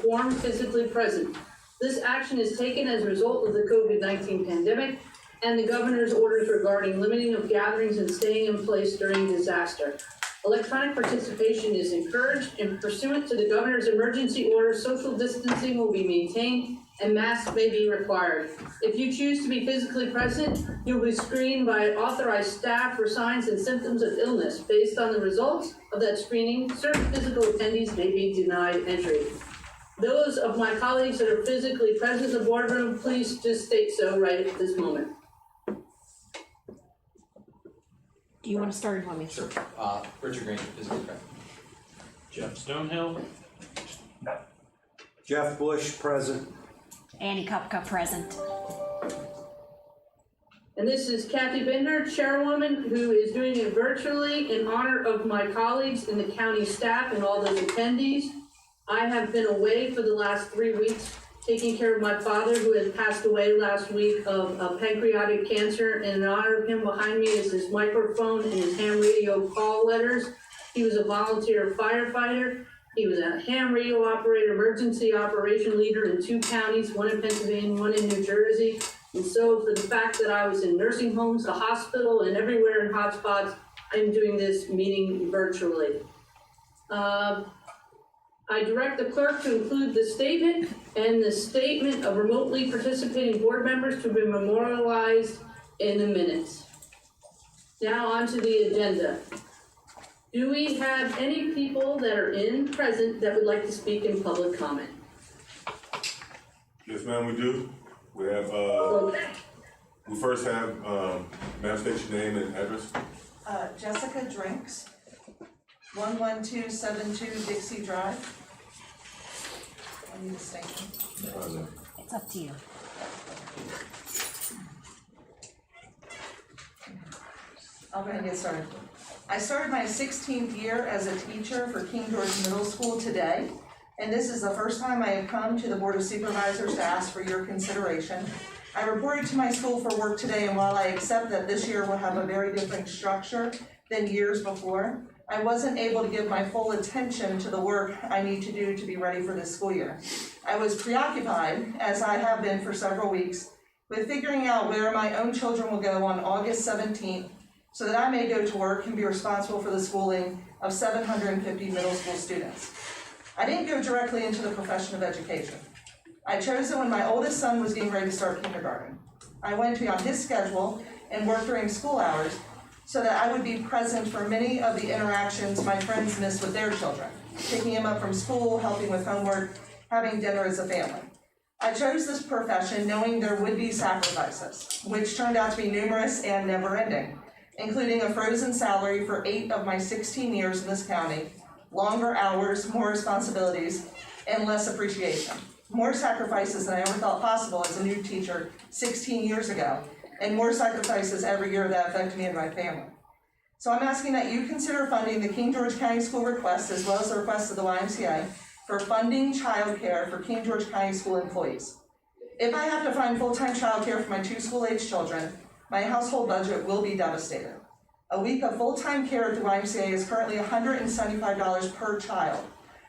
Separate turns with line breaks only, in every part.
perform physically present. This action is taken as a result of the COVID-19 pandemic and the governor's orders regarding limiting of gatherings and staying in place during disaster. Electronic participation is encouraged, and pursuant to the governor's emergency order, social distancing will be maintained and masks may be required. If you choose to be physically present, you'll be screened by authorized staff for signs and symptoms of illness. Based on the results of that screening, certain physical attendees may be denied entry. Those of my colleagues that are physically present in the boardroom, please just state so right at this moment.
Do you want to start or do you want me to?
Sure. Richard Granger, physically present.
Jeff Stonehill.
Jeff Bush, present.
Annie Kopka, present.
And this is Kathy Bender, chairwoman, who is doing it virtually in honor of my colleagues and the county staff and all those attendees. I have been away for the last 3 weeks, taking care of my father, who had passed away last week of pancreatic cancer. And in honor of him, behind me is his microphone and his ham radio call letters. He was a volunteer firefighter. He was a ham radio operator, emergency operation leader in 2 counties, one in Pennsylvania, one in New Jersey. And so for the fact that I was in nursing homes, the hospital, and everywhere in hotspots, I'm doing this meeting virtually. I direct the clerk to include the statement and the statement of remotely participating board members to be memorialized in the minutes. Now on to the agenda. Do we have any people that are present that would like to speak in public comment?
Yes, ma'am, we do. We have,
Okay.
we first have, ma'am, state your name and address.
Jessica Drinks, 11272 Dixie Drive. I need a statement.
It's up to you.
I'm gonna get started. I started my 16th year as a teacher for King George Middle School today, and this is the first time I have come to the Board of Supervisors to ask for your consideration. I reported to my school for work today, and while I accept that this year will have a very different structure than years before, I wasn't able to give my full attention to the work I need to do to be ready for this school year. I was preoccupied, as I have been for several weeks, with figuring out where my own children will go on August 17th so that I may go to work and be responsible for the schooling of 750 middle school students. I didn't go directly into the profession of education. I chose it when my oldest son was getting ready to start kindergarten. I went to be on his schedule and worked during school hours so that I would be present for many of the interactions my friends miss with their children, picking them up from school, helping with homework, having dinner as a family. I chose this profession knowing there would be sacrifices, which turned out to be numerous and never-ending, including a frozen salary for 8 of my 16 years in this county, longer hours, more responsibilities, and less appreciation. More sacrifices than I ever thought possible as a new teacher 16 years ago, and more sacrifices every year that affect me and my family. So I'm asking that you consider funding the King George County School request, as well as the request of the YMCA, for funding childcare for King George County School employees. If I have to find full-time childcare for my 2 school-age children, my household budget will be devastated. A week of full-time care at the YMCA is currently $175 per child.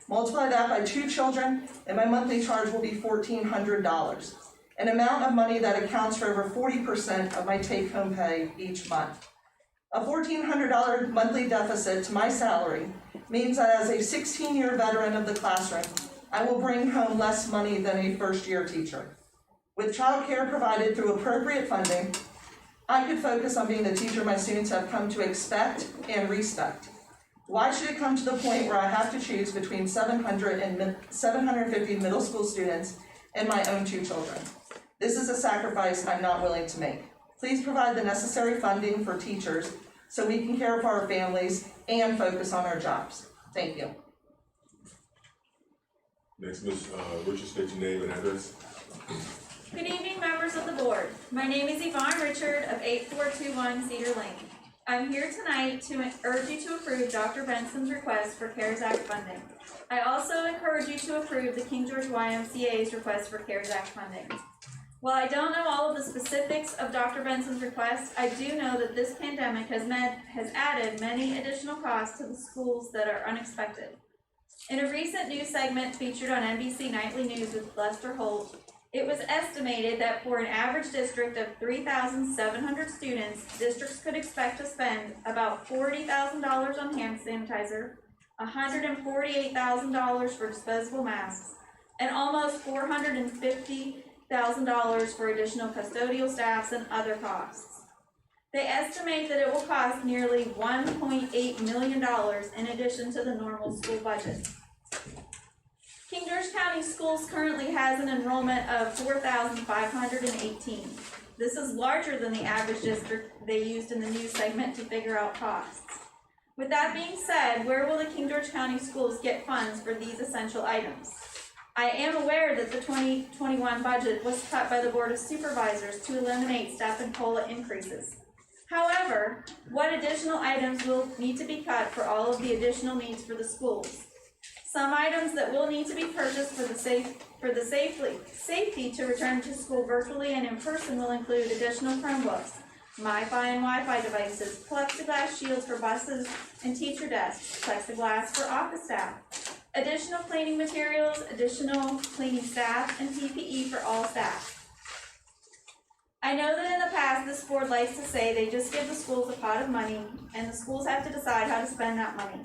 Multiply that by 2 children, and my monthly charge will be $1,400, an amount of money that accounts for over 40% of my take-home pay each month. A $1,400 monthly deficit to my salary means that as a 16-year veteran of the classroom, I will bring home less money than a first-year teacher. With childcare provided through appropriate funding, I could focus on being the teacher my students have come to expect and respect. Why should it come to the point where I have to choose between 700 and 750 middle school students and my own 2 children? This is a sacrifice I'm not willing to make. Please provide the necessary funding for teachers so we can care for our families and focus on our jobs. Thank you.
Next, Ms. Richard, state your name and address.
Good evening, members of the board. My name is Yvonne Richard of 8421 Cedar Lane. I'm here tonight to urge you to approve Dr. Benson's request for CARES Act funding. I also encourage you to approve the King George YMCA's request for CARES Act funding. While I don't know all of the specifics of Dr. Benson's request, I do know that this pandemic has added many additional costs to the schools that are unexpected. In a recent news segment featured on NBC Nightly News with Lester Holt, it was estimated that for an average district of 3,700 students, districts could expect to spend about $40,000 on hand sanitizer, $148,000 for disposable masks, and almost $450,000 for additional custodial staffs and other costs. They estimate that it will cost nearly $1.8 million in addition to the normal school budget. King George County Schools currently has an enrollment of 4,518. This is larger than the average district they used in the news segment to figure out costs. With that being said, where will the King George County Schools get funds for these essential items? I am aware that the 2021 budget was cut by the Board of Supervisors to eliminate step and COLA increases. However, what additional items will need to be cut for all of the additional needs for the schools? Some items that will need to be purchased for the safety to return to school virtually and in person will include additional Chromebooks, MiFi and Wi-Fi devices, plexiglass shields for buses and teacher desks, plexiglass for office staff, additional cleaning materials, additional cleaning staff, and PPE for all staff. I know that in the past, this board likes to say they just give the schools a pot of money, and the schools have to decide how to spend that money.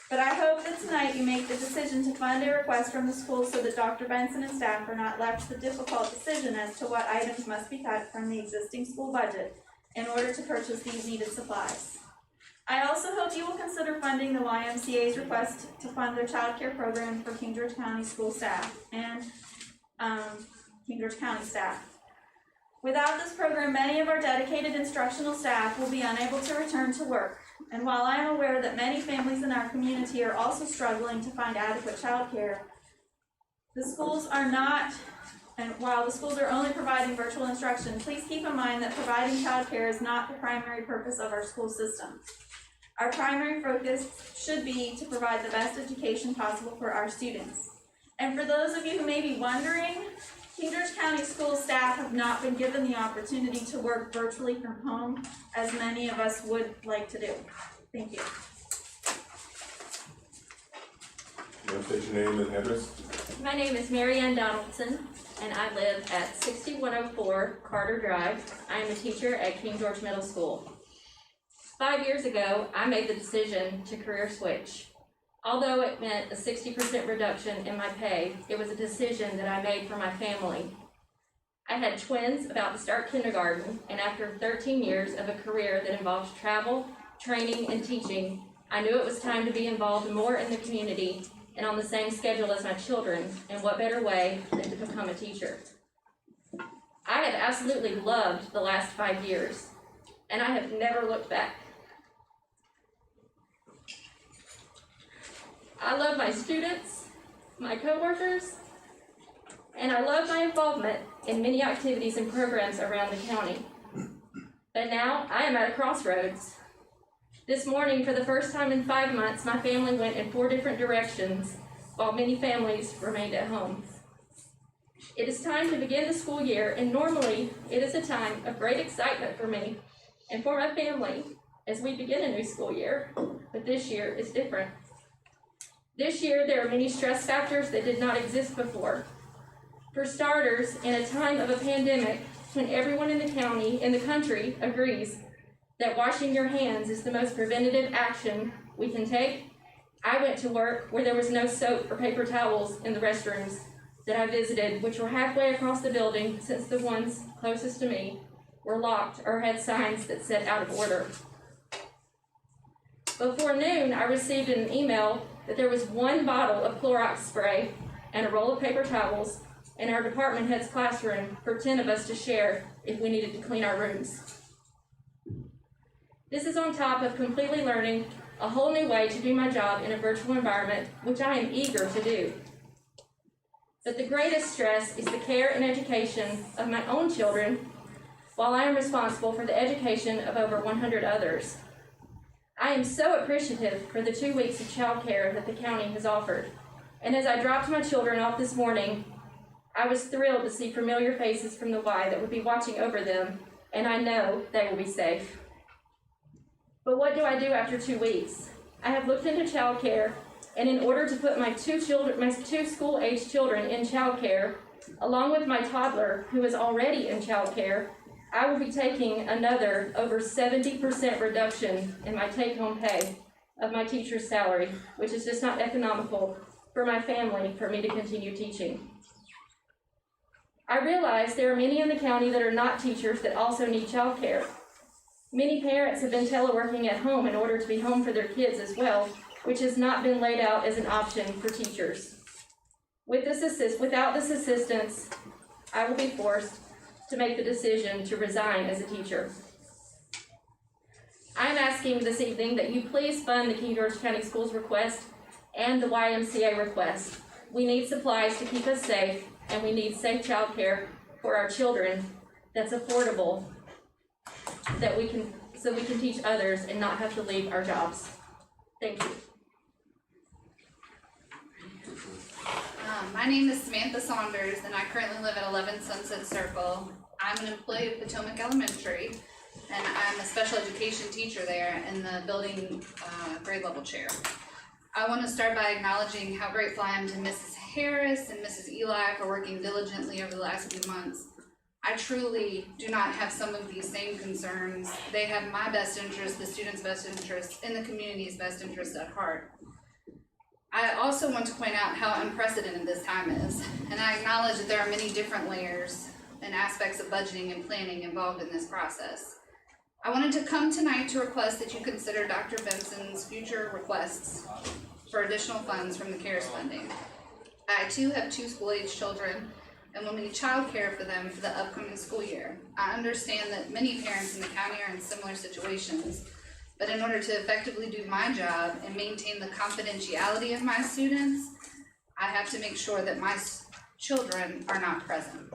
But I hope that tonight you make the decision to fund a request from the schools so that Dr. Benson and staff are not left with the difficult decision as to what items must be cut from the existing school budget in order to purchase these needed supplies. I also hope you will consider funding the YMCA's request to fund their child care program for King George County school staff and King George County staff. Without this program, many of our dedicated instructional staff will be unable to return to work. And while I am aware that many families in our community are also struggling to find adequate child care, the schools are not, and while the schools are only providing virtual instruction, please keep in mind that providing child care is not the primary purpose of our school system. Our primary focus should be to provide the best education possible for our students. And for those of you who may be wondering, King George County school staff have not been given the opportunity to work virtually from home as many of us would like to do. Thank you.
Ma'am, state your name and address.
My name is Mary Ann Donaldson, and I live at 6104 Carter Drive. I am a teacher at King George Middle School. 5 years ago, I made the decision to career switch. Although it meant a 60% reduction in my pay, it was a decision that I made for my family. I had twins about to start kindergarten, and after 13 years of a career that involved travel, training, and teaching, I knew it was time to be involved more in the community and on the same schedule as my children, and what better way than to become a teacher. I have absolutely loved the last 5 years, and I have never looked back. I love my students, my coworkers, and I love my involvement in many activities and programs around the county. But now I am at a crossroads. This morning, for the first time in 5 months, my family went in 4 different directions, while many families remained at home. It is time to begin the school year, and normally it is a time of great excitement for me and for my family as we begin a new school year, but this year is different. This year, there are many stress factors that did not exist before. For starters, in a time of a pandemic, when everyone in the country agrees that washing your hands is the most preventative action we can take, I went to work where there was no soap or paper towels in the restrooms that I visited, which were halfway across the building since the ones closest to me were locked or had signs that said out of order. Before noon, I received an email that there was 1 bottle of Clorox spray and a roll of paper towels in our department head's classroom for 10 of us to share if we needed to clean our rooms. This is on top of completely learning a whole new way to do my job in a virtual environment, which I am eager to do. But the greatest stress is the care and education of my own children, while I am responsible for the education of over 100 others. I am so appreciative for the 2 weeks of child care that the county has offered. And as I dropped my children off this morning, I was thrilled to see familiar faces from the Y that would be watching over them, and I know they will be safe. But what do I do after 2 weeks? I have looked into child care And in order to put my two school-aged children in childcare, along with my toddler, who is already in childcare, I will be taking another over 70% reduction in my take-home pay of my teacher's salary, which is just not economical for my family for me to continue teaching. I realize there are many in the county that are not teachers that also need childcare. Many parents have been teleworking at home in order to be home for their kids as well, which has not been laid out as an option for teachers. Without this assistance, I will be forced to make the decision to resign as a teacher. I'm asking this evening that you please fund the King George County Schools request and the YMCA request. We need supplies to keep us safe, and we need safe childcare for our children that's affordable, so we can teach others and not have to leave our jobs. Thank you.
My name is Samantha Saunders, and I currently live at 11 Sunset Circle. I'm an employee of Potomac Elementary, and I'm a special education teacher there in the building grade level chair. I want to start by acknowledging how grateful I am to Mrs. Harris and Mrs. Eli for working diligently over the last few months. I truly do not have some of these same concerns. They have my best interest, the students' best interest, and the community's best interest at heart. I also want to point out how unprecedented this time is, and I acknowledge that there are many different layers and aspects of budgeting and planning involved in this process. I wanted to come tonight to request that you consider Dr. Benson's future requests for additional funds from the CARES funding. I too have 2 school-age children and will need childcare for them for the upcoming school year. I understand that many parents in the county are in similar situations, but in order to effectively do my job and maintain the confidentiality of my students, I have to make sure that my children are not present.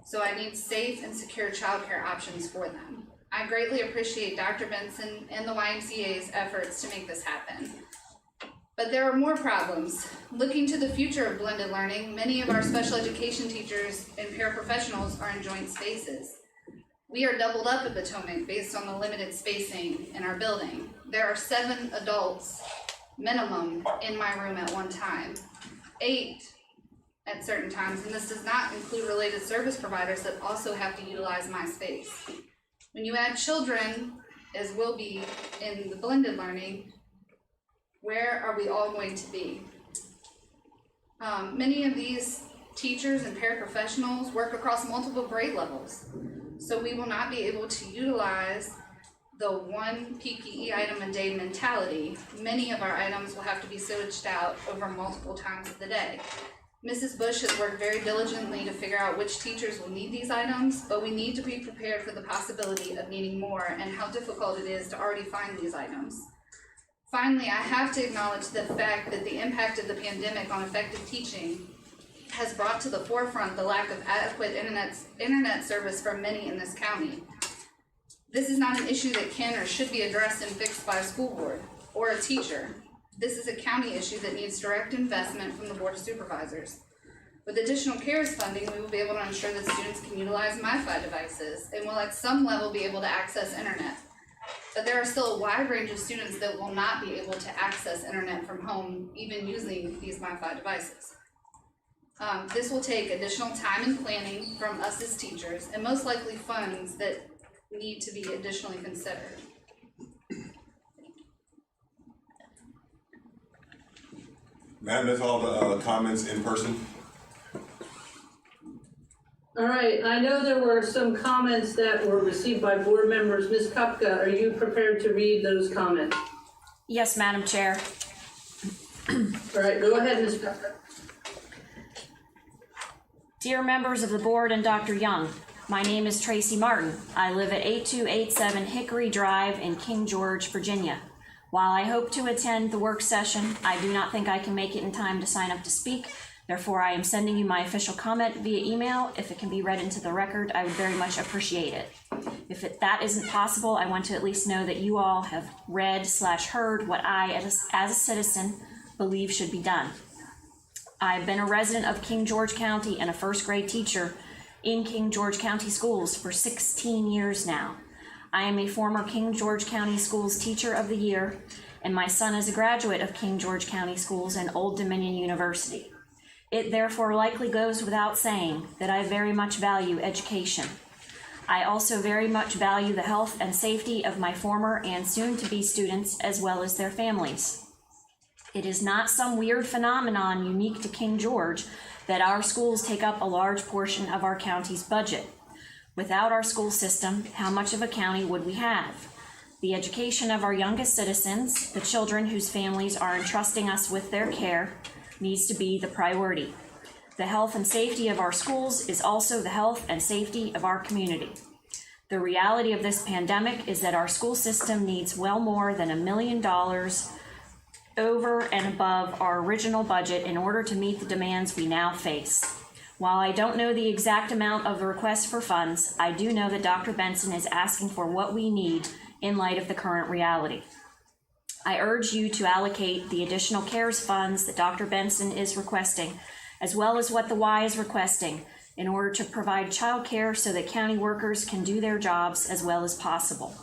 So I need safe and secure childcare options for them. I greatly appreciate Dr. Benson and the YMCA's efforts to make this happen. But there are more problems. Looking to the future of blended learning, many of our special education teachers and paraprofessionals are in joint spaces. We are doubled up at Potomac based on the limited spacing in our building. There are 7 adults minimum in my room at one time, 8 at certain times, and this does not include related service providers that also have to utilize my space. When you add children, as will be in the blended learning, where are we all going to be? Many of these teachers and paraprofessionals work across multiple grade levels, so we will not be able to utilize the one PPE item a day mentality. Many of our items will have to be switched out over multiple times of the day. Mrs. Bush has worked very diligently to figure out which teachers will need these items, but we need to be prepared for the possibility of needing more and how difficult it is to already find these items. Finally, I have to acknowledge the fact that the impact of the pandemic on effective teaching has brought to the forefront the lack of adequate internet service for many in this county. This is not an issue that can or should be addressed and fixed by a school board or a teacher. This is a county issue that needs direct investment from the Board of Supervisors. With additional CARES funding, we will be able to ensure that students can utilize MiFi devices and will at some level be able to access internet. But there are still a wide range of students that will not be able to access internet from home, even using these MiFi devices. This will take additional time and planning from us as teachers, and most likely funds that need to be additionally considered.
Madam, that's all the comments in person.
All right, I know there were some comments that were received by board members. Ms. Kupka, are you prepared to read those comments?
Yes, Madam Chair.
All right, go ahead, Ms. Kupka.
Dear members of the board and Dr. Young, my name is Tracy Martin. I live at 8287 Hickory Drive in King George, Virginia. While I hope to attend the work session, I do not think I can make it in time to sign up to speak. Therefore, I am sending you my official comment via email. If it can be read into the record, I would very much appreciate it. If that isn't possible, I want to at least know that you all have read/heard what I, as a citizen, believe should be done. I've been a resident of King George County and a first grade teacher in King George County schools for 16 years now. I am a former King George County Schools Teacher of the Year and my son is a graduate of King George County Schools and Old Dominion University. It therefore likely goes without saying that I very much value education. I also very much value the health and safety of my former and soon-to-be students as well as their families. It is not some weird phenomenon unique to King George that our schools take up a large portion of our county's budget. Without our school system, how much of a county would we have? The education of our youngest citizens, the children whose families are entrusting us with their care, needs to be the priority. The health and safety of our schools is also the health and safety of our community. The reality of this pandemic is that our school system needs well more than $1 million over and above our original budget in order to meet the demands we now face. While I don't know the exact amount of the request for funds, I do know that Dr. Benson is asking for what we need in light of the current reality. I urge you to allocate the additional CARES funds that Dr. Benson is requesting, as well as what the Y is requesting, in order to provide childcare so that county workers can do their jobs as well as possible.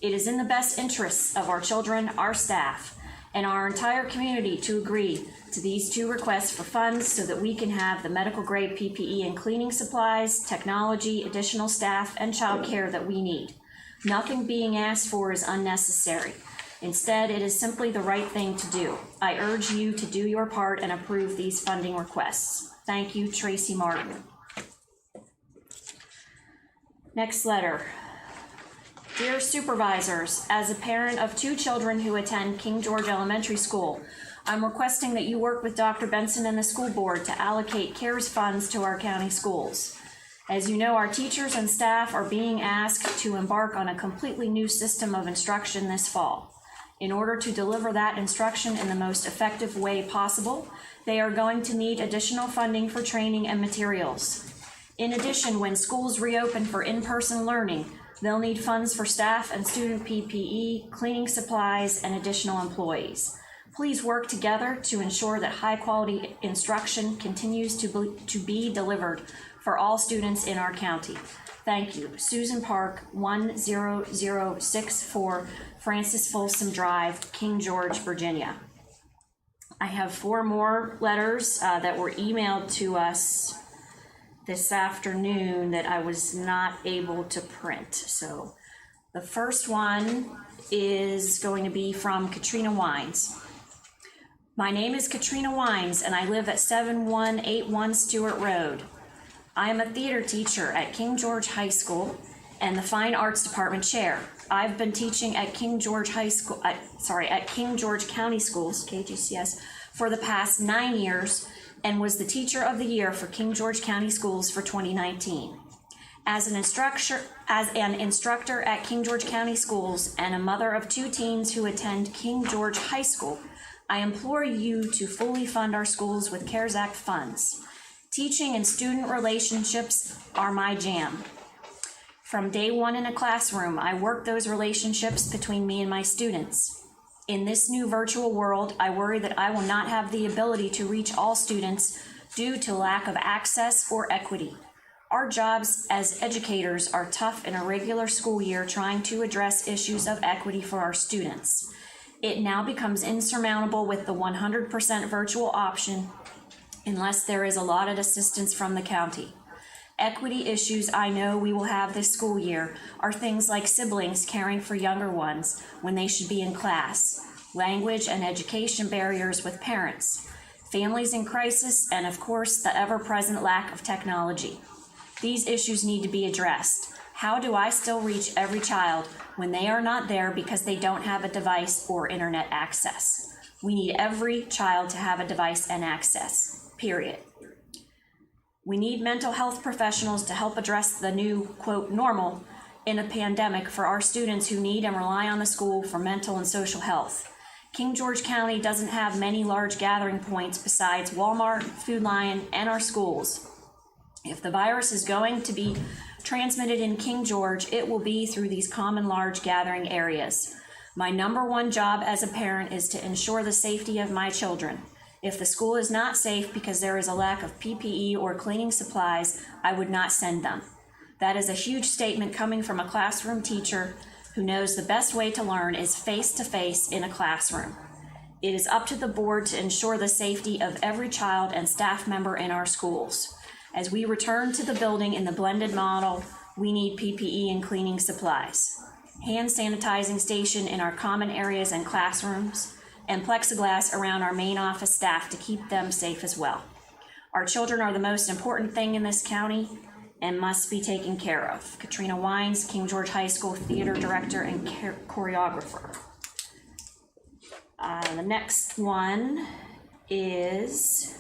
It is in the best interests of our children, our staff, and our entire community to agree to these two requests for funds so that we can have the medical grade PPE and cleaning supplies, technology, additional staff, and childcare that we need. Nothing being asked for is unnecessary. Instead, it is simply the right thing to do. I urge you to do your part and approve these funding requests. Thank you, Tracy Martin. Next letter. Dear Supervisors, as a parent of 2 children who attend King George Elementary School, I'm requesting that you work with Dr. Benson and the school board to allocate CARES funds to our county schools. As you know, our teachers and staff are being asked to embark on a completely new system of instruction this fall. In order to deliver that instruction in the most effective way possible, they are going to need additional funding for training and materials. In addition, when schools reopen for in-person learning, they'll need funds for staff and student PPE, cleaning supplies, and additional employees. Please work together to ensure that high-quality instruction continues to be delivered for all students in our county. Thank you. Susan Park, 10064 Francis Folsom Drive, King George, Virginia. I have 4 more letters that were emailed to us this afternoon that I was not able to print. So the first one is going to be from Katrina Wines. My name is Katrina Wines and I live at 7181 Stewart Road. I am a theater teacher at King George High School and the Fine Arts Department chair. I've been teaching at King George County Schools, KGCS, for the past 9 years and was the Teacher of the Year for King George County Schools for 2019. As an instructor at King George County Schools and a mother of 2 teens who attend King George High School, I implore you to fully fund our schools with CARES Act funds. Teaching and student relationships are my jam. From day one in a classroom, I work those relationships between me and my students. In this new virtual world, I worry that I will not have the ability to reach all students due to lack of access or equity. Our jobs as educators are tough in a regular school year trying to address issues of equity for our students. It now becomes insurmountable with the 100% virtual option unless there is allotted assistance from the county. Equity issues I know we will have this school year are things like siblings caring for younger ones when they should be in class, language and education barriers with parents, families in crisis, and of course, the ever-present lack of technology. These issues need to be addressed. How do I still reach every child when they are not there because they don't have a device or internet access? We need every child to have a device and access, period. We need mental health professionals to help address the new, quote, normal in a pandemic for our students who need and rely on the school for mental and social health. King George County doesn't have many large gathering points besides Walmart, Food Lion, and our schools. If the virus is going to be transmitted in King George, it will be through these common large gathering areas. My number one job as a parent is to ensure the safety of my children. If the school is not safe because there is a lack of PPE or cleaning supplies, I would not send them. That is a huge statement coming from a classroom teacher who knows the best way to learn is face-to-face in a classroom. It is up to the board to ensure the safety of every child and staff member in our schools. As we return to the building in the blended model, we need PPE and cleaning supplies, hand sanitizing station in our common areas and classrooms, and plexiglass around our main office staff to keep them safe as well. Our children are the most important thing in this county and must be taken care of. Katrina Wines, King George High School Theater Director and Choreographer. The next one is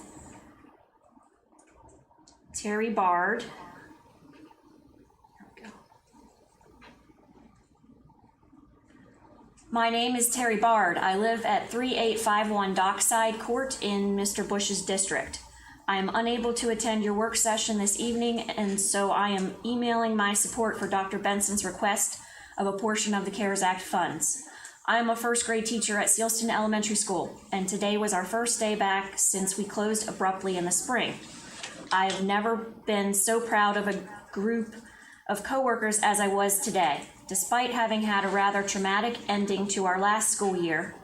Terry Bard. My name is Terry Bard. I live at 3851 Dockside Court in Mr. Bush's district. I am unable to attend your work session this evening, and so I am emailing my support for Dr. Benson's request of a portion of the CARES Act funds. I am a first grade teacher at Sealston Elementary School, and today was our first day back since we closed abruptly in the spring. I have never been so proud of a group of coworkers as I was today. Despite having had a rather traumatic ending to our last school year,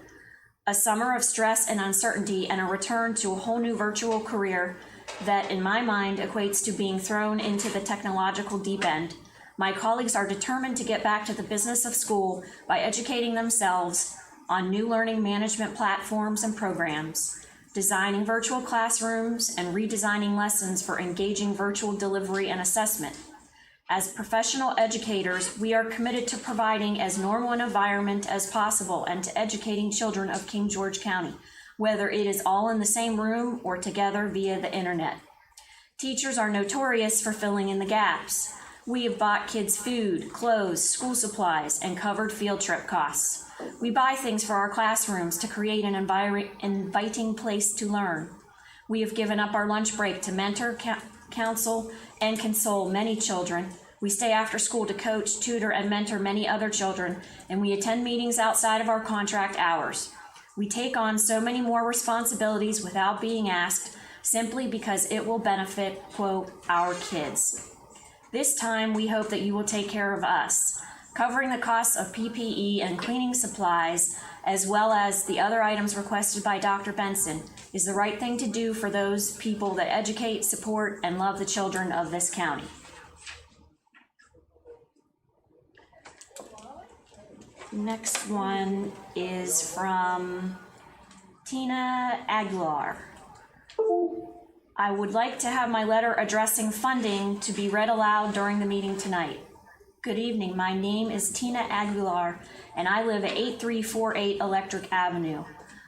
a summer of stress and uncertainty, and a return to a whole new virtual career that, in my mind, equates to being thrown into the technological deep end, my colleagues are determined to get back to the business of school by educating themselves on new learning management platforms and programs, designing virtual classrooms, and redesigning lessons for engaging virtual delivery and assessment. As professional educators, we are committed to providing as normal an environment as possible and to educating children of King George County, whether it is all in the same room or together via the internet. Teachers are notorious for filling in the gaps. We have bought kids food, clothes, school supplies, and covered field trip costs. We buy things for our classrooms to create an inviting place to learn. We have given up our lunch break to mentor, counsel, and console many children. We stay after school to coach, tutor, and mentor many other children, and we attend meetings outside of our contract hours. We take on so many more responsibilities without being asked, simply because it will benefit, quote, our kids. This time, we hope that you will take care of us. Covering the costs of PPE and cleaning supplies, as well as the other items requested by Dr. Benson, is the right thing to do for those people that educate, support, and love the children of this county. Next one is from Tina Aguilar. I would like to have my letter addressing funding to be read aloud during the meeting tonight. Good evening, my name is Tina Aguilar, and I live at 8348 Electric Avenue.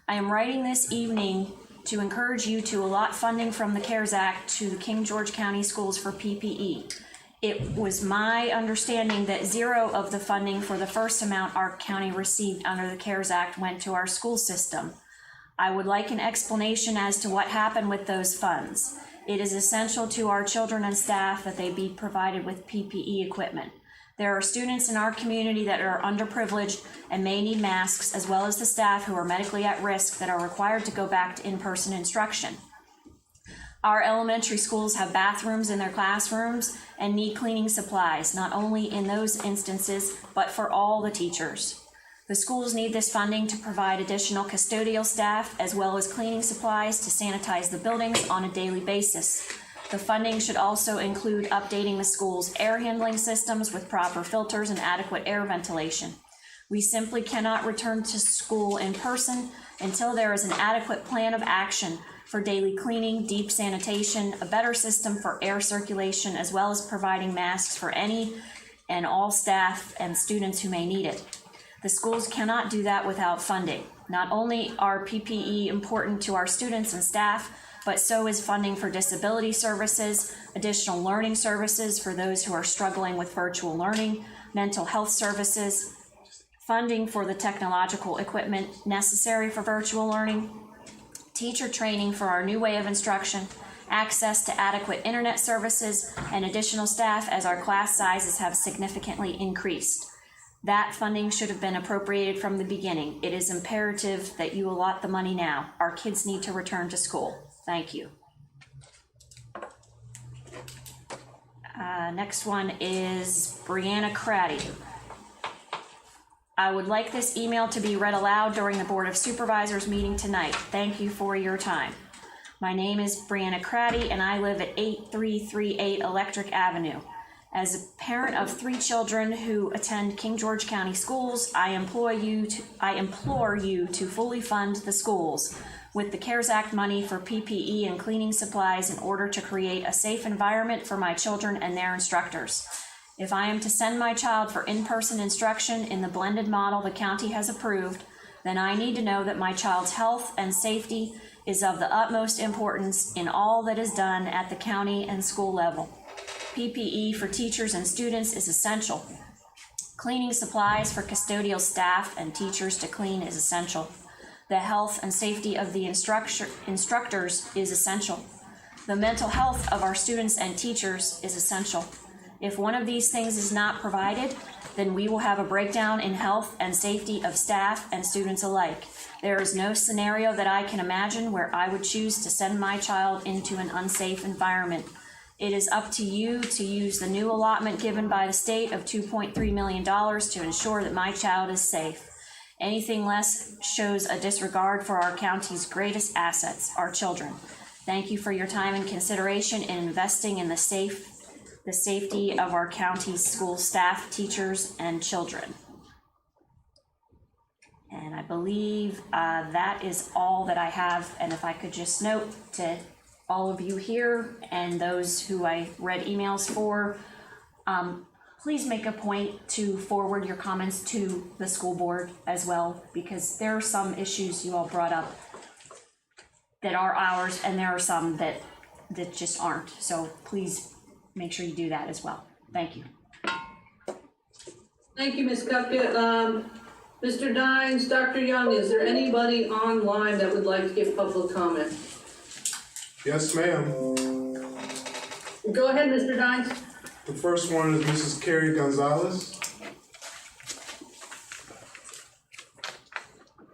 I am writing this evening to encourage you to allot funding from the CARES Act to the King George County Schools for PPE. It was my understanding that zero of the funding for the first amount our county received under the CARES Act went to our school system. I would like an explanation as to what happened with those funds. It is essential to our children and staff that they be provided with PPE equipment. There are students in our community that are underprivileged and may need masks, as well as the staff who are medically at risk that are required to go back to in-person instruction. Our elementary schools have bathrooms in their classrooms and need cleaning supplies, not only in those instances, but for all the teachers. The schools need this funding to provide additional custodial staff, as well as cleaning supplies to sanitize the buildings on a daily basis. The funding should also include updating the school's air handling systems with proper filters and adequate air ventilation. We simply cannot return to school in person until there is an adequate plan of action for daily cleaning, deep sanitation, a better system for air circulation, as well as providing masks for any and all staff and students who may need it. The schools cannot do that without funding. Not only are PPE important to our students and staff, but so is funding for disability services, additional learning services for those who are struggling with virtual learning, mental health services, funding for the technological equipment necessary for virtual learning, teacher training for our new way of instruction, access to adequate internet services, and additional staff as our class sizes have significantly increased. That funding should have been appropriated from the beginning. It is imperative that you allot the money now. Our kids need to return to school. Thank you. Next one is Brianna Craddy. I would like this email to be read aloud during the Board of Supervisors meeting tonight. Thank you for your time. My name is Brianna Craddy, and I live at 8338 Electric Avenue. As a parent of 3 children who attend King George County Schools, I implore you to fully fund the schools with the CARES Act money for PPE and cleaning supplies in order to create a safe environment for my children and their instructors. If I am to send my child for in-person instruction in the blended model the county has approved, then I need to know that my child's health and safety is of the utmost importance in all that is done at the county and school level. PPE for teachers and students is essential. Cleaning supplies for custodial staff and teachers to clean is essential. The health and safety of the instructors is essential. The mental health of our students and teachers is essential. If one of these things is not provided, then we will have a breakdown in health and safety of staff and students alike. There is no scenario that I can imagine where I would choose to send my child into an unsafe environment. It is up to you to use the new allotment given by the state of $2.3 million to ensure that my child is safe. Anything less shows a disregard for our county's greatest assets, our children. Thank you for your time and consideration in investing in the safety of our county's school staff, teachers, and children. And I believe that is all that I have. And if I could just note to all of you here and those who I read emails for, please make a point to forward your comments to the school board as well, because there are some issues you all brought up that are ours, and there are some that just aren't. So please make sure you do that as well. Thank you.
Thank you, Ms. Kupka. Mr. Dines, Dr. Young, is there anybody online that would like to give public comment?
Yes, ma'am.
Go ahead, Mr. Dines.
The first one is Mrs. Carrie Gonzalez.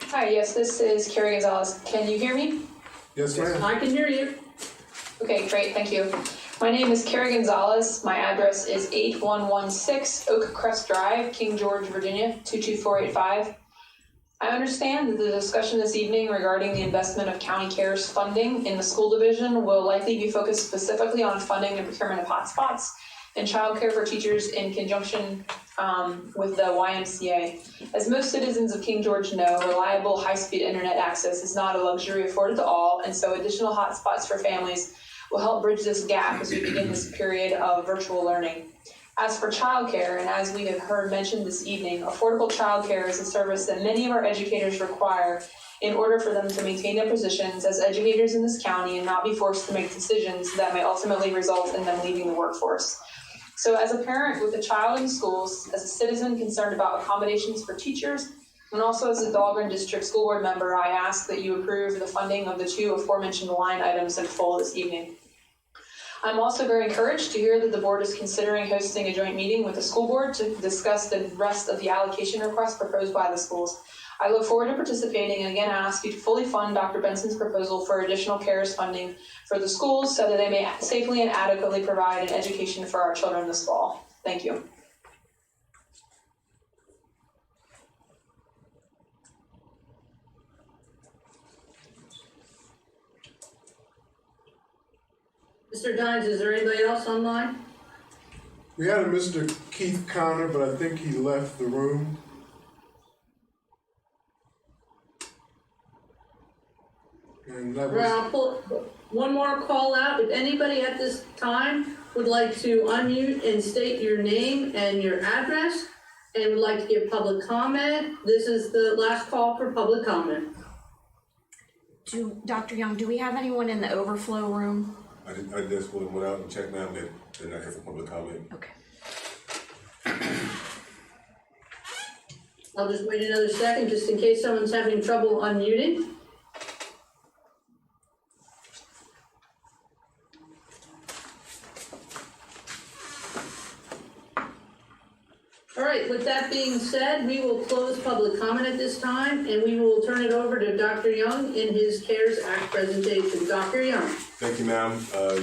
Hi, yes, this is Carrie Gonzalez. Can you hear me?
Yes, ma'am.
I can hear you.
Okay, great, thank you. My name is Carrie Gonzalez. My address is 8116 Oak Crest Drive, King George, Virginia, 22485. I understand that the discussion this evening regarding the investment of county CARES funding in the school division will likely be focused specifically on funding and procurement of hotspots and childcare for teachers in conjunction with the YMCA. As most citizens of King George know, reliable high-speed internet access is not a luxury afforded to all, and so additional hotspots for families will help bridge this gap as we begin this period of virtual learning. As for childcare, and as we have heard mentioned this evening, affordable childcare is a service that many of our educators require in order for them to maintain their positions as educators in this county and not be forced to make decisions that may ultimately result in them leaving the workforce. So as a parent with a child in schools, as a citizen concerned about accommodations for teachers, and also as a Dahlgren District School Board member, I ask that you approve the funding of the 2 aforementioned line items in full this evening. I'm also very encouraged to hear that the board is considering hosting a joint meeting with the school board to discuss the rest of the allocation requests proposed by the schools. I look forward to participating, and again, I ask you to fully fund Dr. Benson's proposal for additional CARES funding for the schools so that they may safely and adequately provide an education for our children this fall. Thank you.
Mr. Dines, is there anybody else online?
We had a Mr. Keith Connor, but I think he left the room. And that
Right,
was,
I'll pull one more call out. If anybody at this time would like to unmute and state your name and your address and would like to give public comment, this is the last call for public comment.
Dr. Young, do we have anyone in the overflow room?
I just went out and checked now that they're not here for public comment.
Okay.
I'll just wait another second just in case someone's having trouble unmuting. All right, with that being said, we will close public comment at this time, and we will turn it over to Dr. Young in his CARES Act presentation. Dr. Young.
Thank you, ma'am.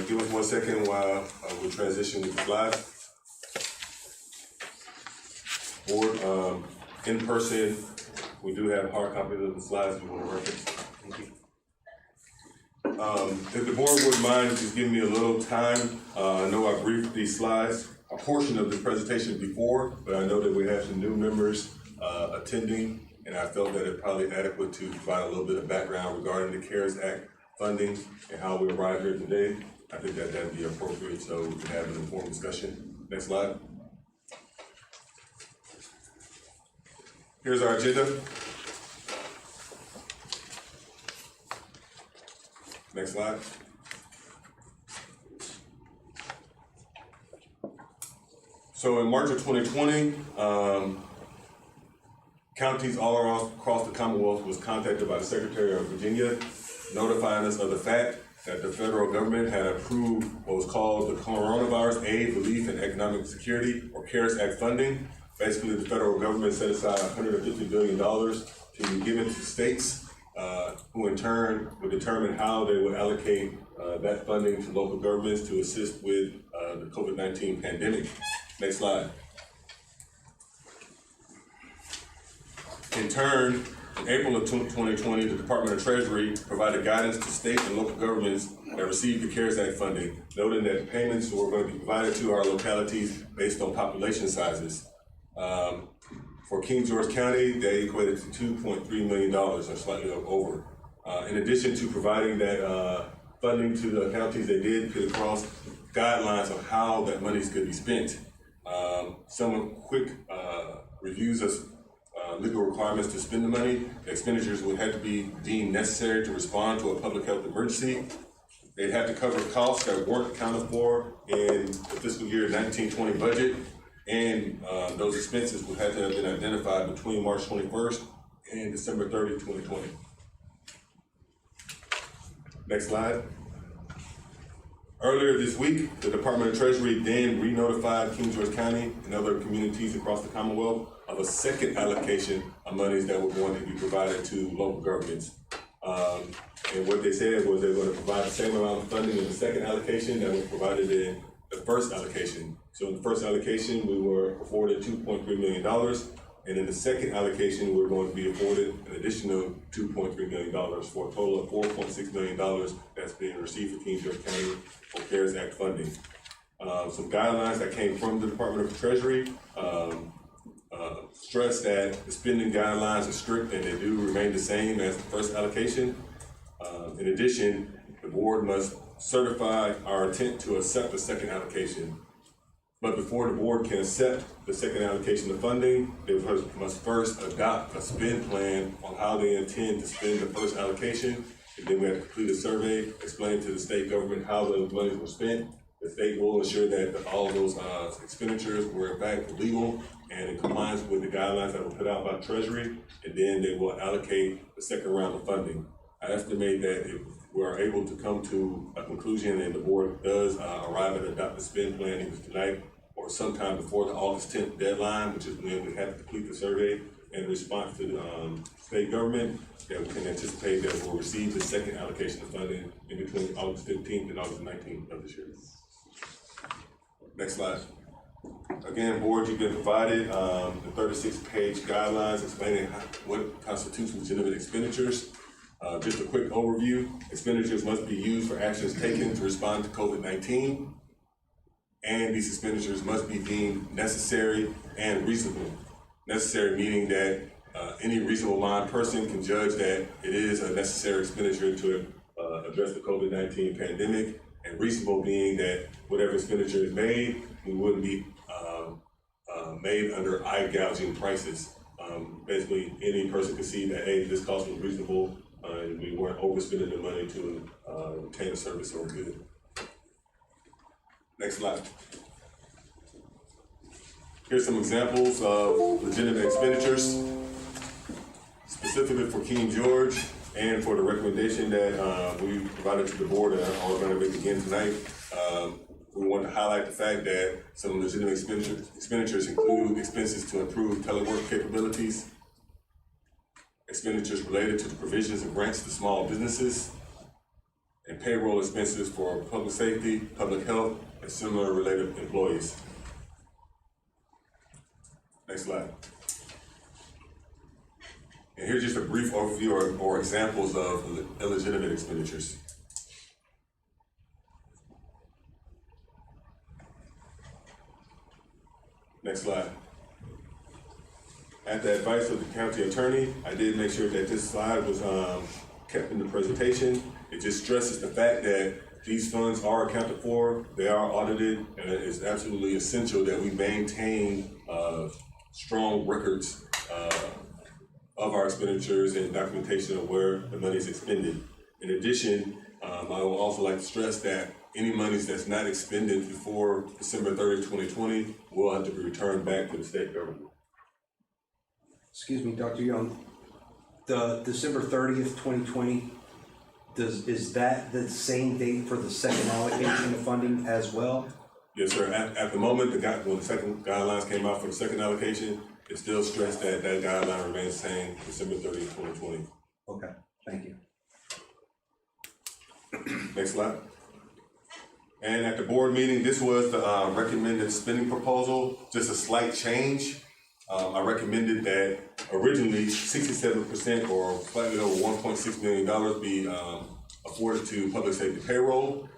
Give us 1 second while we transition with the slides. Board,
in person. We do have hard copies of the slides if you want to reference. Thank you. If the board wouldn't mind just giving me a little time, I know I briefed these slides, a portion of the presentation before, but I know that we have some new members attending, and I felt that it's probably adequate to provide a little bit of background regarding the CARES Act funding and how we arrived here today. I think that that'd be appropriate so we can have an informed discussion. Next slide. Here's our agenda. Next slide. So in March of 2020, counties all across the Commonwealth was contacted by the Secretary of Virginia, notifying us of the fact that the federal government had approved what was called the Coronavirus Aid, Relief, and Economic Security, or CARES Act funding. Basically, the federal government set aside $150 billion to be given to states, who in turn would determine how they would allocate that funding to local governments to assist with the COVID-19 pandemic. Next slide. In turn, in April of 2020, the Department of Treasury provided guidance to state and local governments that received the CARES Act funding, noting that payments were going to be provided to our localities based on population sizes. For King George County, they equated to $2.3 million, or slightly over. In addition to providing that funding to the counties, they did put across guidelines on how that money could be spent. Some quick reviews of legal requirements to spend the money. The expenditures would have to be deemed necessary to respond to a public health emergency. They'd have to cover costs that weren't accounted for in the fiscal year 19-20 budget. And those expenses would have to have been identified between March 21st and December 30, 2020. Next slide. Earlier this week, the Department of Treasury then re-notified King George County and other communities across the Commonwealth of a second allocation of monies that were going to be provided to local governments. And what they said was they were going to provide the same amount of funding in the second allocation that was provided in the first allocation. So in the first allocation, we were afforded $2.3 million. And in the second allocation, we're going to be afforded an additional $2.3 million for a total of $4.6 million that's being received for King George County for CARES Act funding. Some guidelines that came from the Department of Treasury stress that the spending guidelines are strict and they do remain the same as the first allocation. In addition, the board must certify our intent to accept the second allocation. But before the board can accept the second allocation of funding, they must first adopt a spend plan on how they intend to spend the first allocation. And then we have to complete a survey, explain to the state government how those monies were spent. The state will ensure that all of those expenditures were in fact legal and in compliance with the guidelines that were put out by Treasury. And then they will allocate the second round of funding. I estimate that if we are able to come to a conclusion and the board does arrive at adopt the spend plan either tonight or sometime before the August 10th deadline, which is when we have to complete the survey in response to the state government, that we can anticipate that we'll receive the second allocation of funding in between August 15th and August 19th of this year. Next slide. Again, board, you've been provided the 36-page guidelines explaining what constitutes legitimate expenditures. Just a quick overview, expenditures must be used for actions taken to respond to COVID-19, and these expenditures must be deemed necessary and reasonable. Necessary meaning that any reasonable-minded person can judge that it is a necessary expenditure to address the COVID-19 pandemic, and reasonable being that whatever expenditure is made, we wouldn't be made under eye-gouging prices. Basically, any person can see that, hey, this cost was reasonable, and we weren't overspending the money to obtain a service or a good. Next slide. Here's some examples of legitimate expenditures, specifically for King George and for the recommendation that we provided to the board and are going to make again tonight. We want to highlight the fact that some legitimate expenditures include expenses to improve telework capabilities, expenditures related to the provisions of grants to small businesses, and payroll expenses for public safety, public health, and similar related employees. Next slide. And here's just a brief overview or examples of illegitimate expenditures. Next slide. At the advice of the county attorney, I did make sure that this slide was kept in the presentation. It just stresses the fact that these funds are accounted for, they are audited, and it is absolutely essential that we maintain strong records of our expenditures and documentation of where the money is expended. In addition, I would also like to stress that any monies that's not expended before December 30th, 2020 will have to be returned back to the state government.
Excuse me, Dr. Young, the December 30th, 2020, is that the same date for the second allocation of funding as well?
Yes, sir. At the moment, when the second guidelines came out for the second allocation, it still stressed that that guideline remains the same, December 30th, 2020.
Okay, thank you.
Next slide. And at the board meeting, this was the recommended spending proposal, just a slight change. I recommended that originally 67% or slightly over $1.6 million be afforded to public safety payroll.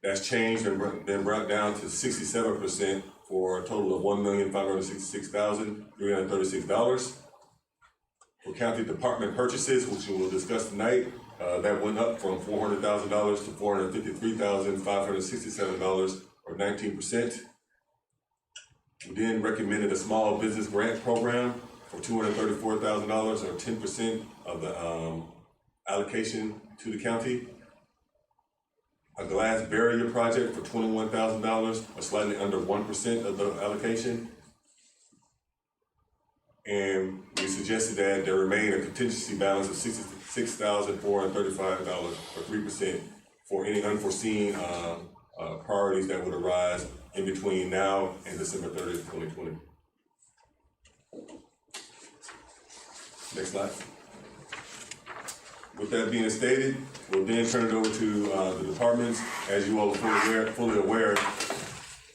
That's changed and then brought down to 67% for a total of $1,566,336. For county department purchases, which we will discuss tonight, that went up from $400,000 to $453,567, or 19%. We then recommended a small business grant program for $234,000, or 10% of the allocation to the county. A glass barrier project for $21,000, or slightly under 1% of the allocation. And we suggested that there remain a contingency balance of $66,435, or 3%, for any unforeseen priorities that would arise in between now and December 30th, 2020. Next slide. With that being stated, we'll then turn it over to the departments. As you all are fully aware,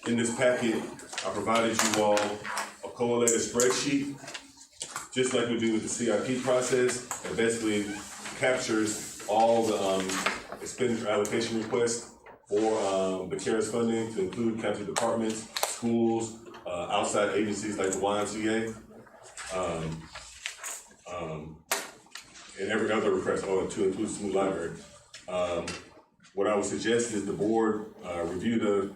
in this packet, I provided you all a collated spreadsheet, just like we do with the CIP process, that basically captures all the expenditure allocation requests for the CARES funding, to include county departments, schools, outside agencies like the YMCA, and every other request, to include school library. What I would suggest is the board review the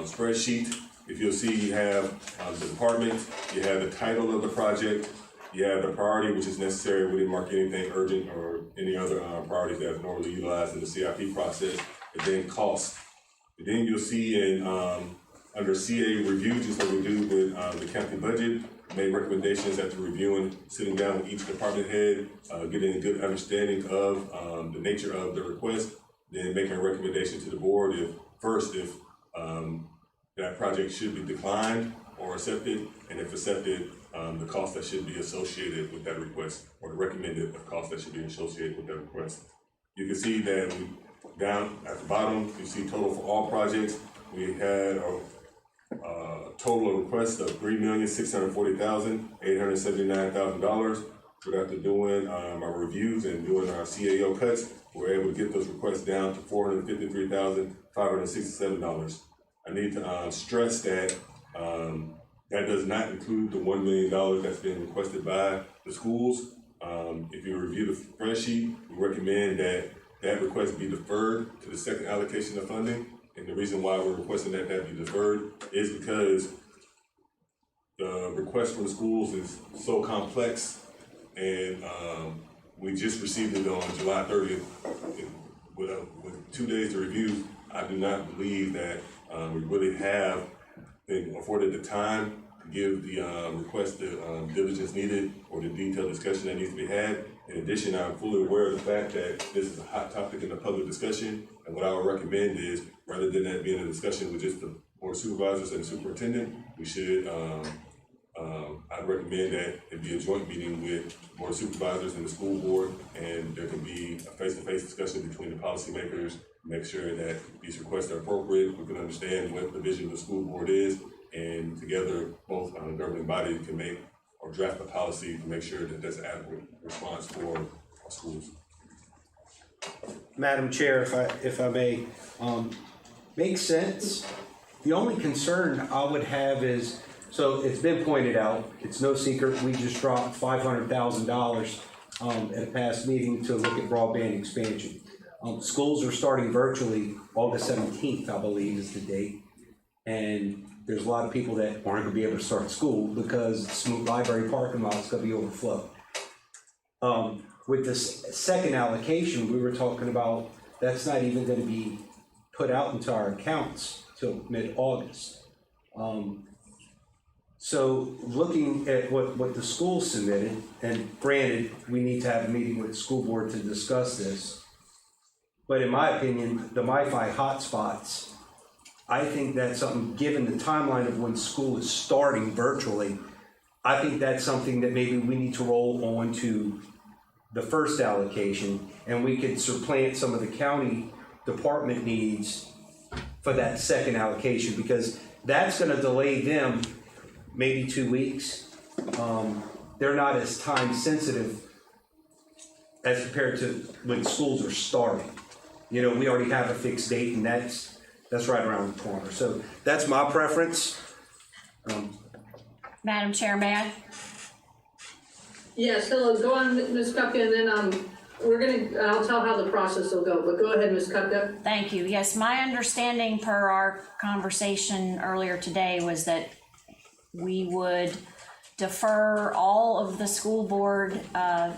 spreadsheet. If you'll see, you have the department, you have the title of the project, you have the priority, which is necessary. We didn't mark anything urgent or any other priorities that are normally utilized in the CIP process, and then cost. And then you'll see in under CA review, just like we do with the county budget, made recommendations after reviewing, sitting down with each department head, getting a good understanding of the nature of the request, then making a recommendation to the board if that project should be declined or accepted, and if accepted, the cost that should be associated with that request, or the recommended cost that should be associated with that request. You can see that down at the bottom, you see total for all projects. We had a total request of $3,640,879,000. But after doing our reviews and doing our CAO cuts, we're able to get those requests down to $453,567. I need to stress that that does not include the $1 million that's been requested by the schools. If you review the spreadsheet, we recommend that request be deferred to the second allocation of funding. And the reason why we're requesting that be deferred is because the request from the schools is so complex, and we just received it on July 30th. With 2 days to review, I do not believe that we really have been afforded the time to give the request the diligence needed or the detailed discussion that needs to be had. In addition, I'm fully aware of the fact that this is a hot topic in the public discussion, and what I would recommend is, rather than that being a discussion with just the board of supervisors and the superintendent, we should, I'd recommend that it be a joint meeting with board of supervisors and the school board, and there can be a face-to-face discussion between the policymakers, make sure that these requests are appropriate, we can understand what the vision of the school board is, and together both governing bodies can make a or draft a policy to make sure that there's adequate response for our schools.
Madam Chair, if I may, makes sense. The only concern I would have is, so it's been pointed out, it's no secret, we just dropped $500,000 at a past meeting to look at broadband expansion. Schools are starting virtually August 17th, I believe is the date. And there's a lot of people that aren't gonna be able to start school because Smoot Library parking lot is gonna be overflowed. With this second allocation, we were talking about, that's not even gonna be put out into our accounts till mid-August. So looking at what the school submitted, and granted, we need to have a meeting with the school board to discuss this, but in my opinion, the MiFi hotspots, I think that's something, given the timeline of when school is starting virtually, I think that's something that maybe we need to roll on to the first allocation, and we could supplant some of the county department needs for that second allocation, because that's gonna delay them maybe 2 weeks. They're not as time sensitive as compared to when schools are starting. You know, we already have a fixed date, and that's right around the corner. So that's my preference.
Madam Chair, may I?
Yes, hello, go on, Ms. Kupka, and then, I'll tell how the process will go, but go ahead, Ms. Kupka.
Thank you. Yes, my understanding per our conversation earlier today was that we would defer all of the school board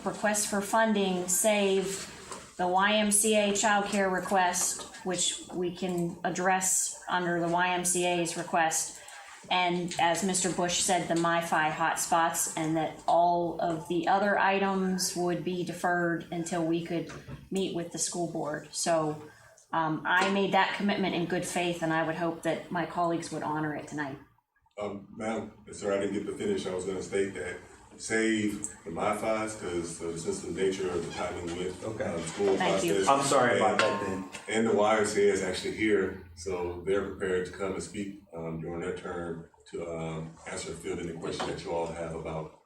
requests for funding, save the YMCA childcare request, which we can address under the YMCA's request. And as Mr. Bush said, the MiFi hotspots, and that all of the other items would be deferred until we could meet with the school board. So I made that commitment in good faith, and I would hope that my colleagues would honor it tonight.
Ma'am, sir, I didn't get to finish. I was gonna state that save the MiFis, because since the nature of the timing with school
Thank you.
process.
I'm sorry about that then.
And the YMCA is actually here, so they're prepared to come and speak during their turn to answer, field any questions that you all have about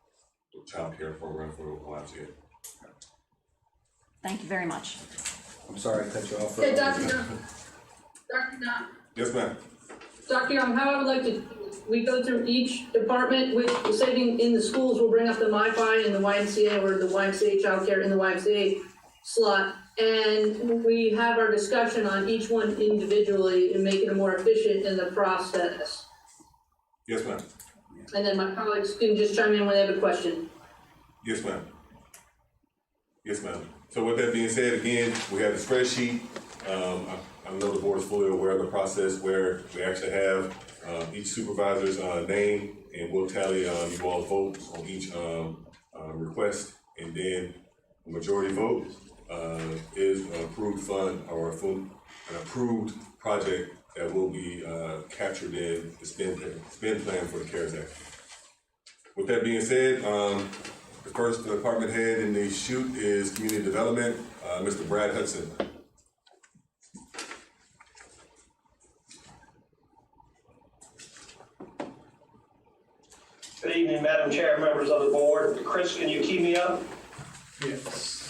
the child care program for YMCA.
Thank you very much.
I'm sorry I cut you off.
Okay, Dr. Young.
Yes, ma'am.
Dr. Young, how I would like to, we go through each department with the saving in the schools, we'll bring up the MiFi and the YMCA, or the YMCA childcare in the YMCA slot, and we have our discussion on each one individually and making it more efficient in the process.
Yes, ma'am.
And then my colleagues can just chime in when they have a question.
Yes, ma'am. Yes, ma'am. So with that being said, again, we have the spreadsheet. I know the board is fully aware of the process where we actually have each supervisor's name, and we'll tally you all's votes on each request, and then the majority vote is an approved fund or an approved project that will be captured in the spend plan for the CARES Act. With that being said, the first department head in the chute is community development, Mr. Brad Hudson.
Good evening, Madam Chair, members of the board. Chris, can you keep me up?
Yes.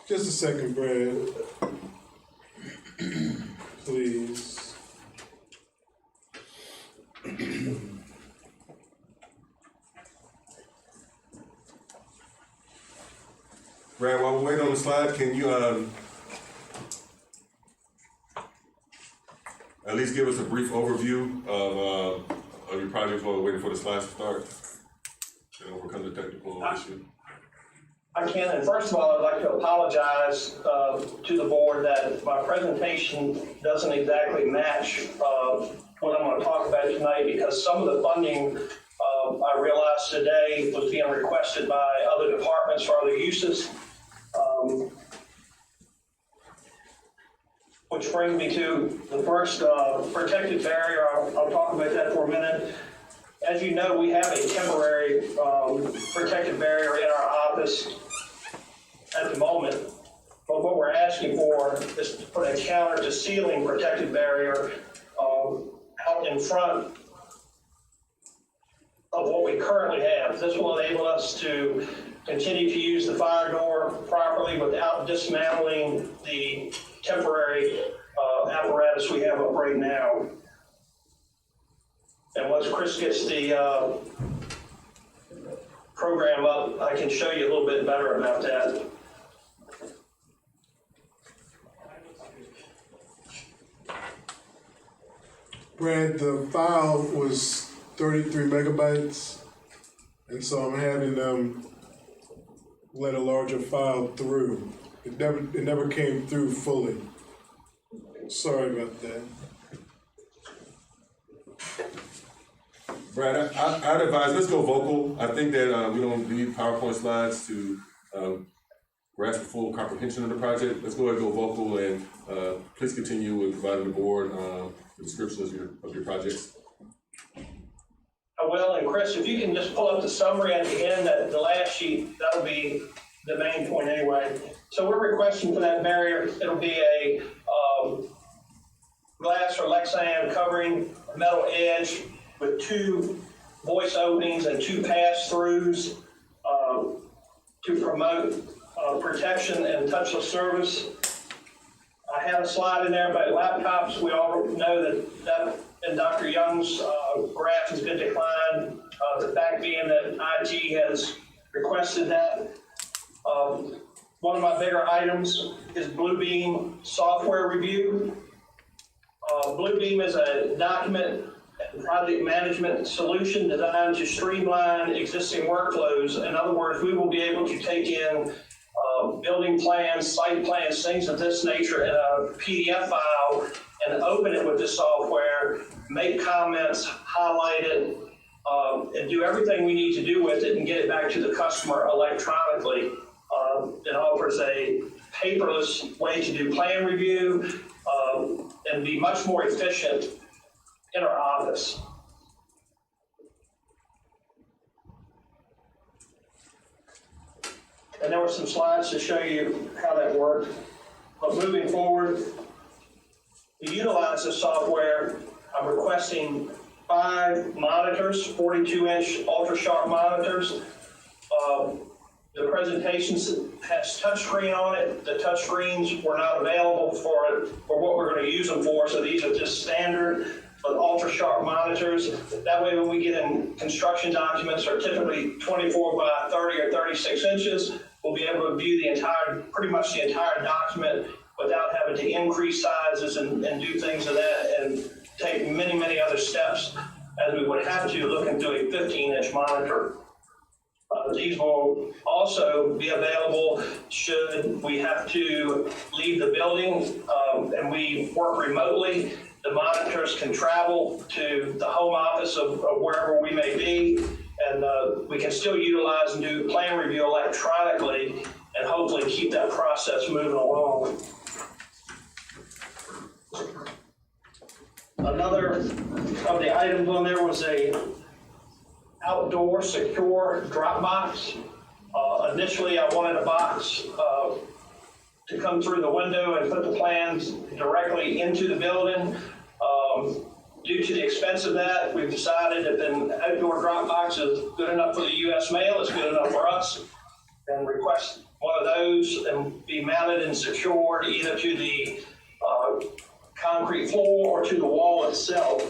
Just a second, Brad. Please.
Brad, while we wait on the slide, can you at least give us a brief overview of your project while we're waiting for the slides to start and overcome the technical issue?
I can, and first of all, I'd like to apologize to the board that my presentation doesn't exactly match what I'm going to talk about tonight, because some of the funding I realized today was being requested by other departments for other uses. Which brings me to the first protected barrier. I'll talk about that for a minute. As you know, we have a temporary protected barrier in our office at the moment, but what we're asking for is to put a counter to ceiling protected barrier out in front of what we currently have. This will enable us to continue to use the fire door properly without dismantling the temporary apparatus we have up right now. And once Chris gets the program up, I can show you a little bit better about that.
Brad, the file was 33 megabytes, and so I'm having them let a larger file through. It never came through fully. Sorry about that.
Brad, I'd advise, let's go vocal. I think that we don't need PowerPoint slides to grasp the full comprehension of the project. Let's go ahead and go vocal, and please continue with providing the board the descriptions of your projects.
I will, and Chris, if you can just pull up the summary at the end, the last sheet, that'll be the main point anyway. So we're requesting for that barrier, it'll be a glass or Lexan covering, a metal edge with 2 voice openings and 2 pass-throughs to promote protection and touchless service. I have a slide in there about laptops. We all know that in Dr. Young's graph has been declined. The fact being that IT has requested that. One of my bigger items is Bluebeam software review. Bluebeam is a document and project management solution designed to streamline existing workflows. In other words, we will be able to take in building plans, site plans, things of this nature in a PDF file and open it with the software, make comments, highlight it, and do everything we need to do with it and get it back to the customer electronically. It offers a paperless way to do plan review and be much more efficient in our office. And there were some slides to show you how that worked. But moving forward, to utilize this software, I'm requesting 5 monitors, 42-inch ultra-sharp monitors. The presentation has touchscreen on it. The touchscreens were not available for what we're going to use them for, so these are just standard but ultra-sharp monitors. That way when we get in construction documents are typically 24 by 30 or 36 inches, we'll be able to view pretty much the entire document without having to increase sizes and do things of that and take many, many other steps as we would have to look into a 15-inch monitor. These will also be available should we have to leave the building and we work remotely. The monitors can travel to the home office of wherever we may be, and we can still utilize and do plan review electronically and hopefully keep that process moving along. Another of the items on there was a outdoor secure drop box. Initially, I wanted a box to come through the window and put the plans directly into the building. Due to the expense of that, we've decided if an outdoor drop box is good enough for the U.S. mail, it's good enough for us, and request one of those and be mounted and secured either to the concrete floor or to the wall itself,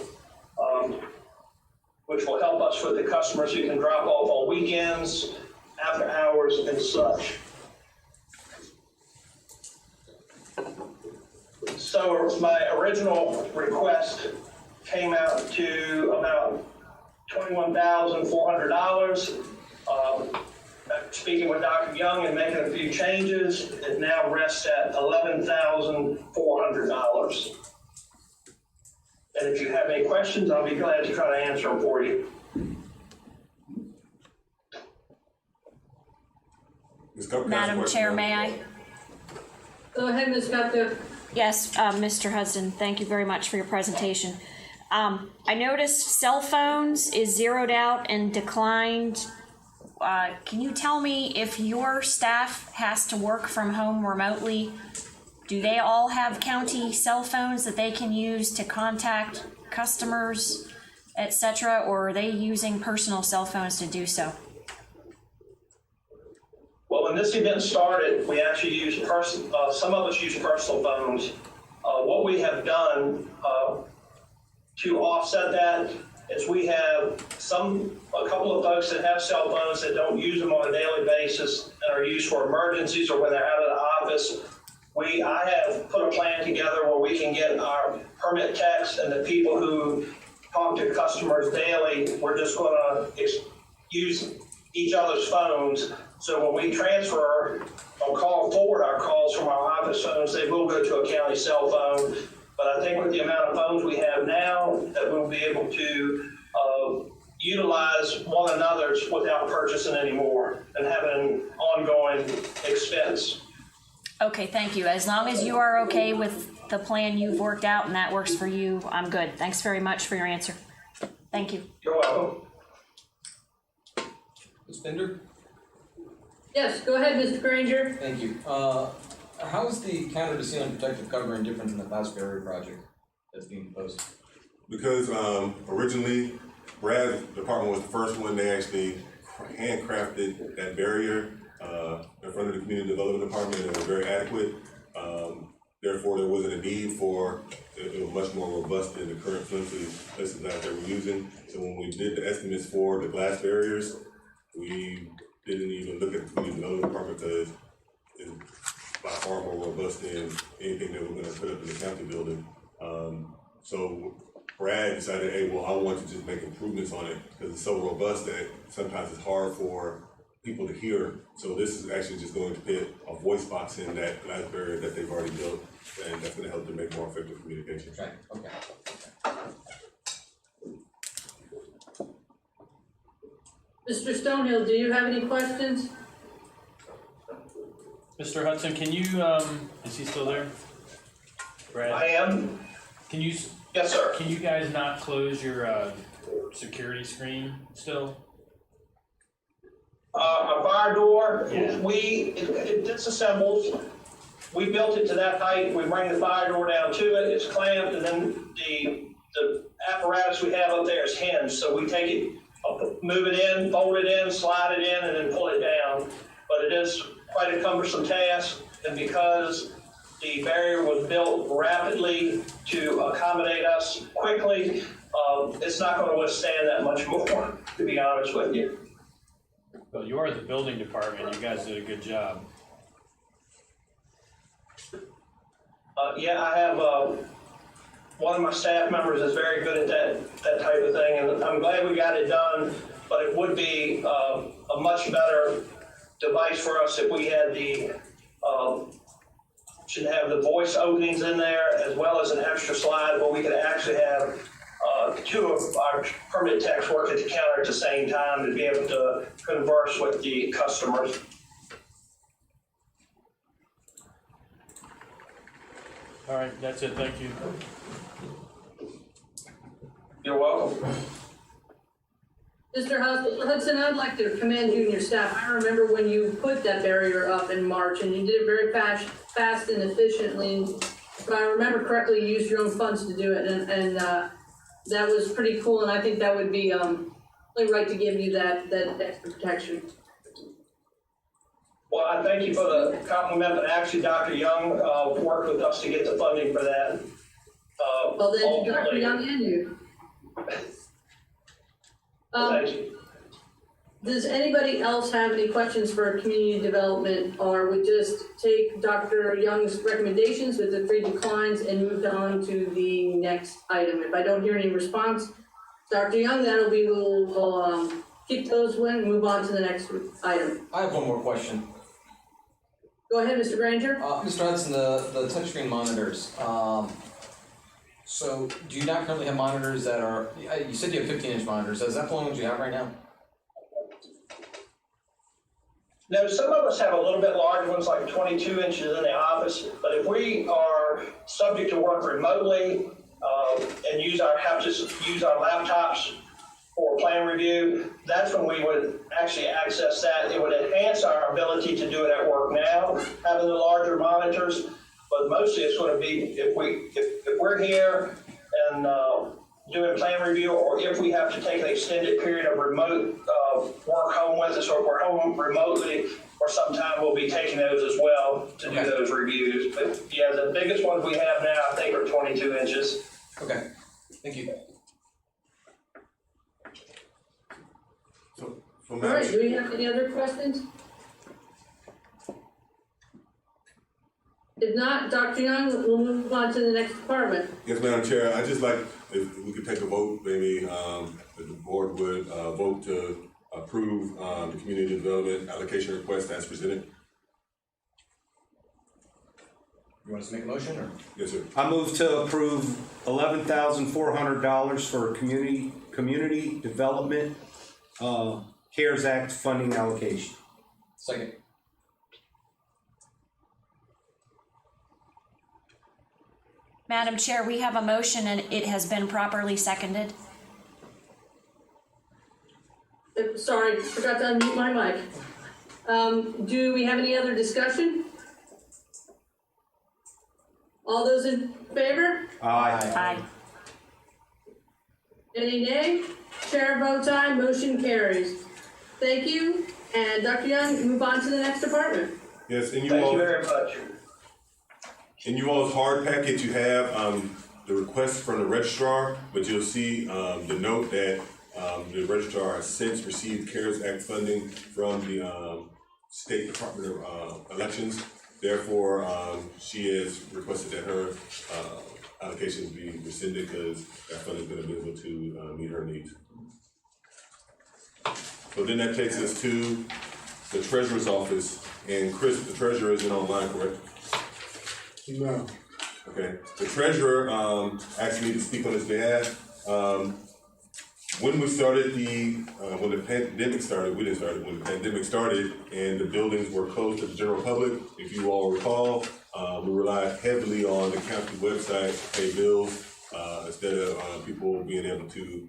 which will help us with the customers who can drop off on weekends, after hours, and such. So my original request came out to about $21,400. speaking with Dr. Young and making a few changes, it now rests at $11,400. And if you have any questions, I'll be glad to try to answer them for you.
Ms. Cup,
Madam Chair, may I?
Go ahead, Ms. Gupta.
Yes, Mr. Hudson, thank you very much for your presentation. I noticed cell phones is zeroed out and declined. Can you tell me if your staff has to work from home remotely? Do they all have county cell phones that they can use to contact customers, etc., or are they using personal cell phones to do so?
Well, when this event started, we actually used some of us used personal phones. What we have done to offset that is we have a couple of folks that have cell phones that don't use them on a daily basis and are used for emergencies or when they're out of the office. I have put a plan together where we can get our permit techs and the people who talk to customers daily, we're just gonna use each other's phones. So when we transfer or call forward our calls from our office phones, they will go to a county cell phone. But I think with the amount of phones we have now, that we'll be able to utilize one another's without purchasing any more and having an ongoing expense.
Okay, thank you. As long as you are okay with the plan you've worked out and that works for you, I'm good. Thanks very much for your answer. Thank you.
You're welcome.
Ms. Bender?
Yes, go ahead, Mr. Granger.
Thank you. How is the counter to ceiling protective covering different than the glass barrier project that's being proposed?
Because originally, Brad's department was the first one. They actually handcrafted that barrier in front of the community development department, and it was very adequate. Therefore, there wasn't a need for it was much more robust than the current flimsy plexiglass that we're using. So when we did the estimates for the glass barriers, we didn't even look at the community development department because it's by far more robust than anything that we're going to put up in the county building. So Brad decided, hey, well, I want to just make improvements on it because it's so robust that sometimes it's hard for people to hear. So this is actually just going to put a voice box in that glass barrier that they've already built, and that's going to help them make more effective communication.
Okay.
Mr. Stonehill, do you have any questions?
Mr. Hudson, can you, is he still there? Brad?
I am.
Can you?
Yes, sir.
Can you guys not close your security screen still?
A fire door,
Yeah.
it disassembles. We built it to that height. We bring the fire door down to it. It's clamped, and then the apparatus we have up there is hinged. So we take it, move it in, fold it in, slide it in, and then pull it down. But it is quite a cumbersome task, and because the barrier was built rapidly to accommodate us quickly, it's not going to withstand that much more, to be honest with you.
Well, you are the building department. You guys did a good job.
Yeah, I have one of my staff members is very good at that type of thing, and I'm glad we got it done, but it would be a much better device for us if we had should have the voice openings in there as well as an extra slide where we could actually have two of our permit techs work at the counter at the same time to be able to converse with the customers.
All right, that's it. Thank you.
You're welcome.
Mr. Hudson, I'd like to commend you and your staff. I remember when you put that barrier up in March, and you did it very fast and efficiently. If I remember correctly, you used your own funds to do it, and that was pretty cool. And I think that would be only right to give you that extra protection.
Well, I thank you for the compliment, but actually Dr. Young worked with us to get the funding for that.
Well, then, Dr. Young and you.
Thank you.
Does anybody else have any questions for community development, or we just take Dr. Young's recommendations with the 3 declines and move on to the next item? If I don't hear any response, Dr. Young, we'll keep those and move on to the next item.
I have one more question.
Go ahead, Mr. Granger.
Mr. Hudson, the touchscreen monitors, so do you not currently have monitors that are, you said you have 15-inch monitors, is that the only ones you have right now?
No, some of us have a little bit larger ones, like 22 inches in the office, but if we are subject to work remotely, and have to use our laptops for plan review, that's when we would actually access that. It would enhance our ability to do it at work now, having the larger monitors, but mostly it's going to be if we're here and doing plan review, or if we have to take an extended period of remote work home with us, or if we're home remotely, or sometime we'll be taking those as well to do those reviews. But yeah, the biggest ones we have now, I think, are 22 inches.
Okay, thank you.
All right, do we have any other questions? If not, Dr. Young, we'll move on to the next department.
Yes, Madam Chair, I'd just like, if we could take a vote, maybe, that the board would, vote to approve, the community development allocation request as presented.
You want us to make a motion, or?
Yes, sir.
I move to approve $11,400 for community development, CARES Act funding allocation.
Second.
Madam Chair, we have a motion and it has been properly seconded.
Sorry, forgot to unmute my mic. Do we have any other discussion? All those in favor?
Aye.
Aye.
Any nay? Chair votes aye, motion carries. Thank you, and Dr. Young, move on to the next department.
Yes, and
Thank you very much.
in you all's hard packet, you have, the request from the registrar, but you'll see, the note that, the registrar has since received CARES Act funding from the, State Department of, Elections. Therefore, she has requested that her, allocations be rescinded because that funding's been available to, meet her needs. So then that takes us to the treasurer's office, and Chris, the treasurer, isn't online, correct?
No.
Okay, the treasurer, asked me to speak on his behalf. When we started when the pandemic started, we didn't start it, when the pandemic started and the buildings were closed to the general public, if you all recall, we relied heavily on the county website to pay bills, instead of people being able to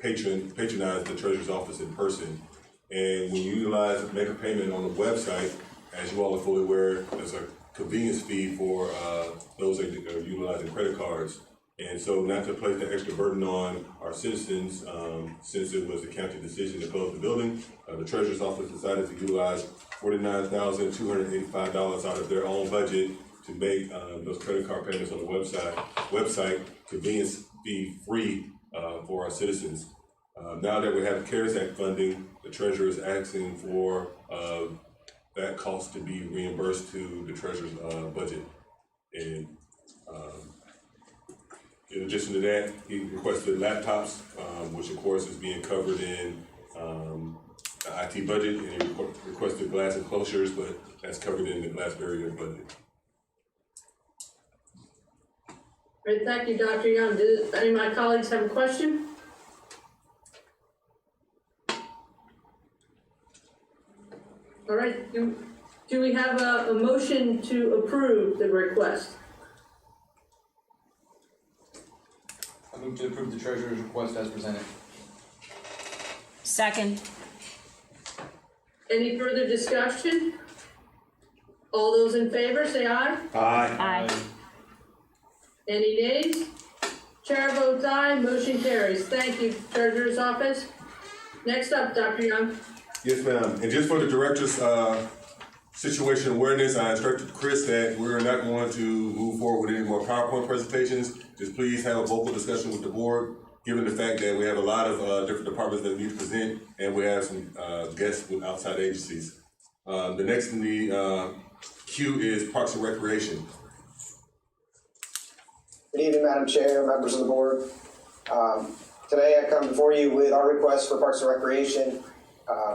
patronize the treasurer's office in person. And when you make a payment on the website, as you all are fully aware, there's a convenience fee for those that are utilizing credit cards. And so not to place the extra burden on our citizens, since it was a county decision to close the building, the treasurer's office decided to utilize $49,285 out of their own budget to make those credit card payments on the website convenience fee free for our citizens. Now that we have the CARES Act funding, the treasurer is asking for that cost to be reimbursed to the treasurer's budget. And in addition to that, he requested laptops, which of course is being covered in the IT budget, and he requested glass enclosures, but that's covered in the glass barrier budget.
Great, thank you, Dr. Young. Do any of my colleagues have a question? All right, do we have a motion to approve the request?
I move to approve the treasurer's request as presented.
Second.
Any further discussion? All those in favor, say aye.
Aye.
Aye.
Any nays? Chair votes aye, motion carries. Thank you, Treasurer's Office. Next up, Dr. Young.
Yes, ma'am. And just for the director's situation awareness, I instructed Chris that we're not going to move forward with any more PowerPoint presentations. Just please have a vocal discussion with the board, given the fact that we have a lot of different departments that need to present, and we have some guests with outside agencies. The next in the queue is Parks and Recreation.
Good evening, Madam Chair, members of the board. Today I come before you with our request for Parks and Recreation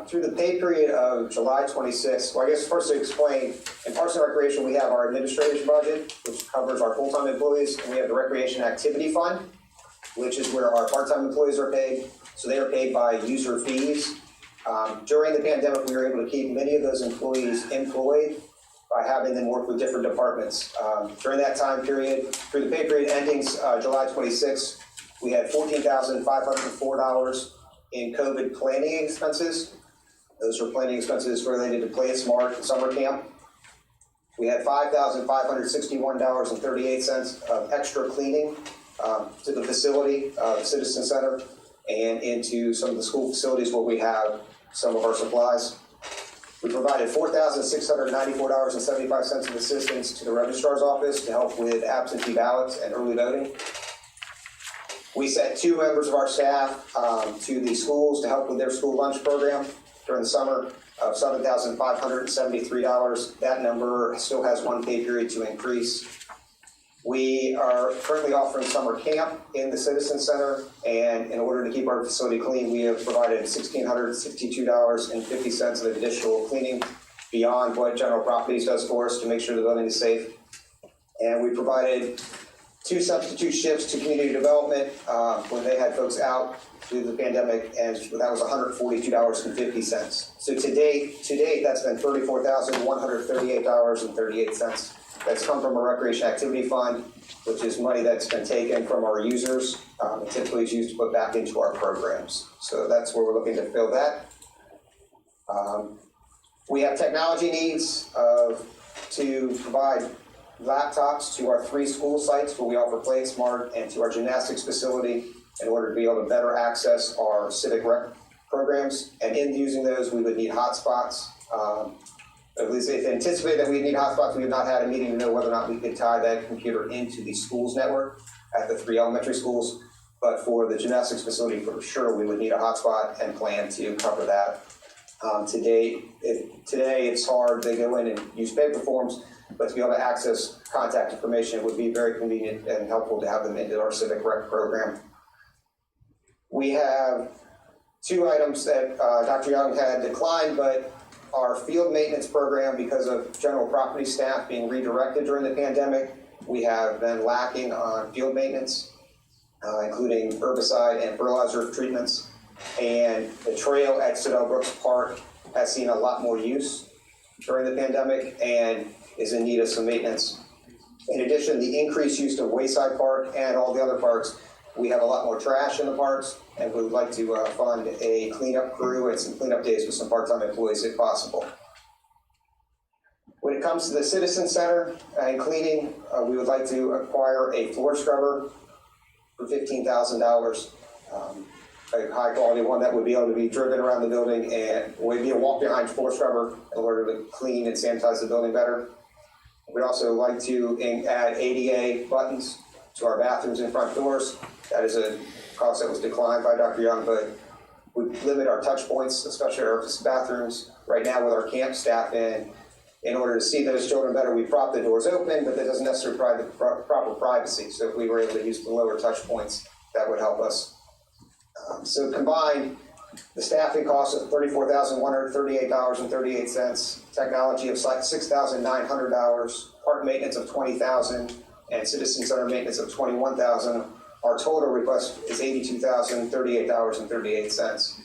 through the pay period of July 26th. Well, I guess first to explain, in Parks and Recreation we have our administrative budget, which covers our full-time employees, and we have the Recreation Activity Fund, which is where our part-time employees are paid. So they are paid by user fees. During the pandemic, we were able to keep many of those employees employed by having them work with different departments. During that time period, through the pay period ending July 26th, we had $14,504 in COVID planning expenses. Those are planning expenses related to Play It Smart and summer camp. We had $5,561.38 of extra cleaning to the facility, Citizen Center, and into some of the school facilities where we have some of our supplies. We provided $4,694.75 of assistance to the registrar's office to help with absentee ballots and early voting. We sent 2 members of our staff to the schools to help with their school lunch program during the summer of $7,573. That number still has 1 pay period to increase. We are currently offering summer camp in the Citizen Center, and in order to keep our facility clean, we have provided $1,662.50 of additional cleaning beyond what General Properties does for us to make sure the building is safe. And we provided 2 substitute shifts to community development when they had folks out due to the pandemic, and that was $142.50. So to date, that's been $34,138.38. That's come from a Recreation Activity Fund, which is money that's been taken from our users and typically is used to put back into our programs. So that's where we're looking to fill that. We have technology needs to provide laptops to our 3 school sites where we offer Play It Smart, and to our gymnastics facility in order to be able to better access our civic rec programs. And in using those, we would need hotspots. At least if anticipated that we'd need hotspots, we have not had a meeting to know whether or not we could tie that computer into the schools network at the 3 elementary schools. But for the gymnastics facility, for sure, we would need a hotspot and plan to cover that. Today it's hard. They go in and use paper forms, but to be able to access contact information would be very convenient and helpful to have them into our civic rec program. We have 2 items that Dr. Young had declined, but our field maintenance program, because of general property staff being redirected during the pandemic, we have been lacking on field maintenance, including herbicide and fertilizer treatments. And the trail at Citadel Brooks Park has seen a lot more use during the pandemic and is in need of some maintenance. In addition, the increased use of Wayside Park and all the other parks, we have a lot more trash in the parks, and we would like to fund a cleanup crew and some cleanup days with some part-time employees if possible. When it comes to the Citizen Center and cleaning, we would like to acquire a floor scrubber for $15,000. A high-quality one that would be able to be driven around the building and would be a walk-behind floor scrubber in order to clean and sanitize the building better. We'd also like to add ADA buttons to our bathrooms and front doors. That is a cost that was declined by Dr. Young, but we limit our touch points, especially our bathrooms. Right now with our camp staff in order to see those children better, we prop the doors open, but that doesn't necessarily provide the proper privacy. So if we were able to use the lower touch points, that would help us. So combined, the staffing cost of $34,138.38, technology of $6,900, park maintenance of $20,000, and Citizen Center maintenance of $21,000. Our total request is $82,038.38.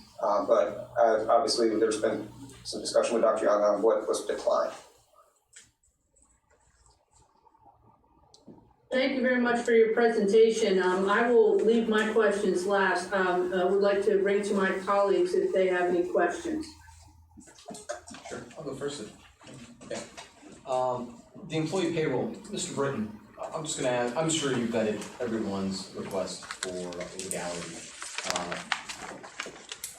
But obviously, there's been some discussion with Dr. Young on what was declined.
Thank you very much for your presentation. I will leave my questions last. I would like to bring to my colleagues if they have any questions.
Sure, I'll go first. Okay. The employee payroll, Mr. Britton, I'm just gonna ask, I'm sure you vetted everyone's request for legality.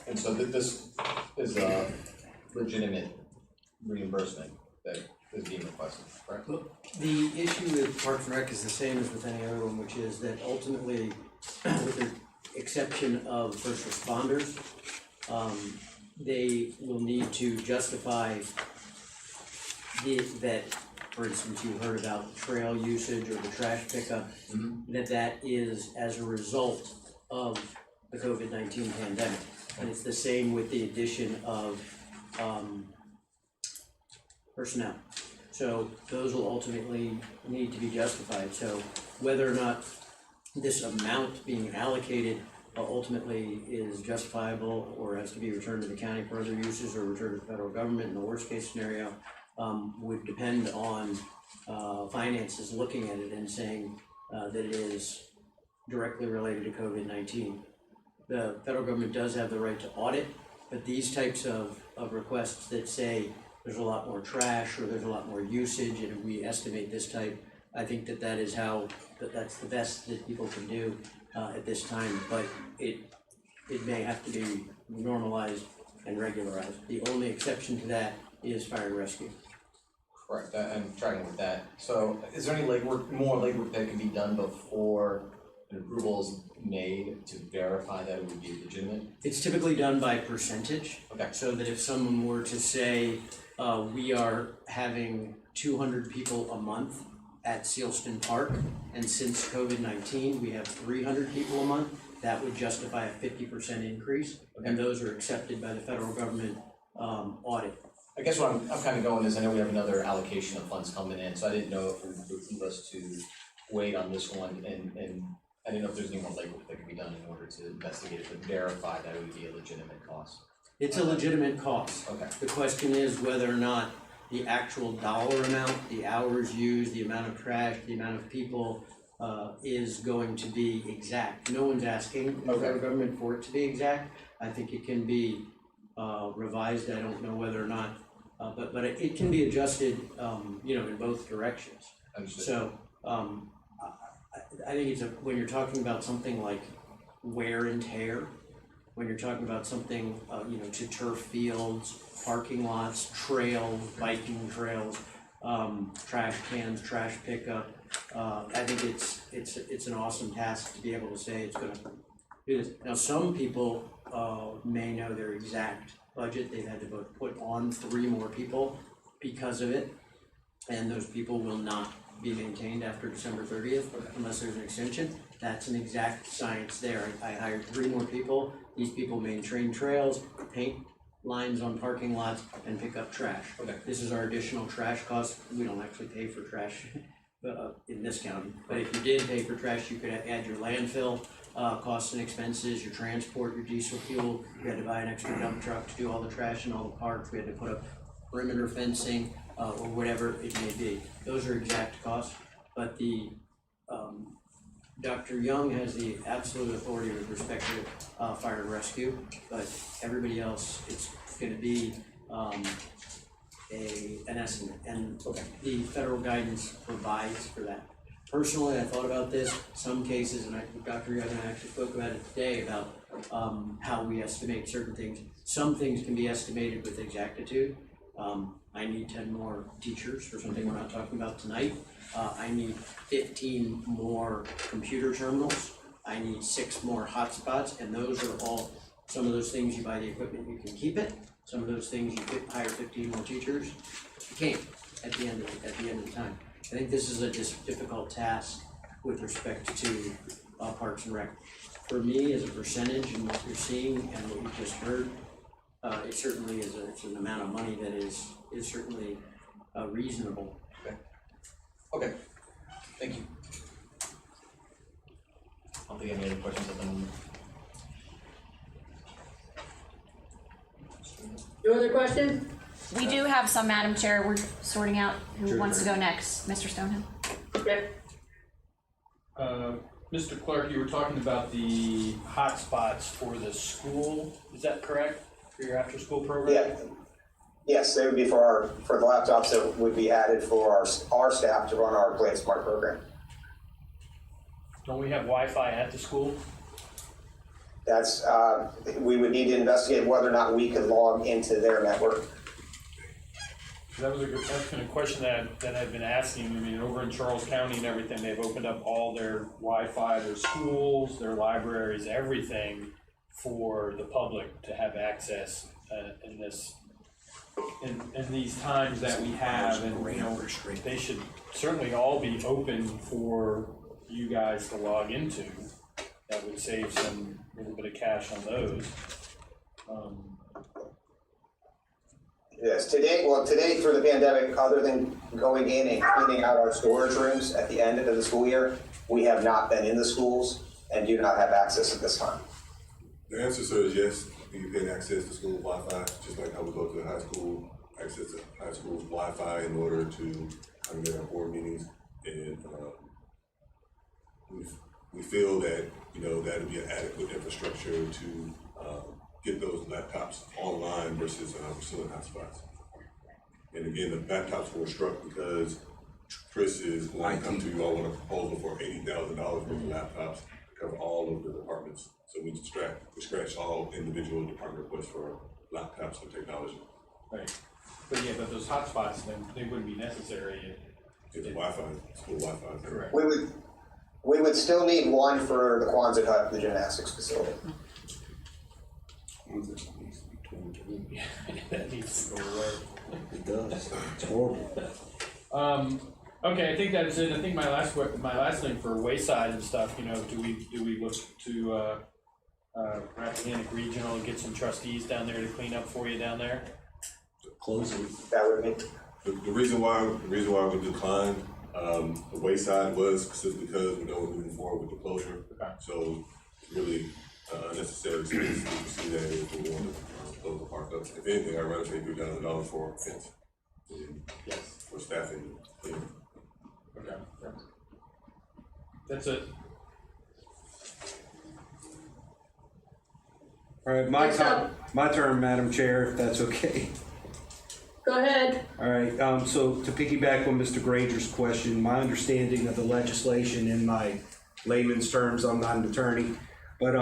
And so this is a legitimate reimbursement that is being requested, correct?
Look, the issue with Parks and Rec is the same as with any other one, which is that ultimately, with the exception of first responders, they will need to justify that, for instance, you heard about the trail usage or the trash pickup, that is as a result of the COVID-19 pandemic. And it's the same with the addition of personnel. So those will ultimately need to be justified. So whether or not this amount being allocated ultimately is justifiable or has to be returned to the county for other uses or returned to the federal government in the worst case scenario would depend on finances looking at it and saying that it is directly related to COVID-19. The federal government does have the right to audit, but these types of requests that say there's a lot more trash or there's a lot more usage and we estimate this type, I think that is how, that's the best that people can do at this time, but it may have to be normalized and regularized. The only exception to that is fire and rescue.
Correct, I'm tracking with that. So is there any more legwork that can be done before an approval is made to verify that it would be legitimate?
It's typically done by percentage.
Okay.
So that if someone were to say, we are having 200 people a month at Sealston Park, and since COVID-19, we have 300 people a month, that would justify a 50% increase, okay. And those are accepted by the federal government audit.
I guess what I'm kind of going is, I know we have another allocation of funds coming in, so I didn't know if it would behoove us to wait on this one, and I didn't know if there's any more legwork that could be done in order to investigate it, but verify that it would be a legitimate cost.
It's a legitimate cost.
Okay.
The question is whether or not the actual dollar amount, the hours used, the amount of trash, the amount of people is going to be exact. No one's asking the federal government for it to be exact. I think it can be revised. I don't know whether or not, but it can be adjusted, in both directions.
Understood.
So I think when you're talking about something like wear and tear, when you're talking about something, to turf fields, parking lots, trails, biking trails, trash cans, trash pickup, I think it's an awesome task to be able to say it's gonna do this. Now, some people may know their exact budget. They've had to put on 3 more people because of it, and those people will not be maintained after December 30th unless there's an extension. That's an exact science there. I hired 3 more people. These people maintain trails, paint lines on parking lots, and pick up trash. Okay. This is our additional trash cost. We don't actually pay for trash in this county, but if you did pay for trash, you could add your landfill costs and expenses, your transport, your diesel fuel. You had to buy an extra dump truck to do all the trash in all the parks. We had to put up perimeter fencing or whatever it may be. Those are exact costs, but the Dr. Young has the absolute authority with respect to fire and rescue, but everybody else, it's going to be an estimate, and the federal guidance provides for that. Personally, I thought about this, some cases, and Dr. Young and I actually spoke about it today about how we estimate certain things. Some things can be estimated with exactitude. I need 10 more teachers for something we're not talking about tonight. I need 15 more computer terminals. I need 6 more hotspots, and those are all, some of those things you buy the equipment, you can keep it. Some of those things you could hire 15 more teachers, you can't at the end of the time. I think this is a difficult task with respect to Parks and Rec. For me, as a percentage and what you're seeing and what you just heard, it certainly is it's an amount of money that is certainly reasonable.
Okay, thank you. I don't think any other questions at the moment.
No other questions?
We do have some, Madam Chair. We're sorting out who wants to go next. Mr. Stonehill.
Okay.
Mr. Clark, you were talking about the hotspots for the school. Is that correct? For your after-school program?
Yeah. Yes, they would be for the laptops that would be added for our staff to run our Play Smart program.
Don't we have Wi-Fi at the school?
That's, we would need to investigate whether or not we could log into their network.
That's been a question that I've been asking. I mean, over in Charles County and everything, they've opened up all their Wi-Fi, their schools, their libraries, everything for the public to have access in these times that we have, and they should certainly all be open for you guys to log into. that would save some, little bit of cash on those.
Yes, today through the pandemic, other than going in and cleaning out our storage rooms at the end of the school year, we have not been in the schools and do not have access at this time.
The answer, sir, is yes. You can access to school Wi-Fi, just like how we go to the high school, access to high school's Wi-Fi in order to get our board meetings. And we feel that, that would be an adequate infrastructure to get those laptops online versus pursuing hotspots. And again, the laptops were struck because Chris is going to come to you all with a proposal for $80,000 worth of laptops to cover all of the departments. So we scratch all individual department requests for laptops and technology.
Right. But those hotspots, then they wouldn't be necessary
It's Wi-Fi, school Wi-Fi.
Correct.
We would still need one for the Quonset hut, the gymnastics facility.
That needs to go away.
It does. It's horrible.
Okay, I think that's it. I think my last thing for Wayside and stuff, do we look to Rappahannock Regional and get some trustees down there to clean up for you down there?
Close it.
That would be.
The reason why we declined the Wayside was specifically because we know we're moving forward with the closure.
Okay.
So really unnecessary to see that if we want to close the park up. If anything, I'd rather pay $3,000 for a fence.
Yes.
For staffing.
Okay. That's it.
All right, my turn, Madam Chair, if that's okay.
Go ahead.
All right, so to piggyback on Mr. Granger's question, my understanding of the legislation in my layman's terms, I'm not an attorney, but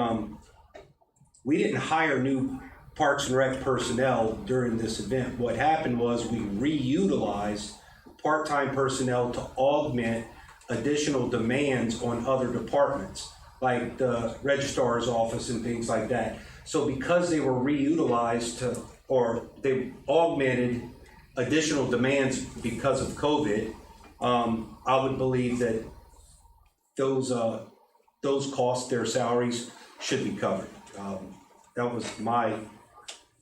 we didn't hire new Parks and Rec personnel during this event. What happened was we reutilized part-time personnel to augment additional demands on other departments, like the registrar's office and things like that. So because they were reutilized or they augmented additional demands because of COVID, I would believe that those costs, their salaries, should be covered. That was my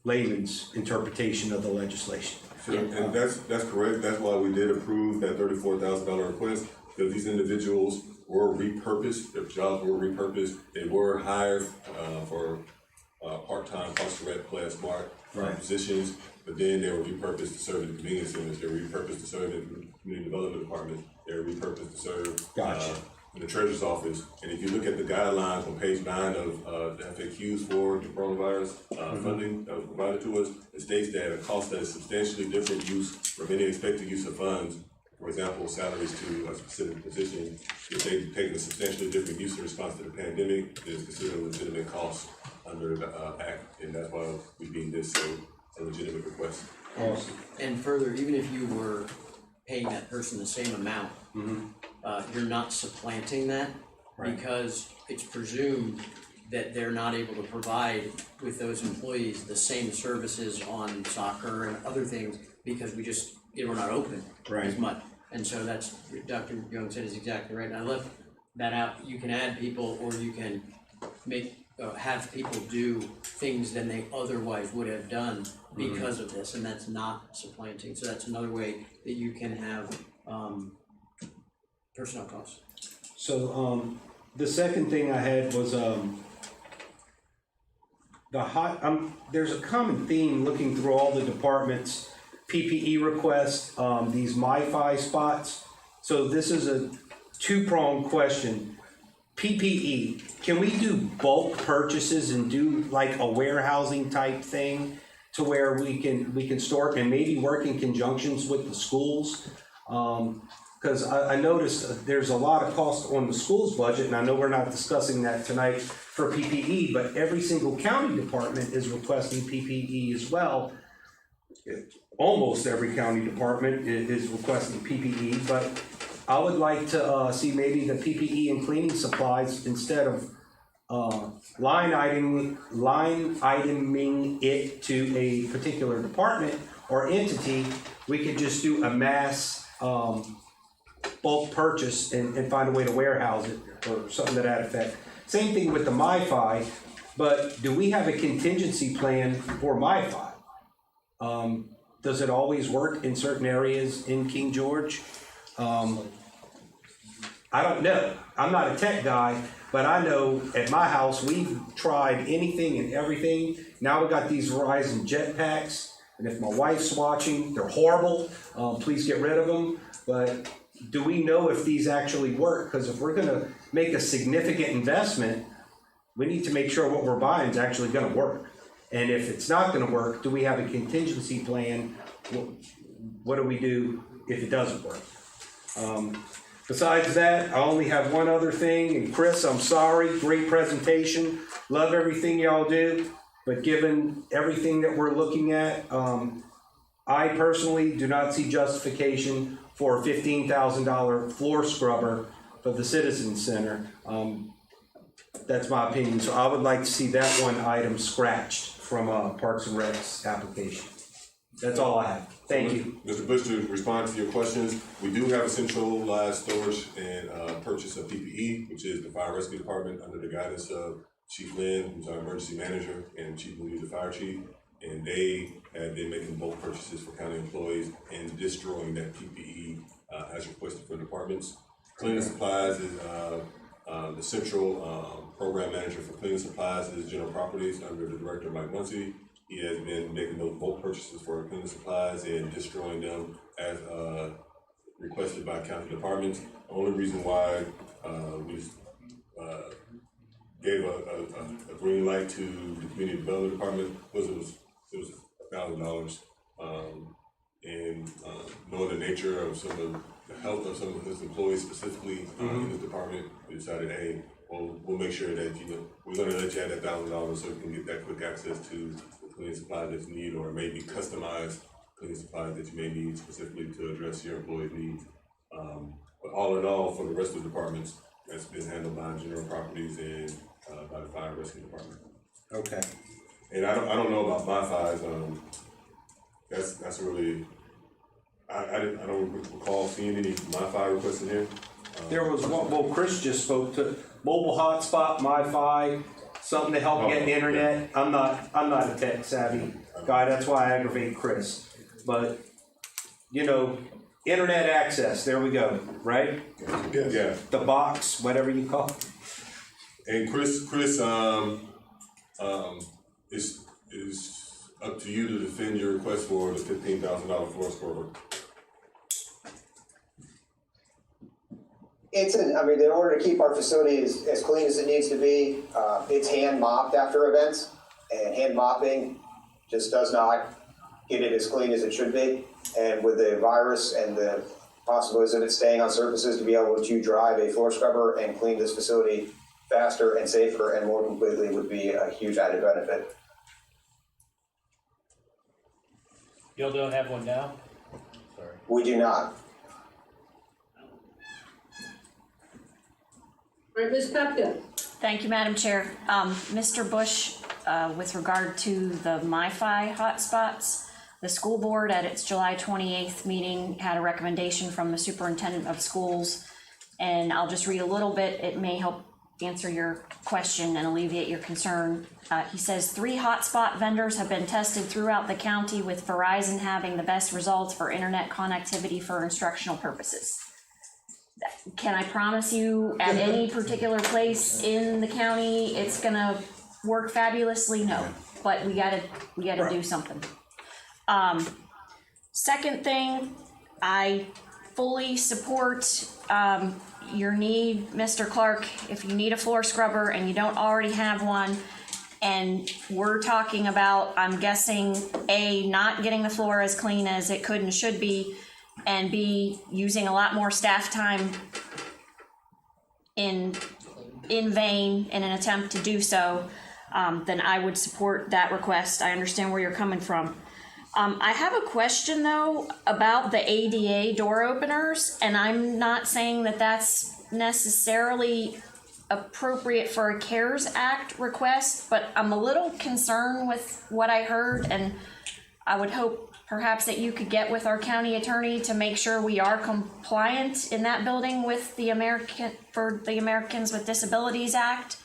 layman's interpretation of the legislation.
Sure, and that's correct. That's why we did approve that $34,000 request, because these individuals were repurposed. Their jobs were repurposed. They were hired for part-time Parks and Rec class smart positions, but then they were repurposed to serve in the convenience centers. They were repurposed to serve in the community development department. They were repurposed to serve in the treasurer's office. And if you look at the guidelines on page 9 of the FAQs for the coronavirus funding that was provided to us, it states that a cost that is substantially different use from any expected use of funds, for example, salaries to a specific position, if they've taken a substantially different use in response to the pandemic, it is considered a legitimate cost under the Act, and that's why we deem this a legitimate request.
And further, even if you were paying that person the same amount, you're not supplanting that, because it's presumed that they're not able to provide with those employees the same services on soccer and other things, because we're not open as much. And so that's, Dr. Young said is exactly right, and I left that out. You can add people, or you can have people do things than they otherwise would have done because of this, and that's not supplanting. So that's another way that you can have personnel costs.
So the second thing I had was there's a common theme looking through all the departments, PPE requests, these MiFi spots. So this is a two-pronged question. PPE, can we do bulk purchases and do like a warehousing type thing to where we can store it and maybe work in conjunctions with the schools? Because I noticed there's a lot of cost on the school's budget, and I know we're not discussing that tonight for PPE, but every single county department is requesting PPE as well. Almost every county department is requesting PPE, but I would like to see maybe the PPE and cleaning supplies, instead of line iteming it to a particular department or entity, we could just do a mass bulk purchase and find a way to warehouse it or something to that effect. Same thing with the MiFi, but do we have a contingency plan for MiFi? Does it always work in certain areas in King George? I don't know. I'm not a tech guy, but I know at my house, we've tried anything and everything. Now we got these Verizon jetpacks, and if my wife's watching, they're horrible. Please get rid of them. But do we know if these actually work? Because if we're gonna make a significant investment, we need to make sure what we're buying is actually gonna work. And if it's not gonna work, do we have a contingency plan? What do we do if it doesn't work? Besides that, I only have one other thing, and Chris, I'm sorry, great presentation, love everything y'all do, but given everything that we're looking at, I personally do not see justification for a $15,000 floor scrubber for the Citizen Center. That's my opinion, so I would like to see that one item scratched from Parks and Rec's application. That's all I have. Thank you.
Mr. Bush, to respond to your questions, we do have a centralized storage and purchase of PPE, which is the Fire Rescue Department under the guidance of Chief Lynn, who's our emergency manager, and Chief Louise, the fire chief. And they have been making bulk purchases for county employees and destroying that PPE as requested for departments. Cleaning supplies is the central program manager for cleaning supplies is General Properties under the director Mike Muncie. He has been making those bulk purchases for cleaning supplies and destroying them as requested by county departments. The only reason why we gave a green light to the community development department was it was $1,000, and knowing the nature of some of the health of some of his employees specifically in his department, we decided, hey, well, we'll make sure that we're going to let you have that $1,000 so you can get that quick access to cleaning supplies that you need, or maybe customized cleaning supplies that you may need specifically to address your employees' needs. But all in all, for the rest of the departments, that's been handled by General Properties and by the Fire Rescue Department.
Okay.
And I don't know about MiFi's. That's really I don't recall seeing any MiFi requests in here.
There was one. Well, Chris just spoke to mobile hotspot, MiFi. Something to help get the internet. I'm not a tech savvy guy. That's why I aggravate Chris. But internet access. There we go. Right?
Yes. Yeah.
The box, whatever you call it.
And Chris, is up to you to defend your request for the $15,000 floor scrubber.
In order to keep our facility as clean as it needs to be, it's hand mopped after events, and hand mopping just does not get it as clean as it should be. And with the virus and the possibilities of it staying on surfaces, to be able to drive a floor scrubber and clean this facility faster and safer and more completely would be a huge added benefit.
Y'all don't have one now? Sorry.
We do not.
Right, Ms. Pepka?
Thank you, Madam Chair. Mr. Bush, with regard to the MiFi hotspots, the school board at its July 28th meeting had a recommendation from the superintendent of schools, and I'll just read a little bit. It may help answer your question and alleviate your concern. He says 3 hotspot vendors have been tested throughout the county, with Verizon having the best results for internet connectivity for instructional purposes. Can I promise you at any particular place in the county it's gonna work fabulously? No, but we gotta do something. Second thing, I fully support your need, Mr. Clark. If you need a floor scrubber and you don't already have one, and we're talking about, I'm guessing, A, not getting the floor as clean as it could and should be, and B, using a lot more staff time in vain in an attempt to do so, then I would support that request. I understand where you're coming from. I have a question though about the ADA door openers, and I'm not saying that that's necessarily appropriate for a CARES Act request, but I'm a little concerned with what I heard, and I would hope perhaps that you could get with our county attorney to make sure we are compliant in that building with the Americans with Disabilities Act.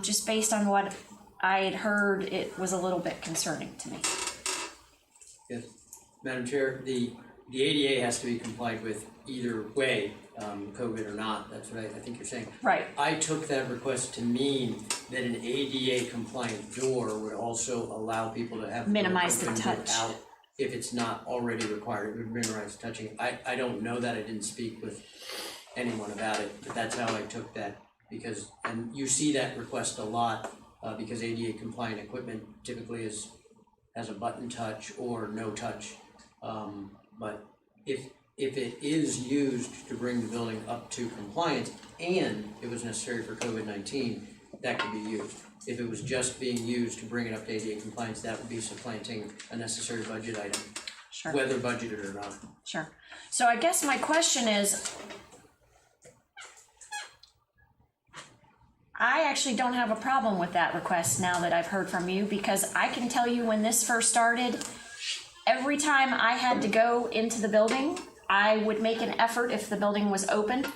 Just based on what I had heard, it was a little bit concerning to me.
Yes. Madam Chair, the ADA has to be complied with either way, COVID or not, that's what I think you're saying.
Right.
I took that request to mean that an ADA compliant door would also allow people to have the door
Minimize the
open
touch.
without, if it's not already required, it would minimize touching. I don't know that, I didn't speak with anyone about it, but that's how I took that, because, and you see that request a lot, because ADA compliant equipment typically has a button touch or no touch. But if it is used to bring the building up to compliance and it was necessary for COVID-19, that could be used. If it was just being used to bring it up to ADA compliance, that would be supplanting a necessary budget item,
Sure.
whether budgeted or not.
Sure. So I guess my question is, I actually don't have a problem with that request now that I've heard from you, because I can tell you when this first started, every time I had to go into the building, I would make an effort, if the building was open,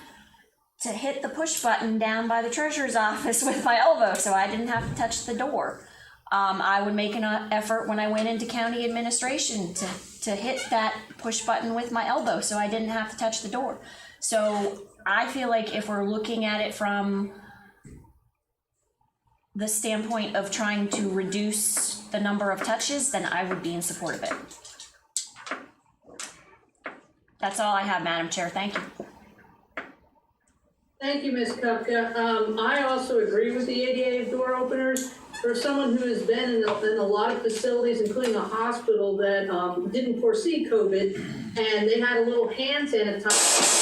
to hit the push button down by the treasurer's office with my elbow so I didn't have to touch the door. I would make an effort when I went into county administration to hit that push button with my elbow so I didn't have to touch the door. So I feel like if we're looking at it from the standpoint of trying to reduce the number of touches, then I would be in support of it. That's all I have, Madam Chair. Thank you.
Thank you, Ms. Kupka. I also agree with the ADA door openers. For someone who has been in a lot of facilities, including a hospital that didn't foresee COVID, and they had a little hand sanitizer.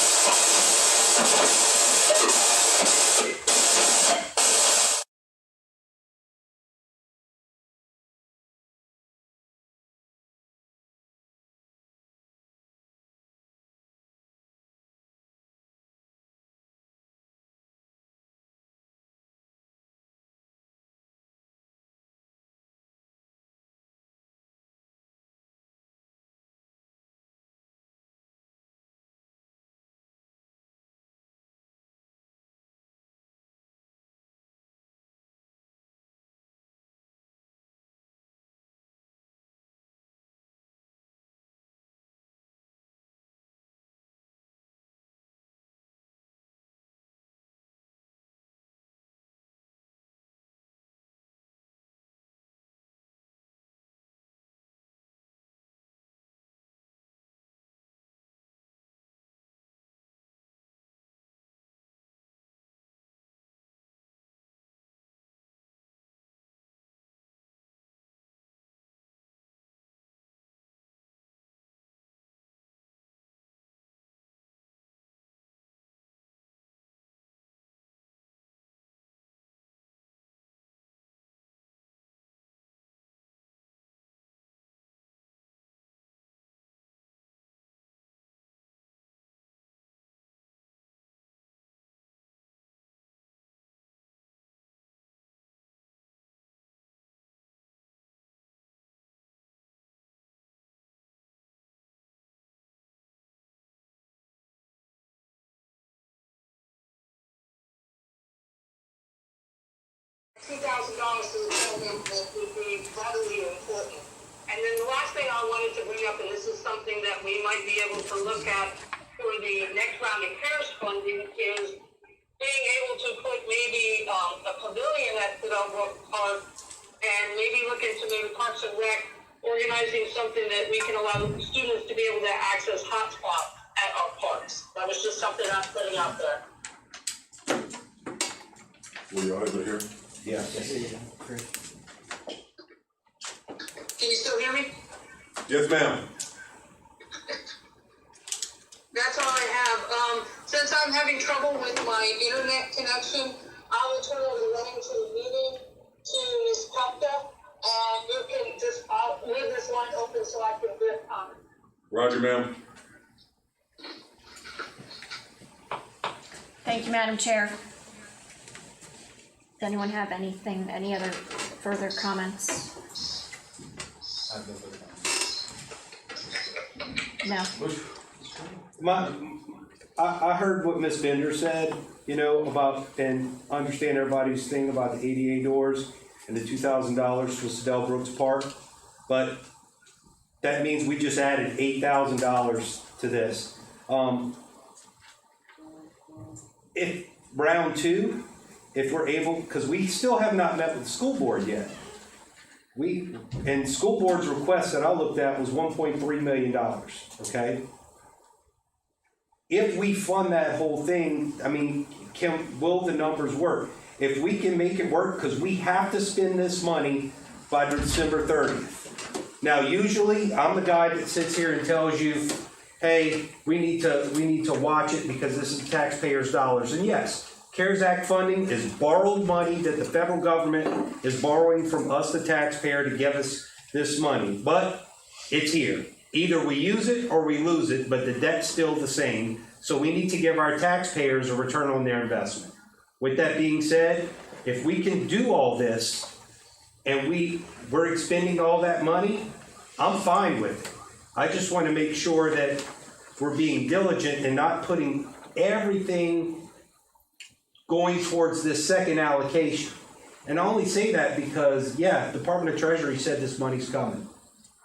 $2,000 to the building would be vitally important. And then the last thing I wanted to bring up, and this is something that we might be able to look at for the next round of CARES funding, is being able to put maybe a pavilion at Fidelbrook Park, and maybe look into maybe Parks and Rec organizing something that we can allow students to be able to access hotspots at our parks. That was just something I'm putting out there.
Were you all able to hear?
Yeah. Great.
Can you still hear me?
Yes, ma'am.
That's all I have. Since I'm having trouble with my internet connection, I will turn over the running to the meeting to Ms. Kupka, and you can just, I'll leave this line open so I can get comment.
Roger, ma'am.
Thank you, Madam Chair. Does anyone have anything, any other further comments?
I have no further comments.
No.
I heard what Ms. Bender said, you know, about, and understand everybody's thing about the ADA doors and the $2,000 for Sedell Brooks Park, but that means we just added $8,000 to this. If round two, if we're able, because we still have not met with the school board yet. And school board's request that I looked at was $1.3 million, okay? If we fund that whole thing, I mean, will the numbers work? If we can make it work, because we have to spend this money by December 30th. Now, usually, I'm the guy that sits here and tells you, hey, we need to watch it because this is taxpayers' dollars. And yes, CARES Act funding is borrowed money that the federal government is borrowing from us, the taxpayer, to give us this money. But it's here. Either we use it or we lose it, but the debt's still the same. So we need to give our taxpayers a return on their investment. With that being said, if we can do all this and we're expending all that money, I'm fine with it. I just want to make sure that we're being diligent and not putting everything going towards this second allocation. And I only say that because, yeah, Department of Treasury said this money's coming,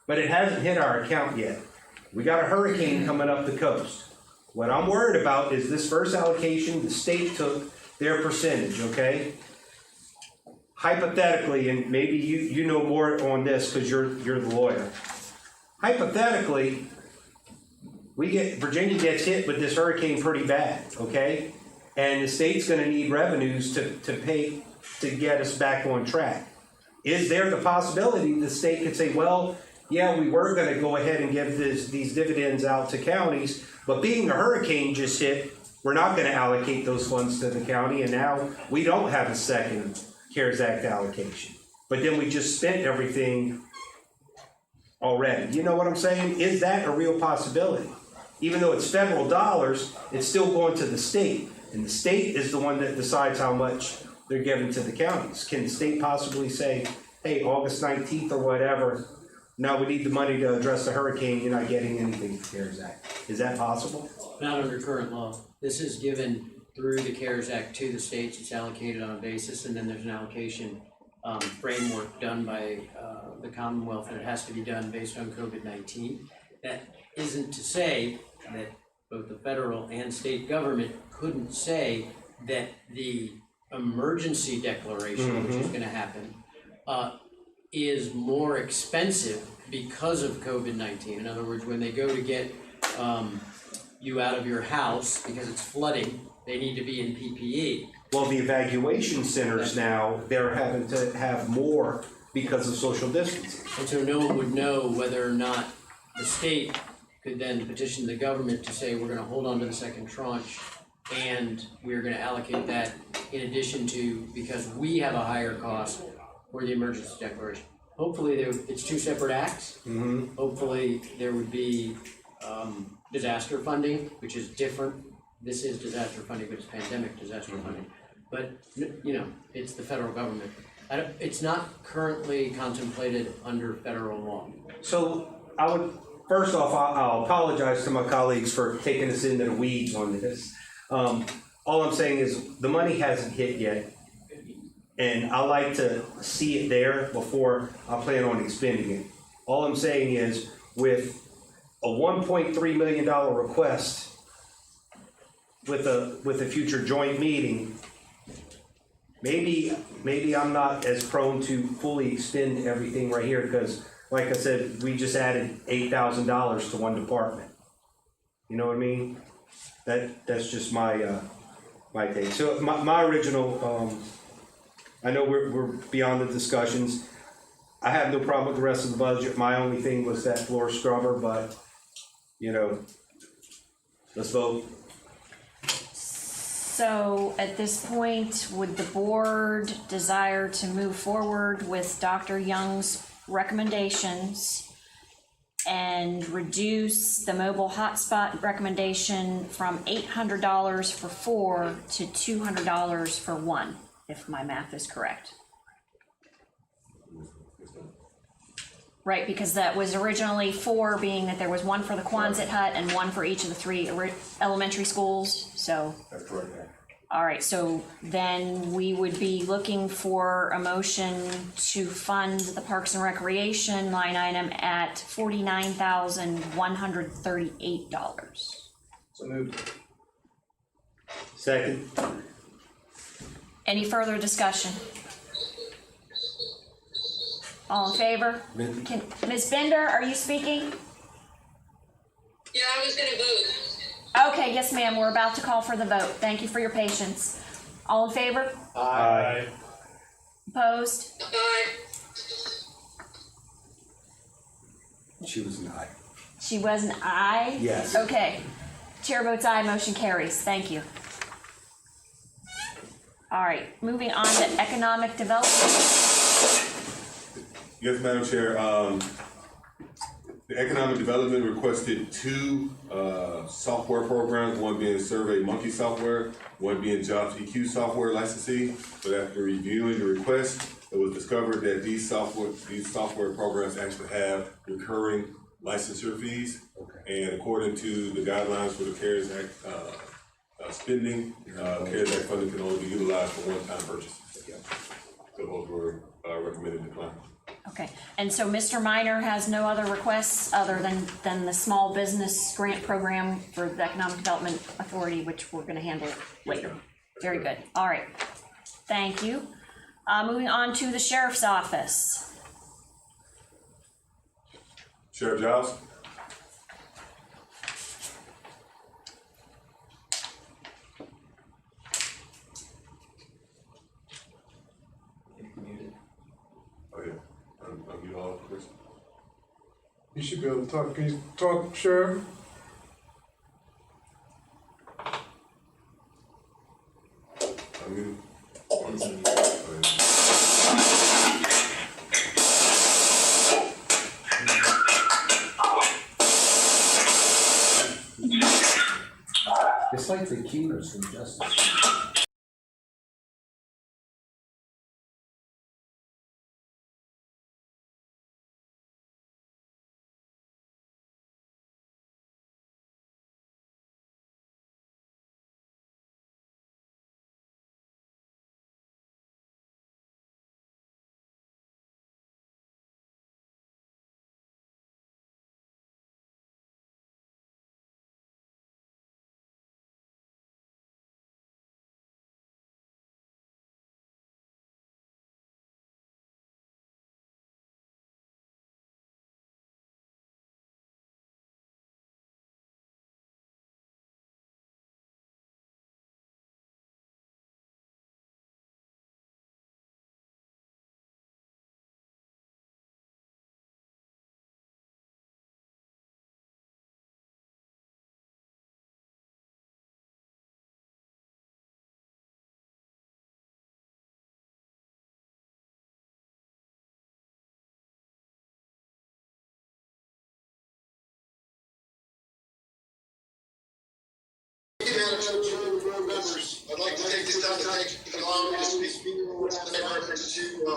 but it hasn't hit our account yet. We got a hurricane coming up the coast. What I'm worried about is this first allocation, the state took their percentage, okay? Hypothetically, and maybe you know more on this because you're the lawyer. Hypothetically, Virginia gets hit with this hurricane pretty bad, okay? And the state's gonna need revenues to pay to get us back on track. Is there the possibility the state could say, well, yeah, we were gonna go ahead and give these dividends out to counties, but being a hurricane just hit, we're not gonna allocate those funds to the county, and now we don't have a second CARES Act allocation. But then we just spent everything already. You know what I'm saying? Is that a real possibility? Even though it's federal dollars, it's still going to the state. And the state is the one that decides how much they're giving to the counties. Can the state possibly say, hey, August 19th or whatever, no, we need the money to address the hurricane, you're not getting anything from CARES Act. Is that possible?
Not under current law. This is given through the CARES Act to the states. It's allocated on a basis, and then there's an allocation framework done by the Commonwealth, and it has to be done based on COVID-19. That isn't to say that both the federal and state government couldn't say that the emergency declaration, which is going to happen, is more expensive because of COVID-19. In other words, when they go to get you out of your house because it's flooding, they need to be in PPE.
Well, the evacuation centers now, they're having to have more because of social distancing.
And so no one would know whether or not the state could then petition the government to say, we're gonna hold on to the second tranche and we're gonna allocate that in addition to, because we have a higher cost for the emergency declaration. Hopefully it's two separate acts. Hopefully there would be disaster funding, which is different. This is disaster funding, but it's pandemic disaster funding. But, you know, it's the federal government. It's not currently contemplated under federal law.
So I would, first off, I'll apologize to my colleagues for taking us into the weeds on this. All I'm saying is the money hasn't hit yet. And I like to see it there before I plan on expending it. All I'm saying is with a $1.3 million request with a future joint meeting, maybe I'm not as prone to fully expend everything right here because, like I said, we just added $8,000 to one department. You know what I mean? That's just my my take. So my original. I know we're beyond the discussions. I have no problem with the rest of the budget. My only thing was that floor scrubber, but, you know, let's vote.
So at this point, would the board desire to move forward with Dr. Young's recommendations and reduce the mobile hotspot recommendation from $800 for 4 to $200 for 1, if my math is correct? Right, because that was originally 4, being that there was one for the Quonset hut and one for each of the 3 elementary schools, so.
That's correct, ma'am.
All right, so then we would be looking for a motion to fund the Parks and Recreation line item at $49,138.
So moved.
Second.
Any further discussion? All in favor? Ms. Bender, are you speaking?
Yeah, I was gonna vote.
Okay, yes, ma'am, we're about to call for the vote. Thank you for your patience. All in favor?
Aye.
Opposed?
Aye.
She was an aye.
She was an aye?
Yes.
Okay. Chair votes aye, motion carries. Thank you. All right, moving on to economic development.
Yes, Madam Chair, the Economic Development requested 2 software programs, one being Survey Monkey software, one being Jobs EQ software licensee. But after reviewing the request, it was discovered that these software programs actually have recurring licensure fees. Okay. And according to the guidelines for the CARES Act spending, CARES Act funding can only be utilized for one-time purchases. So those were recommended decline.
Okay, and so Mr. Minor has no other requests other than the small business grant program for the Economic Development Authority, which we're gonna handle later. Very good, all right, thank you. Moving on to the Sheriff's Office.
Sheriff Giles?
You should be able to talk. Can you talk, Sheriff?
It's like the Keeners from Justice.
I'd like to take this time to thank you for allowing me to speak in reference to a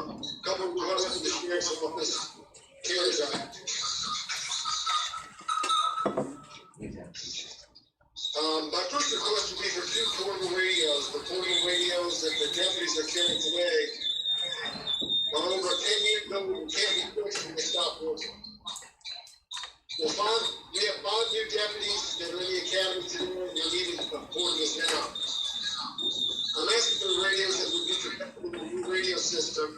couple of requests of the Sheriff's Office CARES Act. My first request would be for 2 portable radios. The portable radios that the deputies are carrying today are over 10 years old and can't be fixed when they stop working. We have 5 new deputies that are in the academy today, and they're needing portables now. I'm asking for the radios that would be connected to the new radio system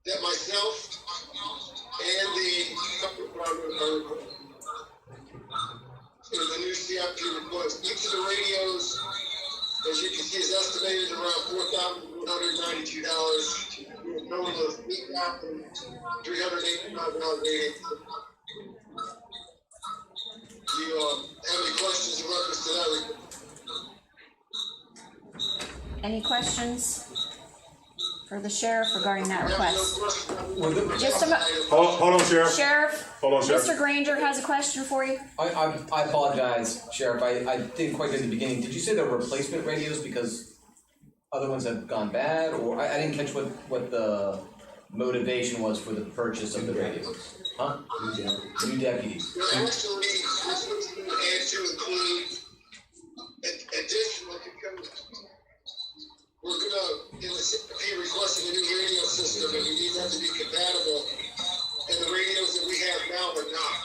that myself and the department are in the new CIP request. Each of the radios, as you can see, is estimated around $4,192. With a total of $8,385 rating. Do you have any questions in reference to that?
Any questions for the sheriff regarding that request? Just a
Hold on, Sheriff.
Sheriff,
Hold on, Sheriff.
Mr. Granger has a question for you.
I apologize, Sheriff, I didn't quite get the beginning. Did you say they're replacement radios because other ones have gone bad, or I didn't catch what motivation was for the purchase of the radios. Huh? New deputies.
We're actually, this was to add to include additional, because we're gonna, in the CIP, requesting a new radio system, and we need that to be compatible, and the radios that we have now are not.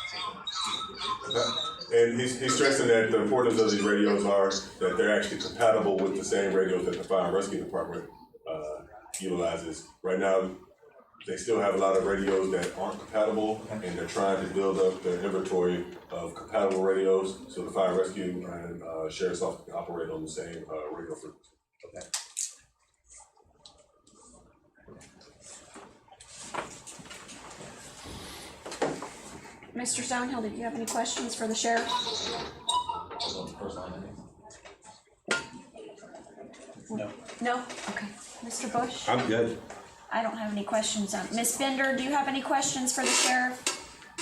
And he's stressing that the importance of these radios are that they're actually compatible with the same radios that the Fire and Rescue Department utilizes. Right now, they still have a lot of radios that aren't compatible, and they're trying to build up their inventory of compatible radios so the Fire and Rescue and Sheriff's Office can operate on the same radio frequency.
Okay.
Mr. Stonehill, did you have any questions for the sheriff?
No.
No? Okay. Mr. Bush?
I'm good.
I don't have any questions. Ms. Bender, do you have any questions for the sheriff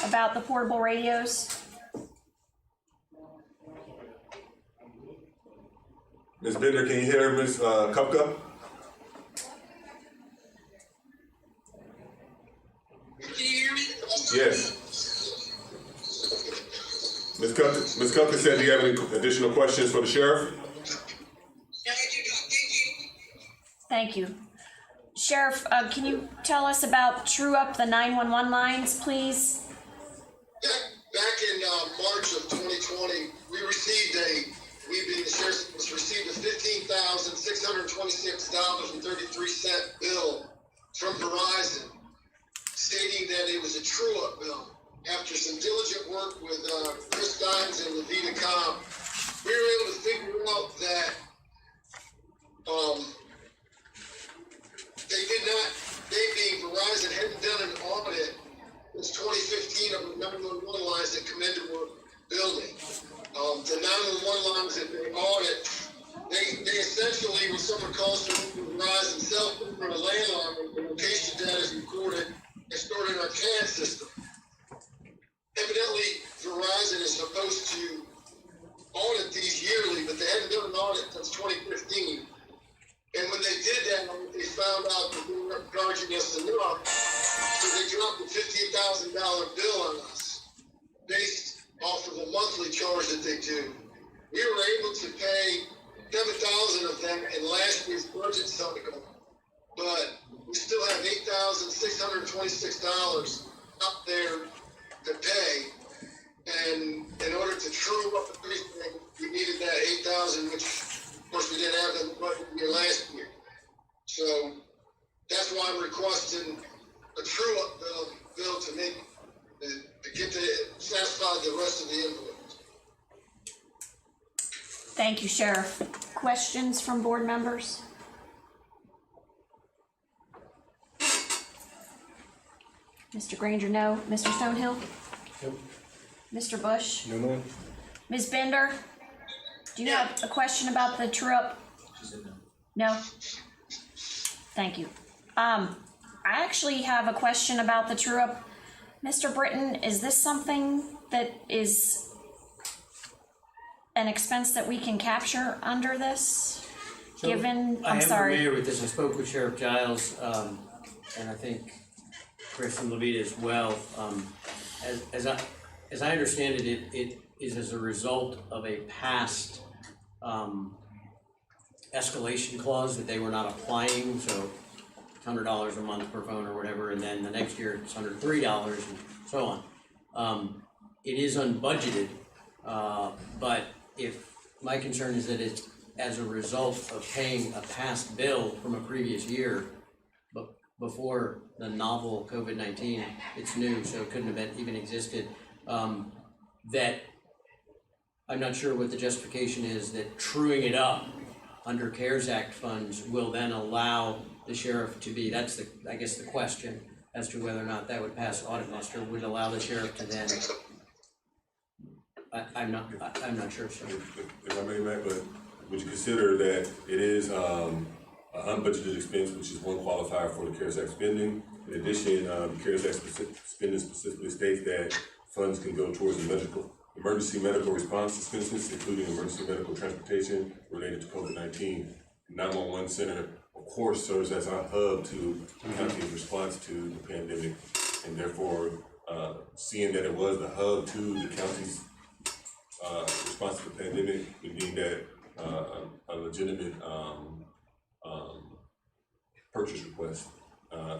about the portable radios?
Ms. Bender, can you hear Ms. Kupka?
Can you hear me?
Yes. Ms. Kupka said, do you have any additional questions for the sheriff?
Thank you. Sheriff, can you tell us about True Up the 911 lines, please?
Yeah, back in March of 2020, we being the sheriff's office, received a $15,626.33 bill from Verizon, stating that it was a true-up bill. After some diligent work with Chris Dines and Levita Cobb, we were able to figure out that they being Verizon, hadn't done an audit since 2015 of the 911 lines that come into our building. The 911 lines that they audit, they essentially, when someone calls from Verizon cell phone or a landline, the location data is recorded and stored in our CAD system. Evidently, Verizon is supposed to audit these yearly, but they hadn't done an audit since 2015. And when they did that, they found out that they weren't charging us enough, so they dropped a $15,000 bill on us based off of a monthly charge that they do. We were able to pay $7,000 of them in last year's budget cycle, but we still have $8,626 up there to pay. And in order to true up everything, we needed that $8,000, which of course we didn't have in the budget year last year. So that's why I'm requesting a true up bill to make to get to satisfy the rest of the invoice.
Thank you, Sheriff. Questions from board members? Mr. Granger, no. Mr. Stonehill?
Nope.
Mr. Bush?
No, ma'am.
Ms. Bender? Do you have a question about the true up?
She said no.
No? Thank you. I actually have a question about the true up. Mr. Britton, is this something that is an expense that we can capture under this?
So,
Given,
I
I'm
am
sorry.
familiar with this. I spoke with Sheriff Giles, and I think Chris and Levita as well. As I understand it, it is as a result of a past escalation clause that they were not applying, so $100 a month per phone or whatever, and then the next year it's $103 and so on. It is unbudgeted, but if my concern is that it's as a result of paying a past bill from a previous year, but before the novel COVID-19, it's new, so it couldn't have even existed, that I'm not sure what the justification is that truing it up under CARES Act funds will then allow the sheriff to be, that's the, I guess the question as to whether or not that would pass audit muster, would allow the sheriff to then, I'm not sure, sir.
If I may, Matt, but would you consider that it is an unbudgeted expense, which is one qualifier for the CARES Act spending? In addition, the CARES Act spending specifically states that funds can go towards emergency medical response expenses, including emergency medical transportation related to COVID-19, 911 center, or course, serves as our hub to the county's response to the pandemic. And therefore, seeing that it was the hub to the county's response to the pandemic, we deemed that a legitimate purchase request.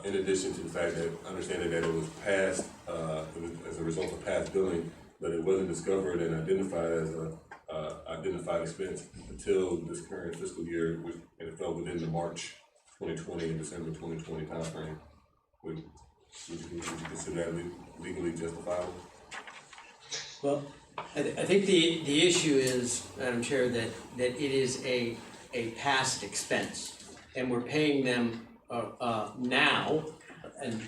In addition to the fact that understanding that it was passed, it was as a result of past billing, but it wasn't discovered and identified as a identified expense until this current fiscal year, and it fell within the March 2020 and December 2020 timeframe. Would you consider that legally justifiable?
Well, I think the issue is, Madam Chair, that it is a past expense, and we're paying them now, and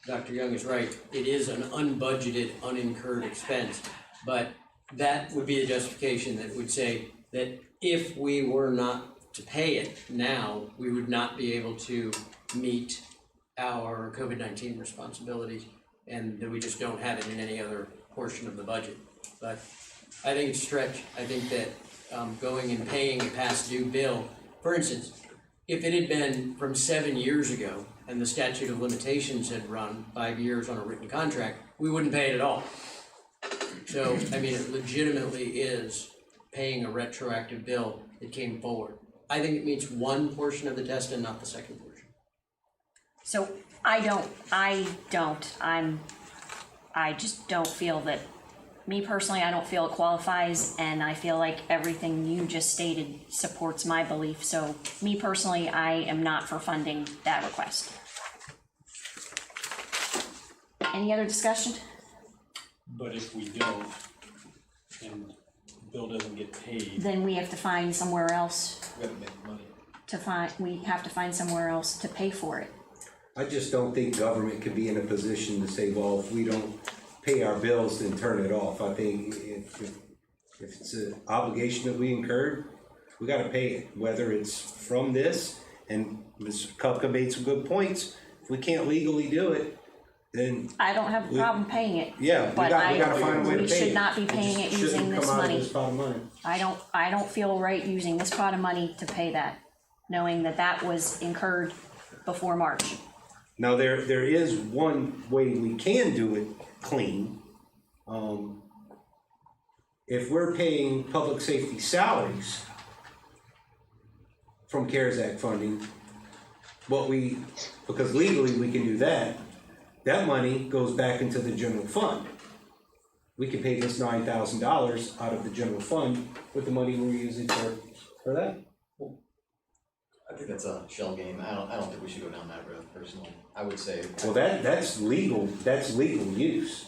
Dr. Young is right, it is an unbudgeted, unincurred expense, but that would be a justification that would say that if we were not to pay it now, we would not be able to meet our COVID-19 responsibilities, and that we just don't have it in any other portion of the budget. But I think it's a stretch. I think that going and paying a past due bill, for instance, if it had been from 7 years ago and the statute of limitations had run 5 years on a written contract, we wouldn't pay it at all. So, I mean, it legitimately is paying a retroactive bill that came forward. I think it meets one portion of the test and not the second portion.
So I just don't feel that, me personally, I don't feel it qualifies, and I feel like everything you just stated supports my belief. So me personally, I am not for funding that request. Any other discussion?
But if we don't, and the bill doesn't get paid,
Then we have to find somewhere else
We gotta make money.
we have to find somewhere else to pay for it.
I just don't think government can be in a position to say, well, if we don't pay our bills, then turn it off. I think if it's an obligation that we incurred, we gotta pay it, whether it's from this, and Ms. Kupka made some good points. If we can't legally do it, then
I don't have a problem paying it.
yeah, we
But
gotta find a way to
we
pay it.
should not be paying it using this money.
This pot of money.
I don't feel right using this pot of money to pay that, knowing that that was incurred before March.
Now, there is one way we can do it clean. If we're paying public safety salaries from CARES Act funding, because legally we can do that, that money goes back into the general fund. We can pay this $9,000 out of the general fund with the money we're using for that.
I think that's a shell game. I don't think we should go down that road personally. I would say.
Well, that's legal use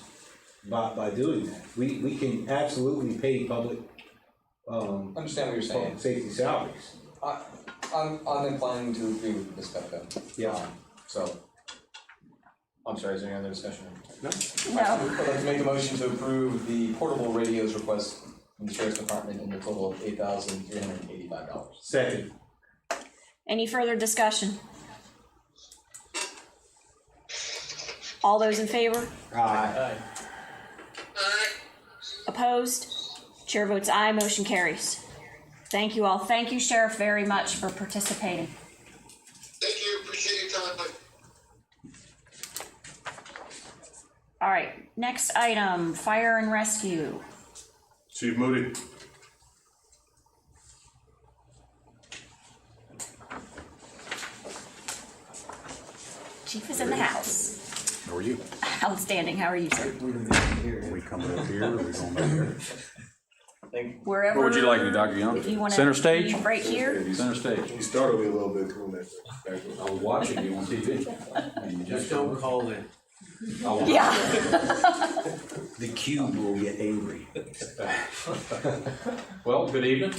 by doing that. We can absolutely pay public,
Understand what you're saying.
public safety salaries.
I'm inclined to agree with Ms. Kupka.
Yeah.
So, I'm sorry, is there any other discussion?
No.
I'd like to make a motion to approve the portable radios request from the Sheriff's Department in the total of $8,385.
Second.
Any further discussion? All those in favor?
Aye.
Opposed? Chair votes aye, motion carries. Thank you all. Thank you, Sheriff, very much for participating.
Thank you, appreciate your time.
All right, next item, fire and rescue.
Chief Moody.
Chief is in the house.
How are you?
Outstanding. How are you, sir?
Are we coming up here or are we going back there?
Wherever.
Where would you like me, Dr. Young?
If you want to.
Center stage?
Right here.
Center stage.
You started me a little bit doing that.
I was watching you on TV. And you
Just don't call in.
Yeah.
The cube will get angry.
Well, good evening.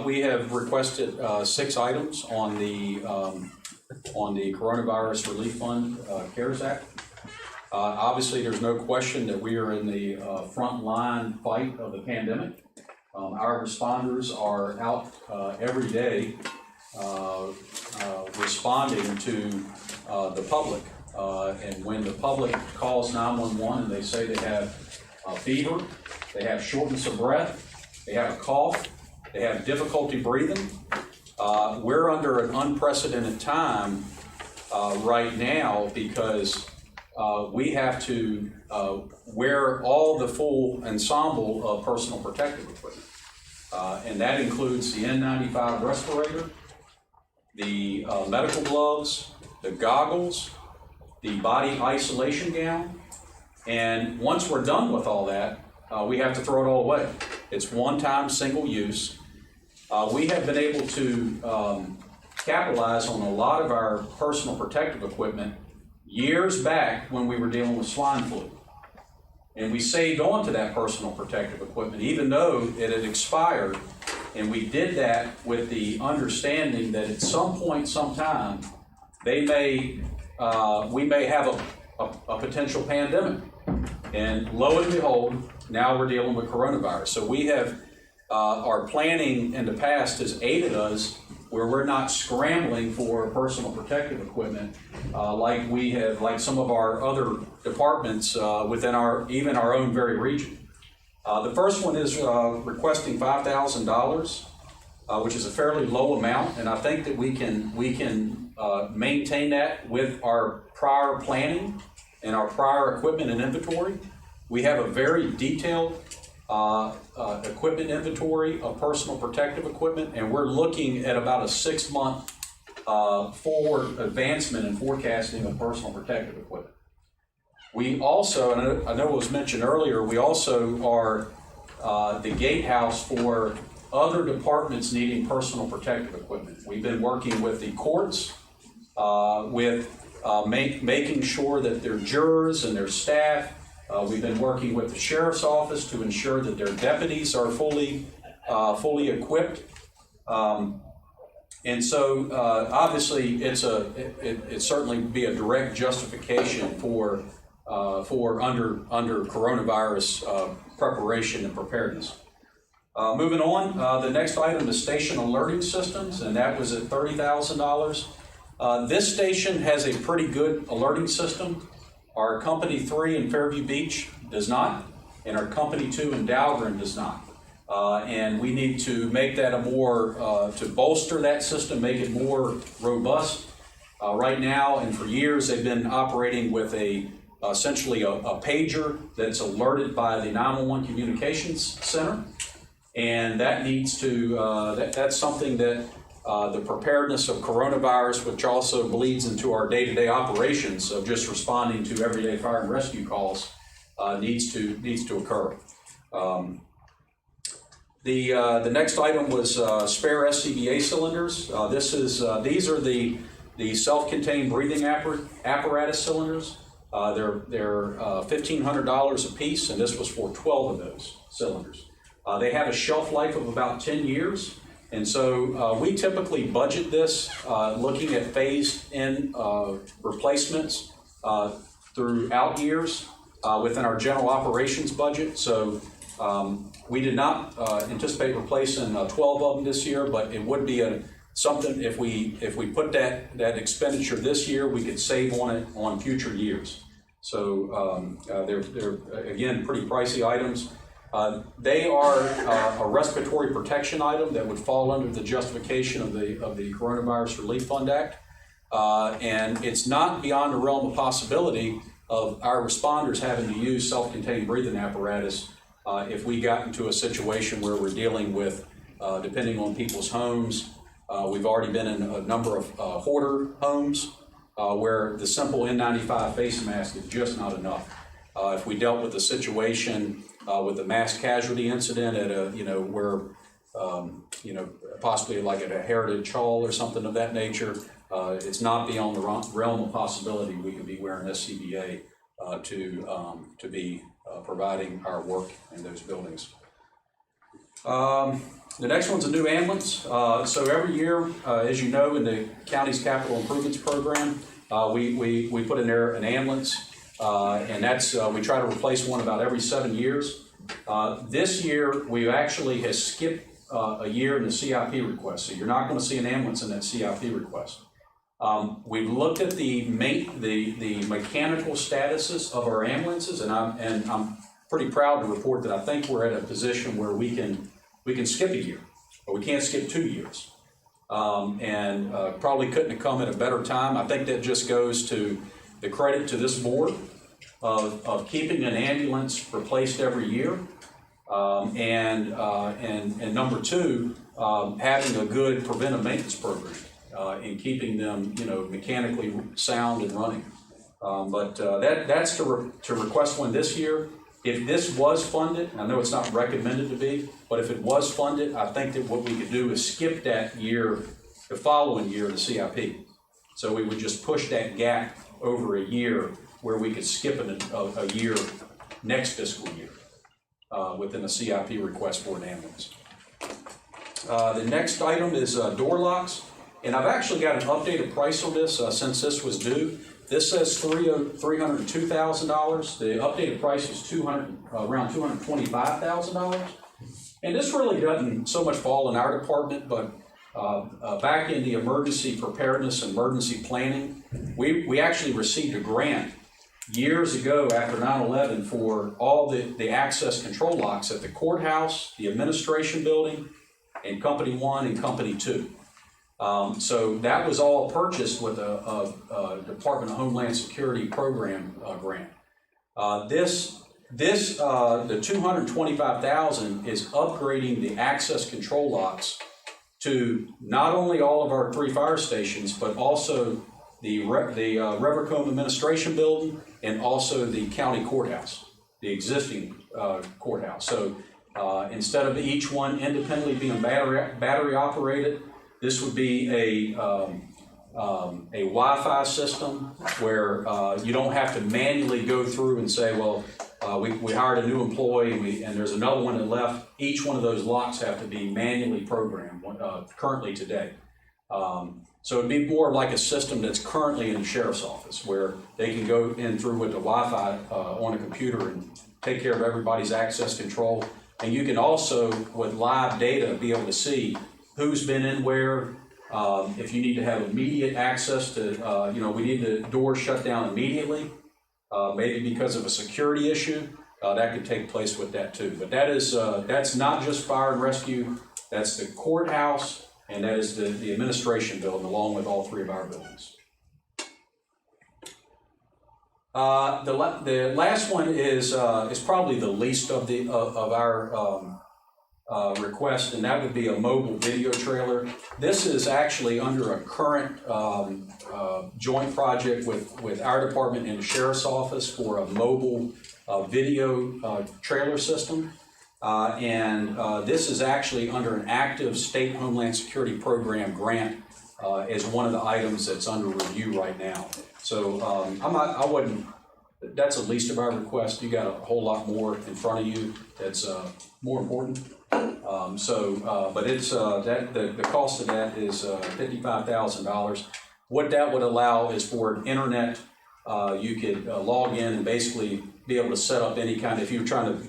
We have requested 6 items on the Coronavirus Relief Fund CARES Act. Obviously, there's no question that we are in the front line fight of the pandemic. Our responders are out every day responding to the public. And when the public calls 911 and they say they have a fever, they have shortness of breath, they have a cough, they have difficulty breathing, We're under an unprecedented time right now because we have to wear all the full ensemble of personal protective equipment. And that includes the N95 respirator, the medical gloves, the goggles, the body isolation gown. And once we're done with all that, we have to throw it all away. It's one-time, single use. We have been able to capitalize on a lot of our personal protective equipment years back when we were dealing with swine flu. And we saved on to that personal protective equipment, even though it had expired. And we did that with the understanding that at some point, sometime, we may have a potential pandemic. And lo and behold, now we're dealing with coronavirus. So we have, our planning in the past has aided us where we're not scrambling for personal protective equipment like some of our other departments within even our own very region. The first one is requesting $5,000, which is a fairly low amount, and I think that we can maintain that with our prior planning and our prior equipment and inventory. We have a very detailed equipment inventory of personal protective equipment, and we're looking at about a 6-month forward advancement in forecasting of personal protective equipment. We also, and I know it was mentioned earlier, we also are the gatehouse for other departments needing personal protective equipment. We've been working with the courts, making sure that their jurors and their staff. We've been working with the sheriff's office to ensure that their deputies are fully equipped. And so obviously it certainly be a direct justification for under coronavirus preparation and preparedness. Moving on, the next item is station alerting systems, and that was at $30,000. This station has a pretty good alerting system. Our Company 3 in Fairview Beach does not, and our Company 2 in Dahlgren does not. And we need to make that to bolster that system, make it more robust. Right now, and for years, they've been operating with essentially a pager that's alerted by the 911 Communications Center. And that needs to, that's something that the preparedness of coronavirus, which also bleeds into our day-to-day operations of just responding to everyday fire and rescue calls, needs to occur. The next item was spare SCBA cylinders. These are the self-contained breathing apparatus cylinders. They're $1,500 a piece, and this was for 12 of those cylinders. They have a shelf life of about 10 years. And so we typically budget this looking at phased-in replacements throughout years within our general operations budget. So we did not anticipate replacing 12 of them this year, but it would be something if we put that expenditure this year, we could save on it on future years. So they're again pretty pricey items. They are a respiratory protection item that would fall under the justification of the Coronavirus Relief Fund Act. And it's not beyond the realm of possibility of our responders having to use self-contained breathing apparatus if we got into a situation where we're dealing with, depending on people's homes, we've already been in a number of hoarder homes where the simple N95 face mask is just not enough. If we dealt with a situation with the mass casualty incident at where possibly like at a heritage hall or something of that nature, it's not beyond the realm of possibility we could be wearing SCBA to be providing our work in those buildings. The next one's a new ambulance. So every year, as you know, in the county's capital improvements program, we put in there an ambulance. And that's, we try to replace one about every 7 years. This year, we actually has skipped a year in the CIP request. So you're not going to see an ambulance in that CIP request. We've looked at the mechanical statuses of our ambulances, and I'm pretty proud to report that I think we're at a position where we can skip a year, but we can't skip 2 years. and probably couldn't have come at a better time. I think that just goes to the credit to this board of keeping an ambulance replaced every year, and number two, having a good preventive maintenance program and keeping them, mechanically sound and running. But that's to request one this year. If this was funded, I know it's not recommended to be, but if it was funded, I think that what we could do is skip that year, the following year, the CIP. So we would just push that gap over a year where we could skip a year next fiscal year within a CIP request for an ambulance. The next item is door locks, and I've actually got an updated price on this since this was due. This says $302,000. The updated price is around $225,000. And this really doesn't so much fall in our department, but back in the emergency preparedness and emergency planning, we actually received a grant years ago after 9/11 for all the access control locks at the courthouse, the administration building, and Company 1 and Company 2. So that was all purchased with a Department of Homeland Security program grant. The $225,000 is upgrading the access control locks to not only all of our 3 fire stations, but also the Revercombe Administration Building and also the county courthouse, the existing courthouse. So instead of each one independently being battery operated, this would be a Wi-Fi system where you don't have to manually go through and say, well, we hired a new employee and there's another one that left. Each one of those locks have to be manually programmed currently today. So it'd be more like a system that's currently in the sheriff's office where they can go in through with the Wi-Fi on a computer and take care of everybody's access control. And you can also, with live data, be able to see who's been in where. If you need to have immediate access to, we need the door shut down immediately, maybe because of a security issue, that could take place with that too. But that's not just fire and rescue, that's the courthouse, and that is the administration building, along with all 3 of our buildings. The last one is probably the least of our request, and that would be a mobile video trailer. This is actually under a current joint project with our department and the sheriff's office for a mobile video trailer system. This is actually under an active state Homeland Security program grant as one of the items that's under review right now. So that's the least of our request. You got a whole lot more in front of you that's more important. But it's the cost of that is $55,000. What that would allow is for an internet, you could log in and basically be able to set up any kind of, if you're trying to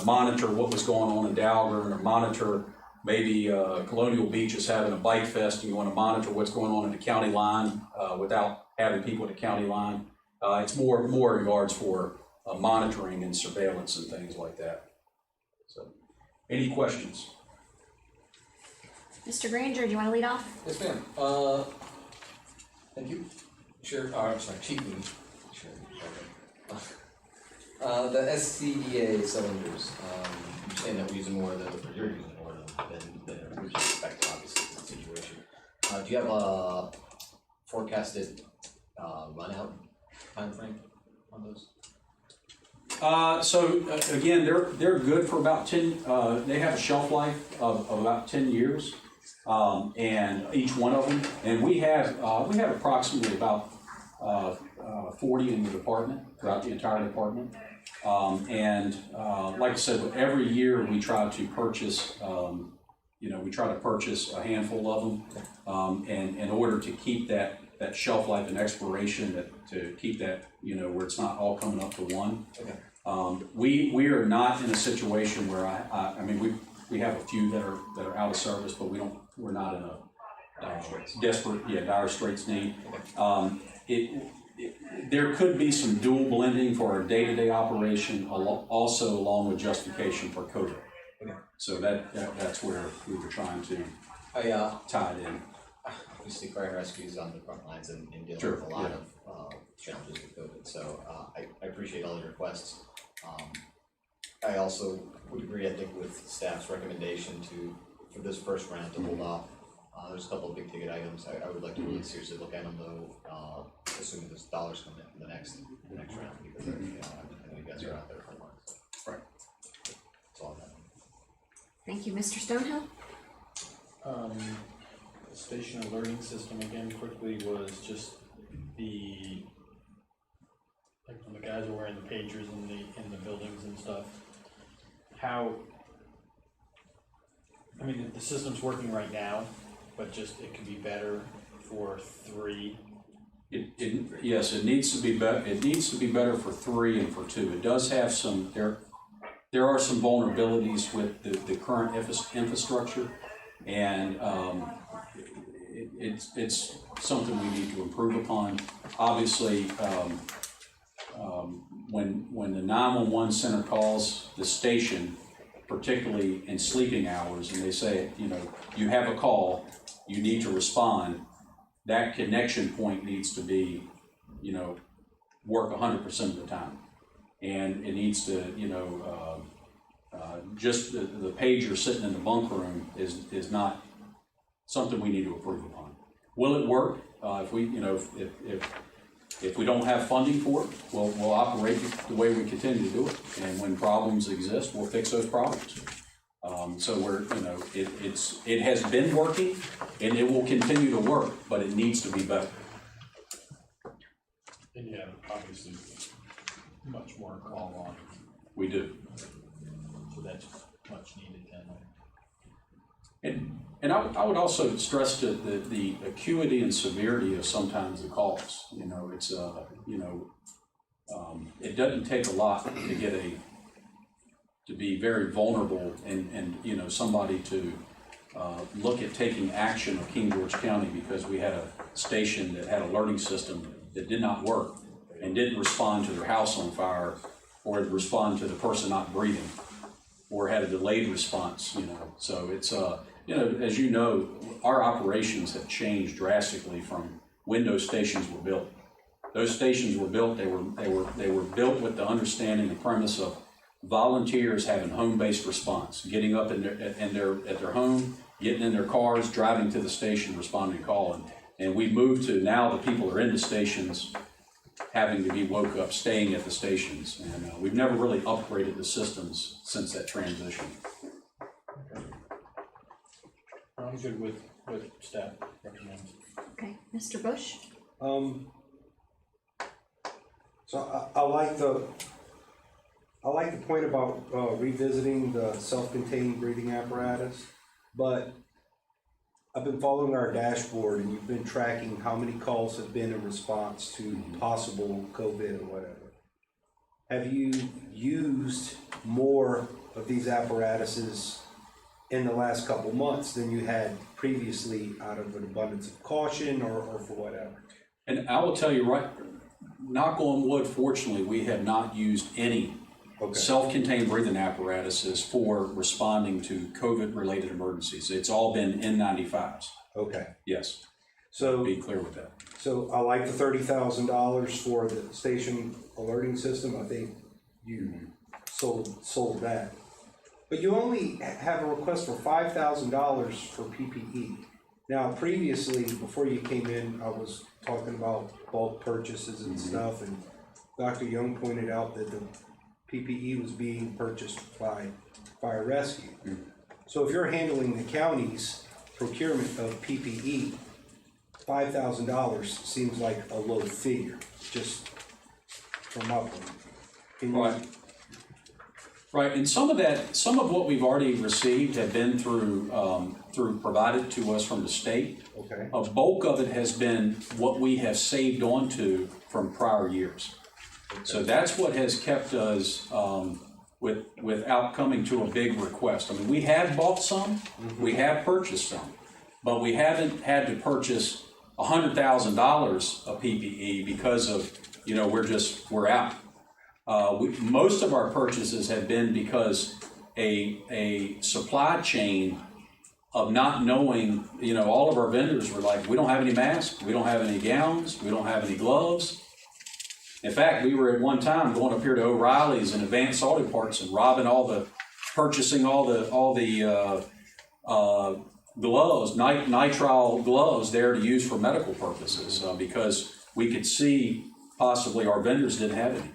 monitor what was going on in Dahlgren, or monitor maybe Colonial Beach is having a bike fest and you want to monitor what's going on at the county line without having people at the county line. It's more in regards for monitoring and surveillance and things like that. So, any questions?
Mr. Granger, do you want to lead off?
Yes, ma'am. Thank you. Sure. I'm sorry, Chief. Sure. The SCBA cylinders. You're saying that we're using more of those, or you're using more of them than we should expect, obviously, in the situation. Do you have a forecasted run out time frame on those?
Again, they're good for about 10. They have a shelf life of about 10 years, and each one of them. And we have approximately about 40 in the department, throughout the entire department. Like I said, every year we try to purchase. We try to purchase a handful of them, and in order to keep that shelf life and expiration, to keep that where it's not all coming up to one.
Okay.
We are not in a situation where we have a few that are out of service, but we're not in a dire straits need. There could be some dual blending for our day-to-day operation, also along with justification for COVID.
Okay.
So that's where we were trying to tie it in.
obviously fire and rescue is on the front lines and dealing
Sure,
with a lot
yeah.
of challenges with COVID. So I appreciate all your requests. I also would agree, I think, with staff's recommendation for this first round to hold off. There's a couple of big ticket items I would like to really seriously look at them though, assuming there's dollars coming in the next round, because I know you guys are out there for one. So.
Right.
That's all I have.
Thank you, Mr. Stonehill.
Station alerting system again quickly was just like when the guys are wearing the pagers in the buildings and stuff. How, I mean, the system's working right now, but just it could be better for 3.
Yes, it needs to be better. It needs to be better for 3 and for 2. It does have some there are some vulnerabilities with the current infrastructure, and it's something we need to improve upon. Obviously, when the 911 center calls the station, particularly in sleeping hours, and they say, you have a call, you need to respond, that connection point needs to be, work 100% of the time. And it needs to, just the pager sitting in the bunk room is not something we need to improve upon. Will it work? If we don't have funding for it, we'll operate the way we continue to do it. And when problems exist, we'll fix those problems. So it has been working, and it will continue to work, but it needs to be better.
And you have obviously much more call on.
We do.
So that's much needed then.
And I would also stress the acuity and severity of sometimes the calls. It's it doesn't take a lot to get to be very vulnerable and somebody to look at taking action of King George County because we had a station that had a alerting system that did not work and didn't respond to their house on fire, or respond to the person not breathing, or had a delayed response. So it's as you know, our operations have changed drastically from when those stations were built. Those stations were built. They were built with the understanding and premise of volunteers having home-based response, getting up at their home, getting in their cars, driving to the station, responding to call. And we've moved to now the people are in the stations, having to be woke up, staying at the stations. And we've never really upgraded the systems since that transition.
I'm good with staff recommends.
Okay, Mr. Bush?
So I like the point about revisiting the self-contained breathing apparatus, but I've been following our dashboard, and you've been tracking how many calls have been in response to possible COVID or whatever. Have you used more of these apparatuses in the last couple months than you had previously out of an abundance of caution or for whatever?
And I will tell you, right, knock on wood, fortunately, we have not used any self-contained breathing apparatuses for responding to COVID-related emergencies. It's all been N95s.
Okay.
Yes.
So
be clear with that.
So I like the $30,000 for the station alerting system. I think you sold that. But you only have a request for $5,000 for PPE. Now, previously, before you came in, I was talking about bulk purchases and stuff, and Dr. Young pointed out that the PPE was being purchased by fire rescue. So if you're handling the county's procurement of PPE, $5,000 seems like a low figure, just from my point.
Right. Right, and some of what we've already received have been through provided to us from the state.
Okay.
A bulk of it has been what we have saved onto from prior years. Okay. So that's what has kept us without coming to a big request. I mean, we have bought some, we have purchased some, but we haven't had to purchase $100,000 of PPE because of, we're out. Most of our purchases have been because a supply chain of not knowing, you know, all of our vendors were like, we don't have any masks, we don't have any gowns, we don't have any gloves. In fact, we were at one time going up here to O'Reilly's and Advanced Auto Parts and purchasing all the gloves, nitrile gloves there to use for medical purposes, because we could see possibly our vendors didn't have any.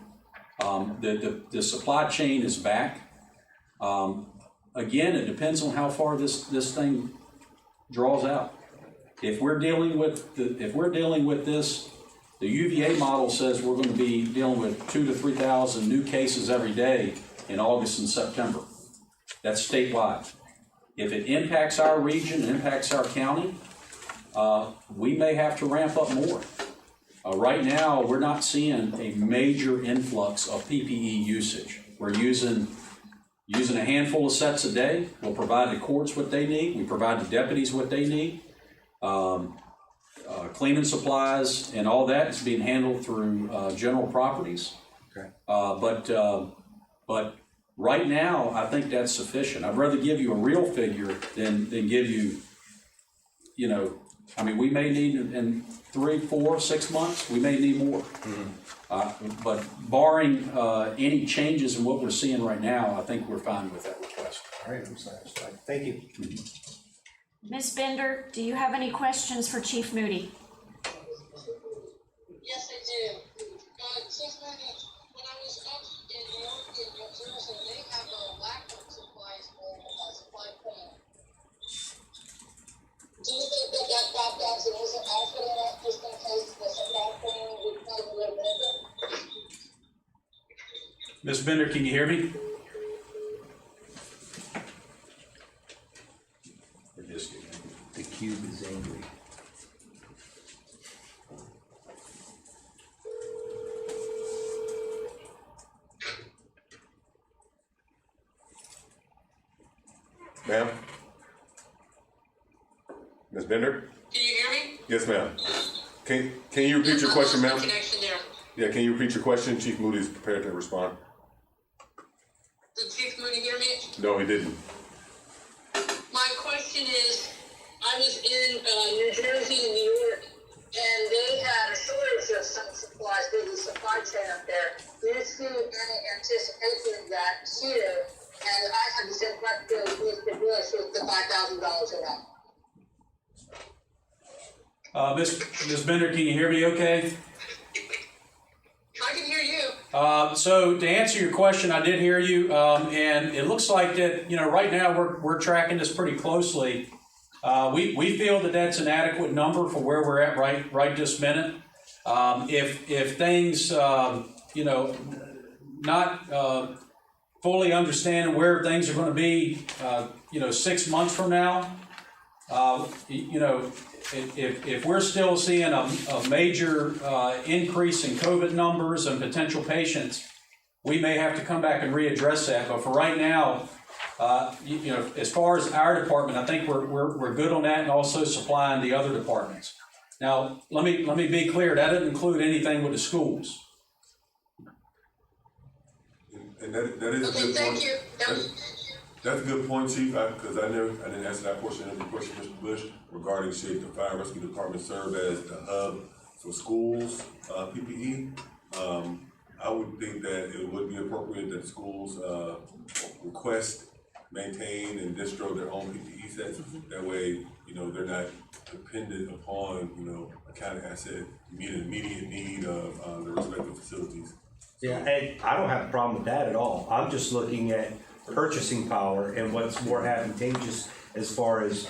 The supply chain is back. Again, it depends on how far this thing draws out. If we're dealing with this, the UVA model says we're going to be dealing with 2,000 to 3,000 new cases every day in August and September. That's statewide. If it impacts our region, impacts our county, we may have to ramp up more. Right now, we're not seeing a major influx of PPE usage. We're using a handful of sets a day. We'll provide the courts what they need. We provide the deputies what they need. Cleaning supplies and all that is being handled through general properties.
Okay.
But right now, I think that's sufficient. I'd rather give you a real figure than give you, you know, I mean, we may need in 3, 4, 6 months, we may need more. Mm-hmm. But barring any changes in what we're seeing right now, I think we're fine with that request.
All right, I'm satisfied. Thank you.
Ms. Bender, do you have any questions for Chief Moody?
Yes, I do. Chief Moody, when I was up in New York and New Jersey, they have a laptop supplies for supply plan. Do you think that laptops and isn't offered in that just in case the supply plan would come a little bit?
Ms. Bender, can you hear me?
The cube is angry.
Ma'am? Ms. Bender?
Can you hear me?
Yes, ma'am. Can you repeat your question, ma'am?
Connection there.
Yeah, can you repeat your question? Chief Moody is prepared to respond.
Did Chief Moody hear me?
No, he didn't.
My question is, I was in New Jersey and New York, and they had a shortage of some supplies, big supply chain up there. Do you see any anticipation of that here? And I had the same question as Mr. Bush with the $5,000 amount.
Ms. Bender, can you hear me okay?
I can hear you.
So to answer your question, I did hear you, and it looks like that, you know, right now we're tracking this pretty closely. We feel that that's an adequate number for where we're at right this minute. If things, you know, not fully understanding where things are going to be, you know, 6 months from now, you know, if we're still seeing a major increase in COVID numbers and potential patients, we may have to come back and readdress that. But for right now, you know, as far as our department, I think we're good on that, and also supplying the other departments. Now, let me be clear. That doesn't include anything with the schools.
And that is a good point.
Thank you.
That's a good point, Chief, because I didn't answer that portion of the question, Mr. Bush, regarding should the Fire Rescue Department serve as the hub for schools, PPE. I would think that it would be appropriate that schools request, maintain, and distro their own PPE sets. That way, you know, they're not dependent upon, you know, a county asset to meet an immediate need of the respective facilities.
Yeah, and I don't have a problem with that at all. I'm just looking at purchasing power and what's more advantageous as far as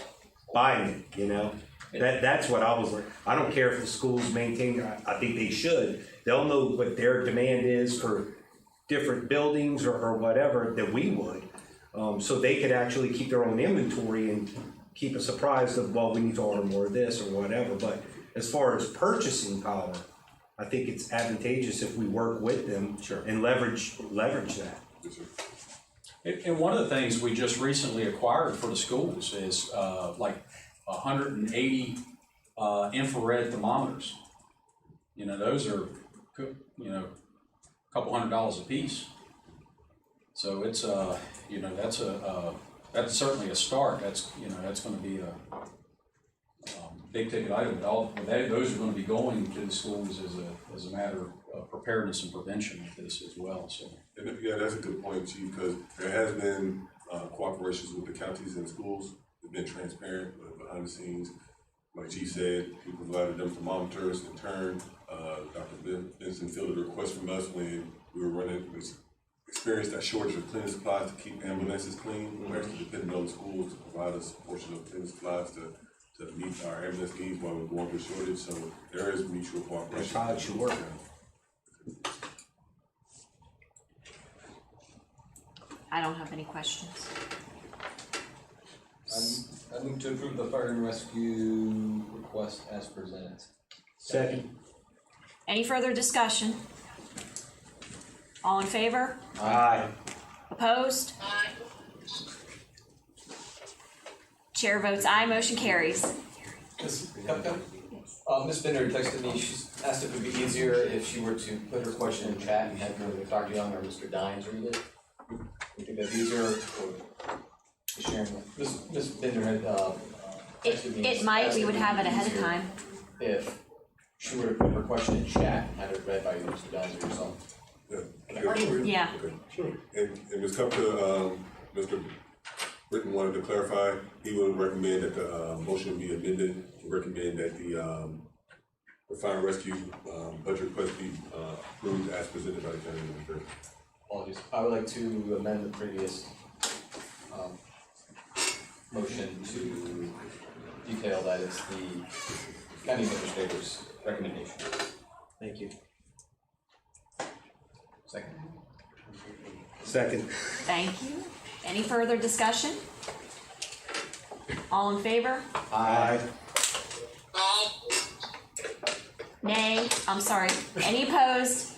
buying it, you know? That's what I was like. I don't care if the schools maintain, I think they should. They'll know what their demand is for different buildings or whatever that we would. So they could actually keep their own inventory and keep us apprised of, well, we need to order more of this or whatever. But as far as purchasing power, I think it's advantageous if we work with them and leverage that.
And one of the things we just recently acquired for the schools is like 180 infrared thermometers. You know, those are, you know, a couple $100 a piece. So it's you know, that's that's certainly a start. That's, that's gonna be a big ticket item, but those are gonna be going to the schools as a matter of preparedness and prevention of this as well, so.
And yeah, that's a good point, Chief, because there has been cooperations with the counties and schools. They've been transparent behind the scenes. Like Chief said, we provided them thermometers in turn. Dr. Benson fielded a request from us when we experienced that shortage of cleaning supplies to keep ambulances clean. We're actually depending on the schools to provide us a portion of cleaning supplies to meet our ambulance needs while we're going through a shortage. So there is mutual cooperation.
That's how it should work.
I don't have any questions.
I move to approve the fire and rescue request as presented.
Second.
Any further discussion? All in favor?
Aye.
Opposed? Chair votes aye, motion carries.
Ms. Bender texted me, she's asked if it would be easier if she were to put her question in chat and have either Dr. Young or Mr. Dines read it. You think that's easier or sharing? Ms. Bender had texted me.
It might, we would have it ahead of time.
If she were to put her question in chat and have it read by either Mr. Dines or yourself.
Yeah.
Okay. Sure. And Ms. Kupta, Mr. Britton wanted to clarify, he would recommend that the motion be amended to recommend that the fire and rescue budget request be approved as presented by the county administrator.
Apologies. I would like to amend the previous motion to detail that it's the county administrator's recommendation.
Thank you.
Second.
Second.
Thank you. Any further discussion? All in favor?
Aye.
Nay, I'm sorry. Any opposed?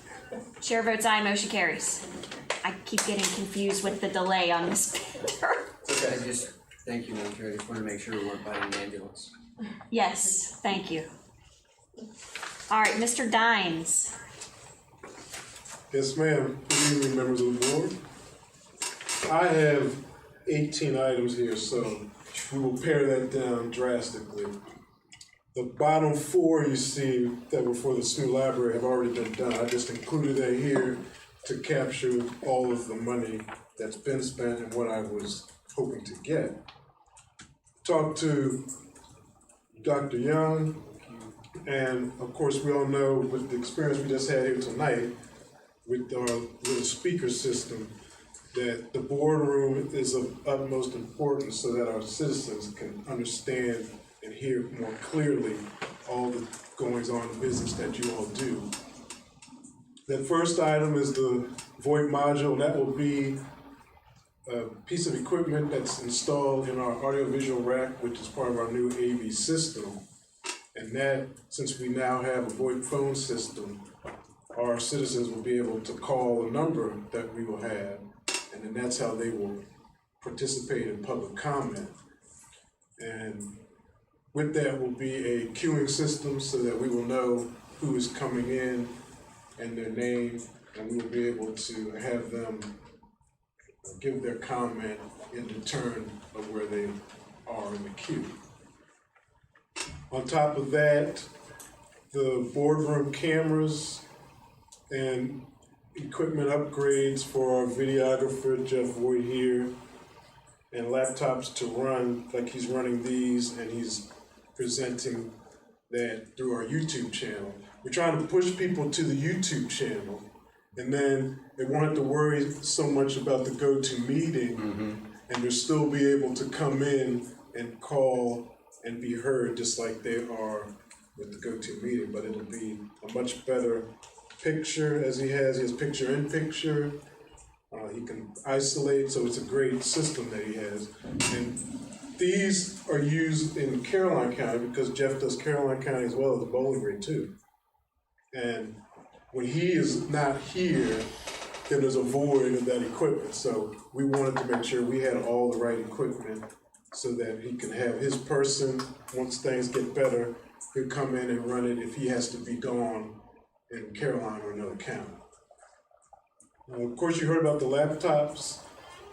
Chair votes aye, motion carries. I keep getting confused with the delay on this Bender.
Okay, thank you, Madam Chair. I just want to make sure we weren't buying an ambulance.
Yes, thank you. All right, Mr. Dines.
Yes, ma'am. Good evening, members of the board. I have 18 items here, so we will pare that down drastically. The bottom 4 you see that were for the student library have already been done. I just included that here to capture all of the money that's been spent and what I was hoping to get. Talked to Dr. Young, and of course we all know with the experience we just had here tonight with our little speaker system, that the boardroom is of utmost importance so that our citizens can understand and hear more clearly all the goings on in business that you all do. The first item is the VoIP module. That will be a piece of equipment that's installed in our audiovisual rack, which is part of our new AV system. And that, since we now have a VoIP phone system, our citizens will be able to call a number that we will have, and then that's how they will participate in public comment. And with that will be a queuing system so that we will know who is coming in and their name, and we will be able to have them give their comment in turn of where they are in the queue. On top of that, the boardroom cameras and equipment upgrades for our videographer, Jeff Voigt here, and laptops to run, like he's running these and he's presenting that through our YouTube channel. We're trying to push people to the YouTube channel, and then they won't have to worry so much about the GoToMeeting, and they'll still be able to come in and call and be heard just like they are with the GoToMeeting, but it'll be a much better picture as he has picture in picture. He can isolate, so it's a great system that he has. And these are used in Caroline County because Jeff does Caroline County as well as the Bowling Green too. And when he is not here, then there's a void of that equipment. So we wanted to make sure we had all the right equipment so that he can have his person, once things get better, he'll come in and run it if he has to be gone in Caroline or another county. Of course, you heard about the laptops.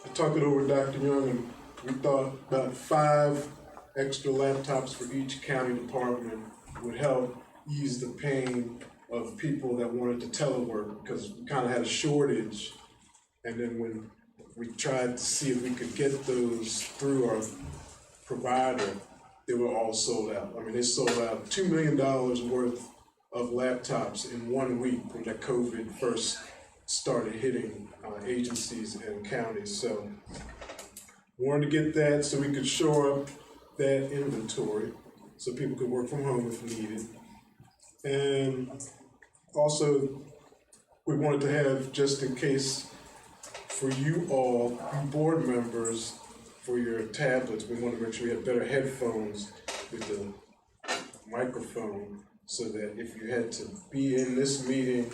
I talked it over with Dr. Young, and we thought about 5 extra laptops for each county department would help ease the pain of people that wanted to telework, because we kind of had a shortage. And then when we tried to see if we could get those through our provider, they were all sold out. I mean, they sold out $2 million worth of laptops in 1 week when that COVID first started hitting agencies and counties. So wanted to get that so we could shore up that inventory so people could work from home if needed. And also, we wanted to have, just in case, for you all, you board members, for your tablets, we want to make sure we have better headphones with the microphone, so that if you had to be in this meeting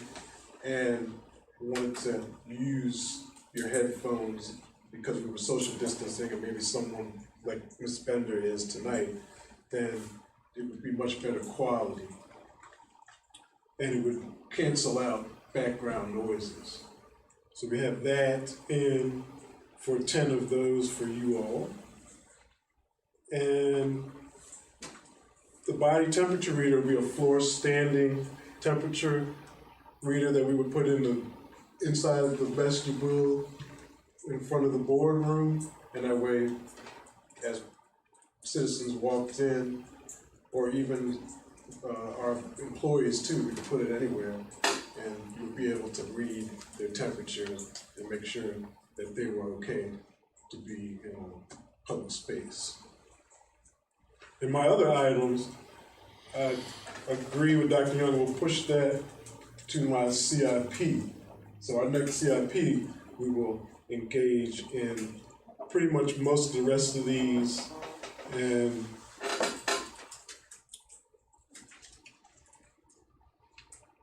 and wanted to use your headphones because we were social distancing, and maybe someone like Ms. Bender is tonight, then it would be much better quality. And it would cancel out background noises. So we have that in for 10 of those for you all. And the body temperature reader will be a floor standing temperature reader that we would put in the inside of the vestibule in front of the boardroom, and that way, as citizens walked in, or even our employees too, we could put it anywhere, and you'll be able to read their temperature and make sure that they were okay to be in a public space. In my other items, I agree with Dr. Young, we'll push that to my CIP. So our next CIP, we will engage in pretty much most of the rest of these, and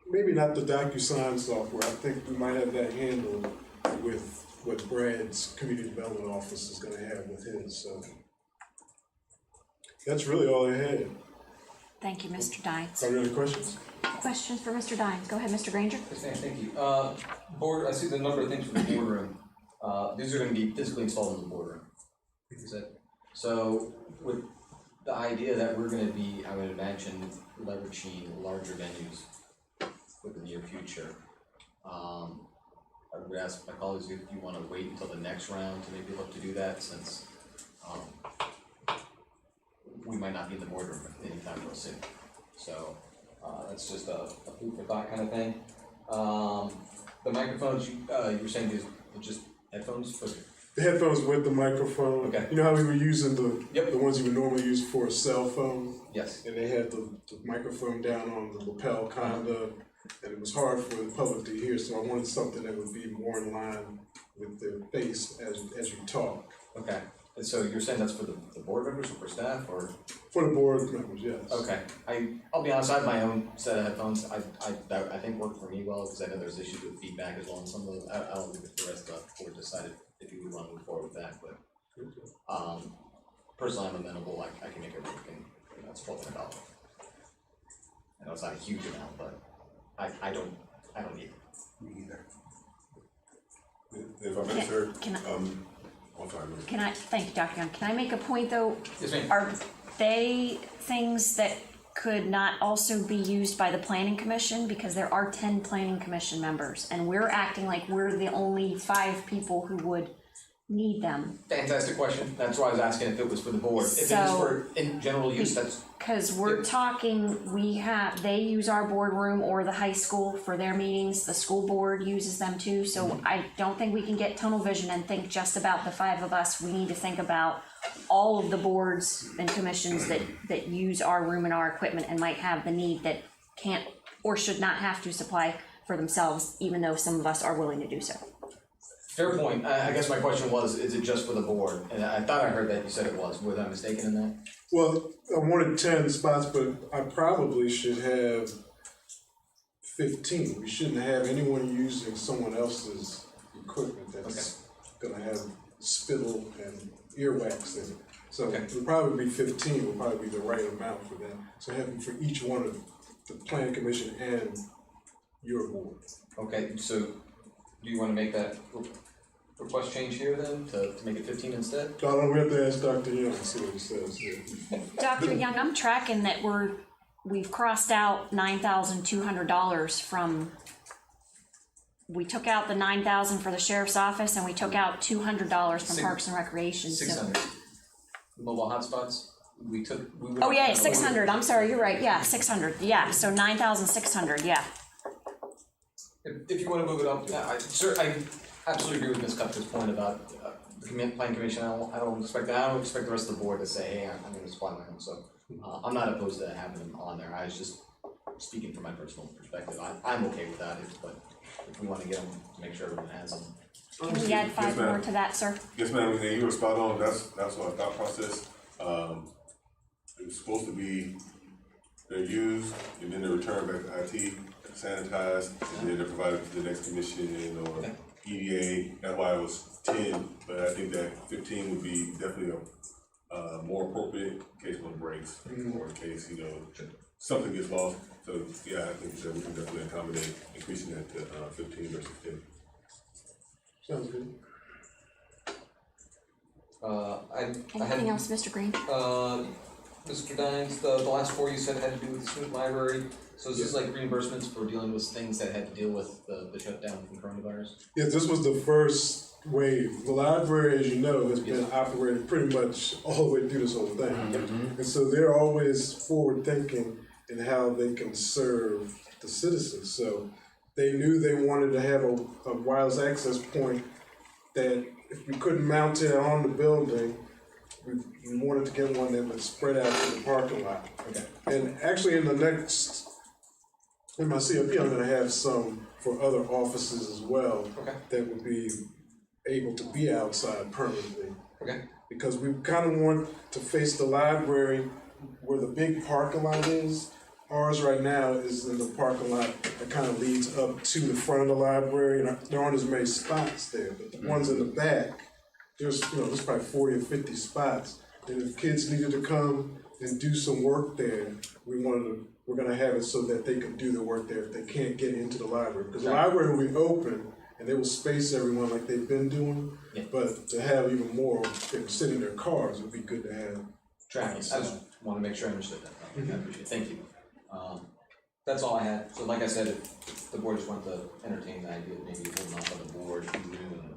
maybe not the DocuSign software. I think we might have that handled with what Brad's community development office is going to have with his. So that's really all I had.
Thank you, Mr. Dines.
Are there any questions?
Questions for Mr. Dines? Go ahead, Mr. Granger.
Yes, ma'am, thank you. Board, I see the number of things for the boardroom. These are going to be physically installed in the boardroom. Is that so? With the idea that we're going to be, I would imagine, leveraging larger venues for the near future. I would ask my colleagues if you want to wait until the next round to maybe look to do that, since we might not be in the boardroom anytime real soon. So that's just a food for thought kind of thing. The microphones, you were saying these are just headphones for
the headphones with the microphone.
Okay.
You know how we were using the ones you would normally use for a cell phone?
Yes.
And they had the microphone down on the lapel kind of, and it was hard for the public to hear, so I wanted something that would be more in line with their face as you talk.
Okay. And so you're saying that's for the board members or for staff, or?
For the board members, yes.
Okay. I'll be honest, I have my own set of headphones. I think work for me well, because I know there's issues with feedback as well, and some of those, I don't think the rest of the board decided if you would want to move forward with that, but personally I'm amenable. I can make it work, and it's $1,200. I know it's not a huge amount, but I don't need it.
Me either. If I may, sir,
Thank you, Dr. Young. Can I make a point though?
Yes, ma'am.
Are they things that could not also be used by the planning commission? Because there are 10 planning commission members, and we're acting like we're the only 5 people who would need them.
Fantastic question. That's why I was asking if it was for the board. If it is for in general use, that's.
Because we're talking, they use our boardroom or the high school for their meetings, the school board uses them too, so I don't think we can get tunnel vision and think just about the 5 of us. We need to think about all of the boards and commissions that use our room and our equipment and might have the need that can't or should not have to supply for themselves, even though some of us are willing to do so.
Fair point. I guess my question was, is it just for the board? And I thought I heard that you said it was. Was I mistaken in that?
Well, I wanted 10 spots, but I probably should have 15. We shouldn't have anyone using someone else's equipment that's gonna have spittle and earwax in it. So it'll probably be 15 will probably be the right amount for that. So having for each one of the planning commission and your board.
Okay, so do you want to make that request change here then, to make it 15 instead?
We have to ask Dr. Young, see what he says here.
Dr. Young, I'm tracking that we've crossed out $9,200 from, we took out the $9,000 for the sheriff's office and we took out $200 from Parks and Recreation, so.
600. Mobile hotspots, we
Oh, yeah, 600, I'm sorry, you're right, yeah, 600, yeah, so 9,600, yeah.
If you wanna move it up, yeah, I absolutely agree with Ms. Cutler's point about the planning commission. I don't expect the rest of the board to say, hey, I'm gonna supply my own, so I'm not opposed to having them on there. I was just speaking from my personal perspective. I'm okay with that, but if we wanna get them, to make sure everyone has them.
Can we add 5 more to that, sir?
Yes, ma'am, and you were spot on, that's our thought process. It was supposed to be, they're used, and then they're returned back to IT, sanitized, and then they're provided to the next commission or EDA. That's why it was 10, but I think that 15 would be definitely more appropriate in case one breaks, or in case, something gets lost. So, yeah, I think that we can definitely accommodate increasing that to 15 versus 10.
Sounds good.
Anything else, Mr. Green?
Mr. Dines, the last 4 you said had to do with the student library. So is this like reimbursements for dealing with things that had to deal with the shutdown from coronavirus?
Yes, this was the first wave. The library, as you know, has been operating pretty much all the way through this whole thing. And so they're always forward thinking in how they can serve the citizens. So they knew they wanted to have a wireless access point that if we couldn't mount it on the building, we wanted to get one that would spread out to the parking lot. And actually in my COP, I'm gonna have some for other offices as well that would be able to be outside permanently. Because we kind of want to face the library where the big parking lot is. Ours right now is in the parking lot that kind of leads up to the front of the library, and there aren't as many spots there, but the ones in the back, there's probably 40 or 50 spots. And if kids needed to come and do some work there, we're gonna have it so that they can do the work there if they can't get into the library. Because the library will be open and they will space everyone like they've been doing, but to have even more, they can sit in their cars, it'd be good to have.
Tracking, I just want to make sure I understood that. I appreciate it, thank you. That's all I had. So like I said, if the board just wanted to entertain the idea of maybe holding off on the board and doing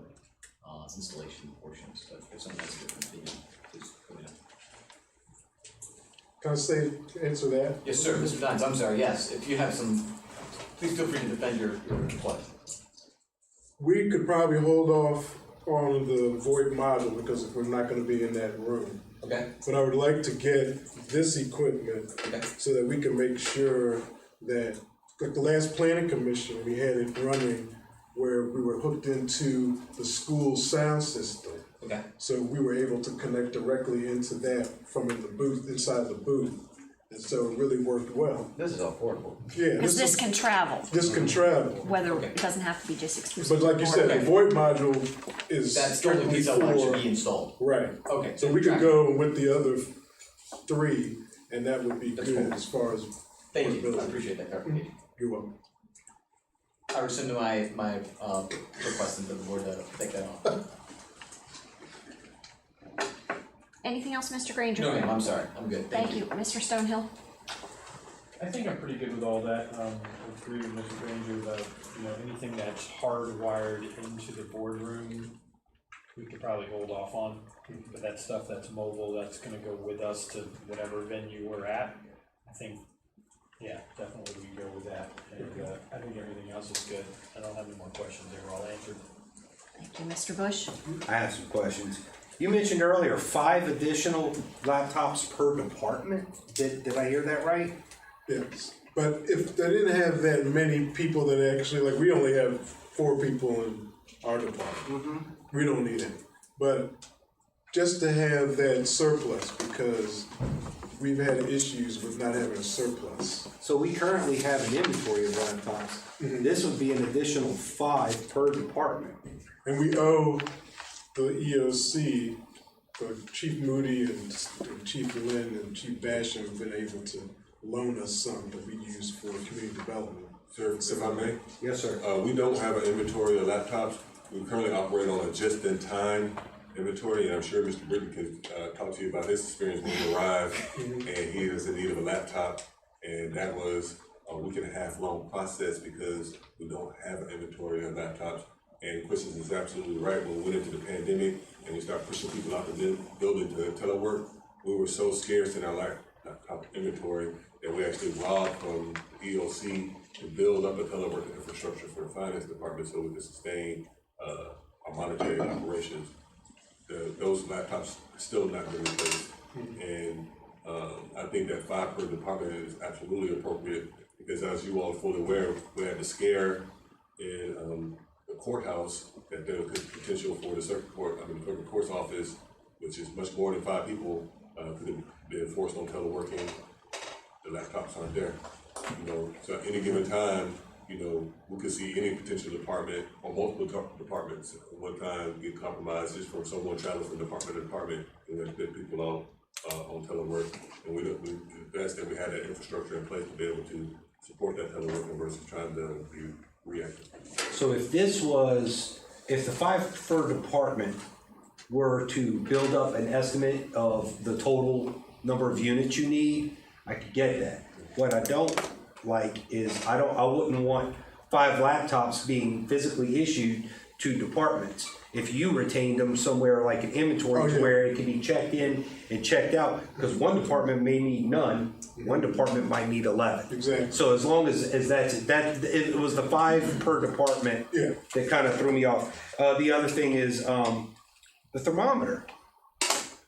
installation portions, but if someone has a different opinion, please put it in.
Can I answer that?
Yes, sir, Mr. Dines, I'm sorry, yes, if you have some, please feel free to defend your request.
We could probably hold off on the VoIP module because we're not gonna be in that room. But I would like to get this equipment so that we can make sure that, like the last planning commission, we had it running where we were hooked into the school sound system. So we were able to connect directly into that from in the booth, inside the booth. And so it really worked well.
This is all portable.
Yeah.
Because this can travel.
This can travel.
Whether, it doesn't have to be just exclusive.
But like you said, the VoIP module is
That's the only piece I want to be installed.
Right.
Okay.
So we could go with the other 3, and that would be good as far as.
Thank you, I appreciate that clarification.
You're welcome.
I rescind my request into the board to take that off.
Anything else, Mr. Granger?
No, ma'am, I'm sorry, I'm good.
Thank you. Mr. Stonehill?
I think I'm pretty good with all that. I agree with Mr. Granger about, anything that's hardwired into the boardroom, we could probably hold off on. But that stuff that's mobile, that's gonna go with us to whatever venue we're at. I think, yeah, definitely we can go with that. And I think everything else is good. I don't have any more questions. They were all answered.
Thank you, Mr. Bush.
I have some questions. You mentioned earlier 5 additional laptops per department. Did I hear that right?
Yes, but if they didn't have that many people that actually, like we only have 4 people in our department. We don't need it. But just to have that surplus, because we've had issues with not having a surplus.
So we currently have an inventory of laptops. This would be an additional 5 per department.
And we owe the EOC, Chief Moody and Chief Lynn and Chief Basham have been able to loan us some that we use for community development.
Sir, if I may?
Yes, sir.
We don't have an inventory of laptops. we currently operate on a just-in-time inventory, and I'm sure Mr. Britton can talk to you about his experience when he arrived, and he was in need of a laptop, and that was a week and a half long process because we don't have an inventory of laptops. And Christian is absolutely right. When we went into the pandemic and we started pushing people out the building to telework, we were so scarce in our laptop inventory that we actually robbed from the EOC to build up a telework infrastructure for the finance department so we could sustain our monetary operations. Those laptops are still not been replaced. And I think that 5 per department is absolutely appropriate because, as you all are fully aware, we had the scare in the courthouse that there was potential for the circuit court's office, which is much more than 5 people, could be enforced on teleworking. The laptops aren't there, So at any given time, we could see any potential department or multiple departments at one time get compromised just from someone traveling from department to department and then get people out on telework. And we best that we had that infrastructure in place to be able to support that telework versus trying to be reactive.
So if the 5 per department were to build up an estimate of the total number of units you need, I could get that. What I don't like is I wouldn't want 5 laptops being physically issued to departments. If you retained them somewhere like an inventory where it can be checked in and checked out, because one department may need none, one department might need 11.
Exactly.
So as long as it was the 5 per department that kind of threw me off. The other thing is the thermometer.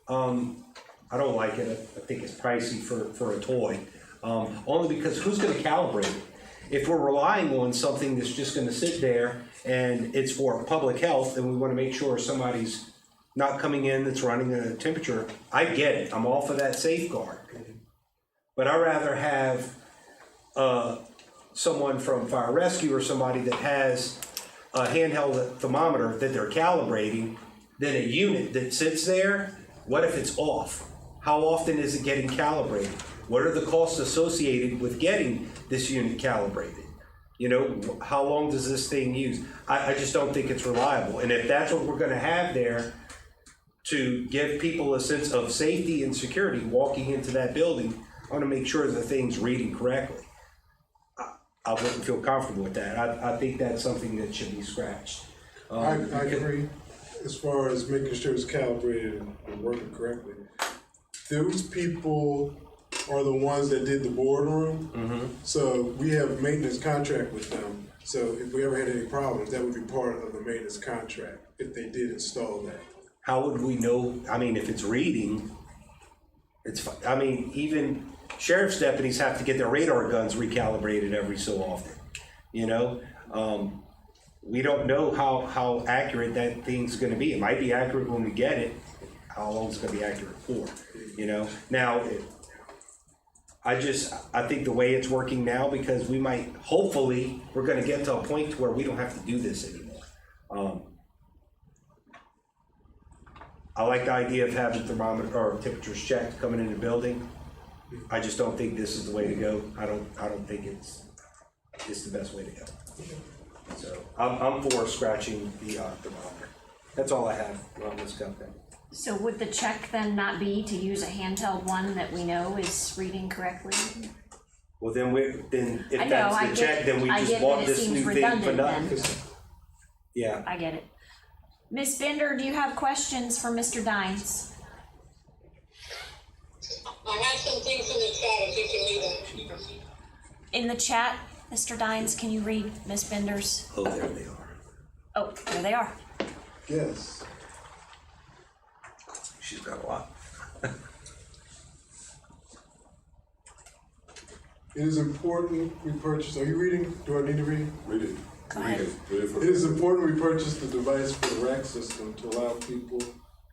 I don't like it. I think it's pricey for a toy. Only because who's going to calibrate it? If we're relying on something that's just going to sit there and it's for public health and we want to make sure somebody's not coming in that's running a temperature, I get it. I'm all for that safeguard. But I'd rather have someone from fire rescue or somebody that has a handheld thermometer that they're calibrating than a unit that sits there. What if it's off? How often is it getting calibrated? What are the costs associated with getting this unit calibrated? How long does this thing use? I just don't think it's reliable. And if that's what we're going to have there to give people a sense of safety and security walking into that building, I want to make sure the thing's reading correctly. I wouldn't feel comfortable with that. I think that's something that should be scratched.
I agree as far as making sure it's calibrated and working correctly. Those people are the ones that did the boardroom. So we have a maintenance contract with them. So if we ever had any problems, that would be part of the maintenance contract if they did install that.
How would we know? I mean, if it's reading, even sheriff's deputies have to get their radar guns recalibrated every so often. We don't know how accurate that thing's going to be. It might be accurate when we get it. How long is it going to be accurate for? Now, I think the way it's working now, because hopefully, we're going to get to a point where we don't have to do this anymore. I like the idea of having thermometer or temperatures checked coming in the building. I just don't think this is the way to go. I don't think it's the best way to go. So I'm for scratching the thermometer. That's all I have on this company.
So would the check then not be to use a handheld one that we know is reading correctly?
Well, then if that's the check, then we just bought this new thing for nothing. Yeah.
I get it. Ms. Bender, do you have questions for Mr. Dines?
I have some things in the chat if you can read them.
In the chat, Mr. Dines, can you read Ms. Bender's?
Oh, there they are.
Oh, there they are.
Yes.
She's got a lot.
It is important we purchase. Are you reading? Do I need to read?
Read it.
Go ahead.
It is important we purchase the device for the rack system to allow people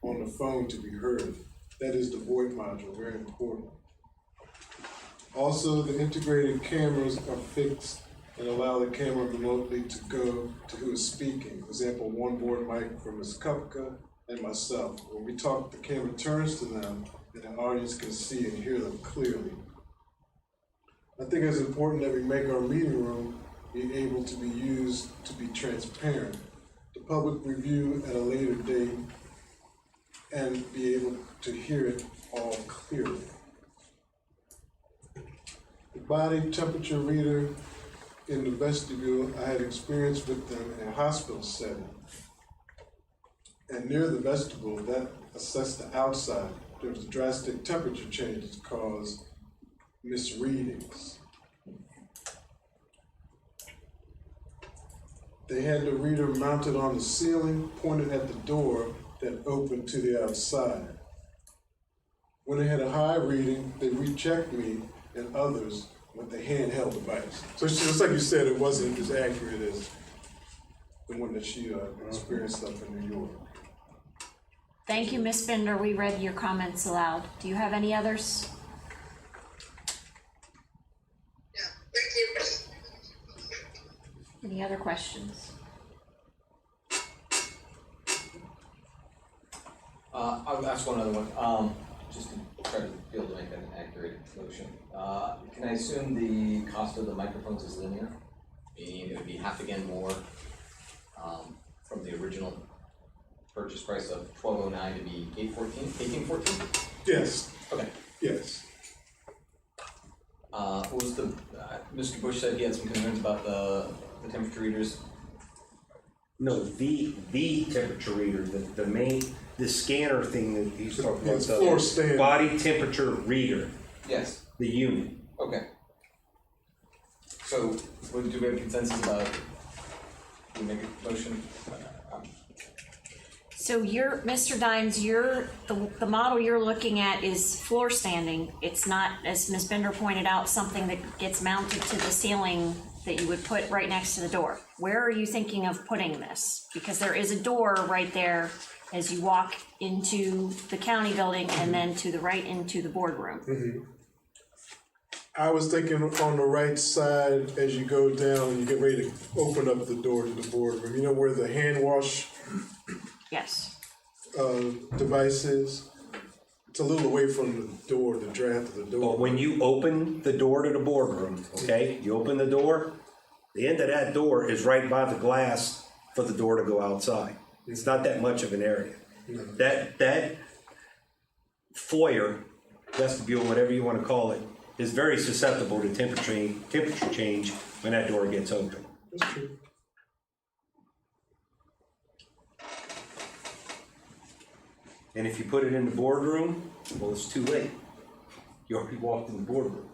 on the phone to be heard. That is the VoIP module, very important. Also, the integrated cameras are fixed and allow the camera remotely to go to who is speaking. For example, one board mic from Ms. Kupka and myself. When we talk, the camera turns to them and the audience can see and hear them clearly. I think it's important that we make our meeting room be able to be used to be transparent. The public review at a later date and be able to hear it all clearly. The body temperature reader in the vestibule, I had experience with them in a hospital setting. And near the vestibule, that assessed the outside. There was drastic temperature changes caused misreadings. They had the reader mounted on the ceiling, pointed at the door that opened to the outside. When they had a high reading, they rechecked me and others with the handheld device. So just like you said, it wasn't as accurate as the one that she experienced up in New York.
Thank you, Ms. Bender. We read your comments aloud. Do you have any others?
Thank you.
Any other questions?
I'll ask one other one, just to try to be able to make an accurate motion. Can I assume the cost of the microphones is linear? Meaning it would be half again more, from the original purchase price of $1,209 to be $1814?
Yes.
Okay.
Yes.
What was the, Mr. Bush said he had some concerns about the temperature readers.
No, the temperature reader, the main, the scanner thing that he's talking about,
Yes, floor
the
stand.
body temperature reader,
Yes.
the unit.
Okay. So, do we have consensus about, do we make a motion?
So Mr. Dines, the model you're looking at is floor standing. It's not, as Ms. Bender pointed out, something that gets mounted to the ceiling that you would put right next to the door. Where are you thinking of putting this? Because there is a door right there as you walk into the county building and then to the right into the boardroom.
Mm-hmm. I was thinking on the right side as you go down and you get ready to open up the door to the boardroom. You know where the hand wash
Yes.
Device is? It's a little away from the door, the draft of the door.
But when you open the door to the boardroom, okay, you open the door, the end of that door is right by the glass for the door to go outside. It's not that much of an area. That foyer, vestibule, whatever you want to call it, is very susceptible to temperature change when that door gets open.
That's true.
And if you put it in the boardroom, well, it's too late. You already walked in the boardroom.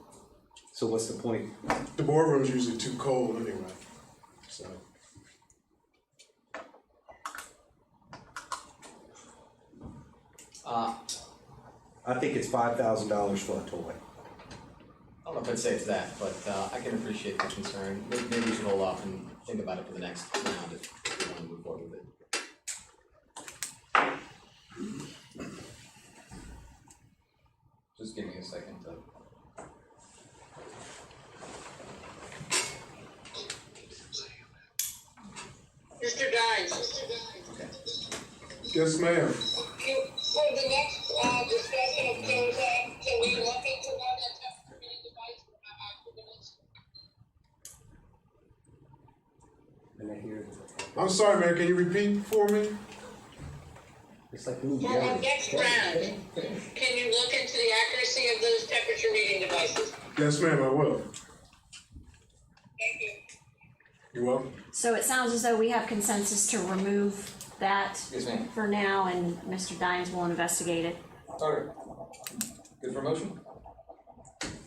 So what's the point?
The boardroom's usually too cold anyway, so.
I think it's $5,000 for a toy.
I don't know if I'd say it's that, but I can appreciate the concern. Maybe we should hold off and think about it for the next round if we want to move forward with it. Just give me a second to.
Mr. Dines.
Okay.
Yes, ma'am.
For the next discussion of CARES Act, can we look into one that temperature reading device for the next?
I'm sorry, man, can you repeat for me?
It's like
For our next round, can you look into the accuracy of those temperature reading devices?
Yes, ma'am, I will.
Thank you.
You're welcome.
So it sounds as though we have consensus to remove that
Yes, ma'am.
for now, and Mr. Dines will investigate it.
All right. Good for motion?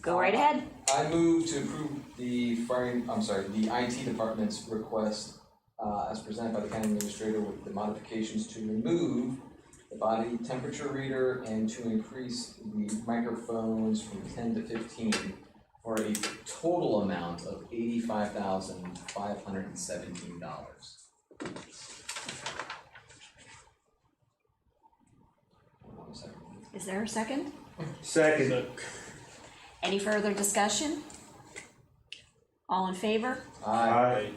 Go right ahead.
I move to approve the the IT department's request as presented by the county administrator with the modifications to remove the body temperature reader and to increase the microphones from 10 to 15 for a total amount of $85,517.
Is there a second?
Second.
Any further discussion? All in favor?
Aye.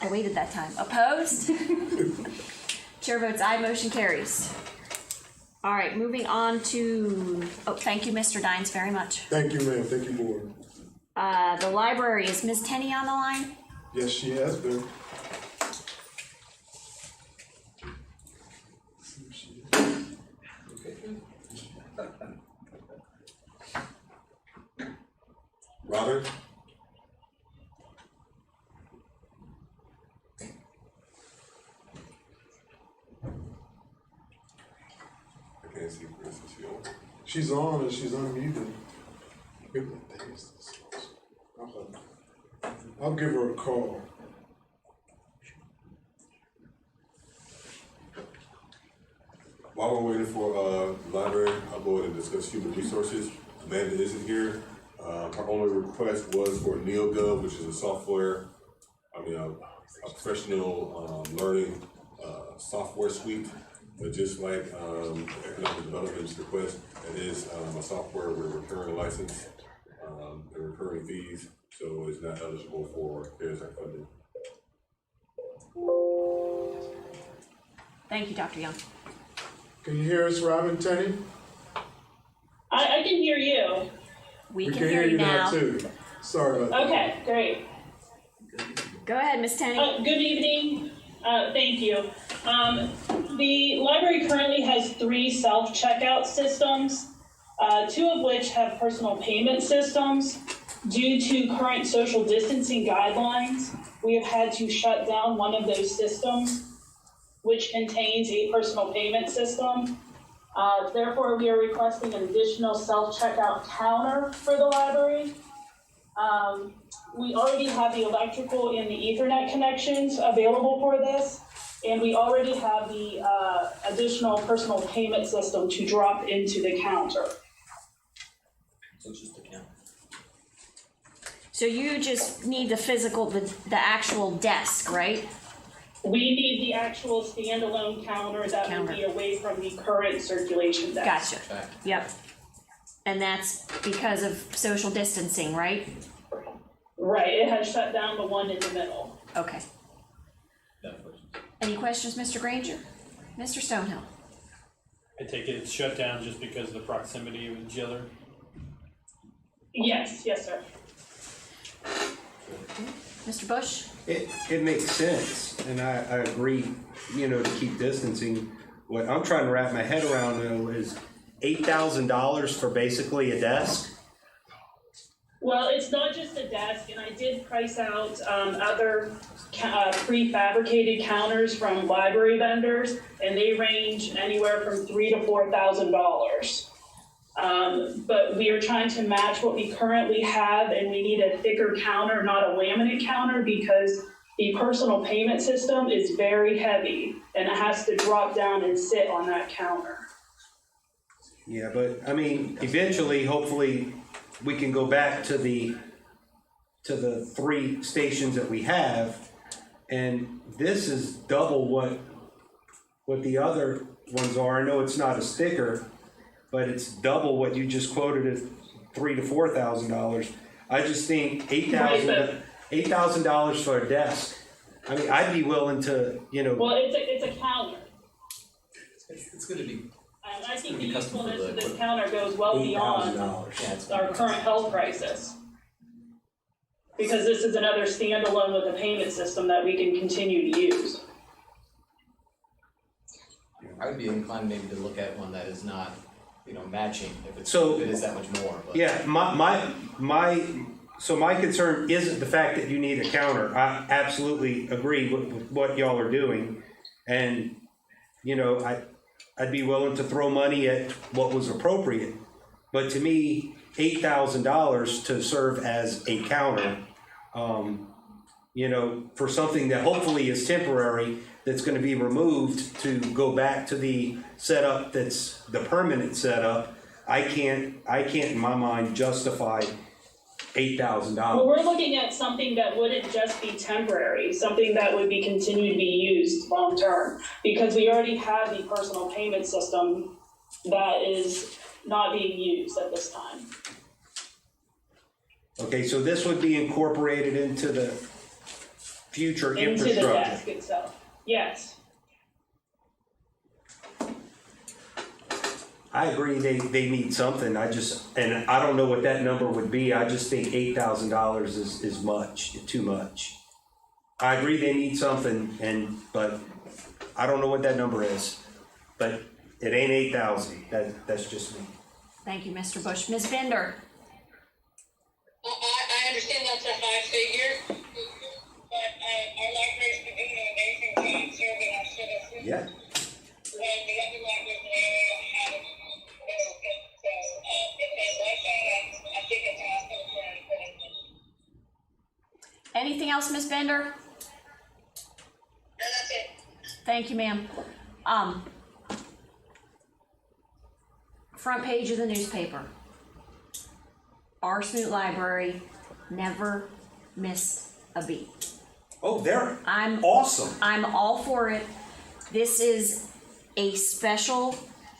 I waited that time. Opposed? Chair votes aye, motion carries. All right, moving on to, thank you, Mr. Dines, very much.
Thank you, ma'am. Thank you, board.
The library, is Ms. Tenney on the line?
Yes, she has been.
Robin? I can't see Chris, is she on?
She's on and she's unmuted. I'll give her a call.
While we're waiting for, the library, I'll go ahead and discuss human resources. Amanda isn't here. Her only request was for NeoGov, which is a software, a professional, learning, software suite. But just like, economic development's request, it is, a software with a recurring license, and recurring fees, so it's not eligible for CARES Act funding.
Thank you, Dr. Young.
Can you hear us, Robin Tenney?
I can hear you.
We can hear you now
too. Sorry about that.
Okay, great.
Go ahead, Ms. Tenney.
Good evening. Thank you. The library currently has 3 self-checkout systems, 2 of which have personal payment systems. Due to current social distancing guidelines, we have had to shut down one of those systems, which contains a personal payment system. Therefore, we are requesting an additional self-checkout counter for the library. We already have the electrical and the Ethernet connections available for this, and we already have the additional personal payment system to drop into the counter.
So it's just a count.
So you just need the physical, the actual desk, right?
We need the actual standalone counter that would be away from the current circulation desk.
Gotcha. Yep. And that's because of social distancing, right?
Right, it has shut down the one in the middle.
Okay. Any questions, Mr. Granger? Mr. Stonehill?
I take it it's shut down just because of the proximity of each other?
Yes, sir.
Mr. Bush?
It makes sense, and I agree, to keep distancing. What I'm trying to wrap my head around though is $8,000 for basically a desk.
Well, it's not just a desk, and I did price out other prefabricated counters from library vendors, and they range anywhere from $3,000 to $4,000. But we are trying to match what we currently have, and we need a thicker counter, not a laminate counter, because the personal payment system is very heavy, and it has to drop down and sit on that counter.
Yeah, but eventually, hopefully, we can go back to the 3 stations that we have, and this is double what the other ones are. I know it's not a sticker, but it's double what you just quoted at $3,000 to $4,000. I just think $8,000 for a desk. I'd be willing to,
Well, it's a counter.
It's gonna be.
I think the usefulness of this counter goes well beyond our current health crisis. Because this is another standalone with a payment system that we can continue to use.
I would be inclined maybe to look at one that is not, matching if it is that much more. But.
Yeah, my concern isn't the fact that you need a counter. I absolutely agree with what y'all are doing. And, I'd be willing to throw money at what was appropriate. But to me, $8,000 to serve as a counter, for something that hopefully is temporary, that's going to be removed to go back to the setup that's the permanent setup, I can't in my mind justify $8,000.
Well, we're looking at something that wouldn't just be temporary, something that would be continue to be used long term, because we already have the personal payment system that is not being used at this time.
Okay, so this would be incorporated into the future infrastructure.
Into the desk itself, yes.
I agree they need something. I don't know what that number would be. I just think $8,000 is too much. I agree they need something, but I don't know what that number is. But it ain't 8,000. That's just me.
Thank you, Mr. Bush. Ms. Bender?
I
Anything else, Ms. Bender?
No, that's it.
Thank you, ma'am. Front page of the newspaper. Our Smoot Library never missed a beat.
Oh, they're
I'm
awesome.
I'm all for it. This is a special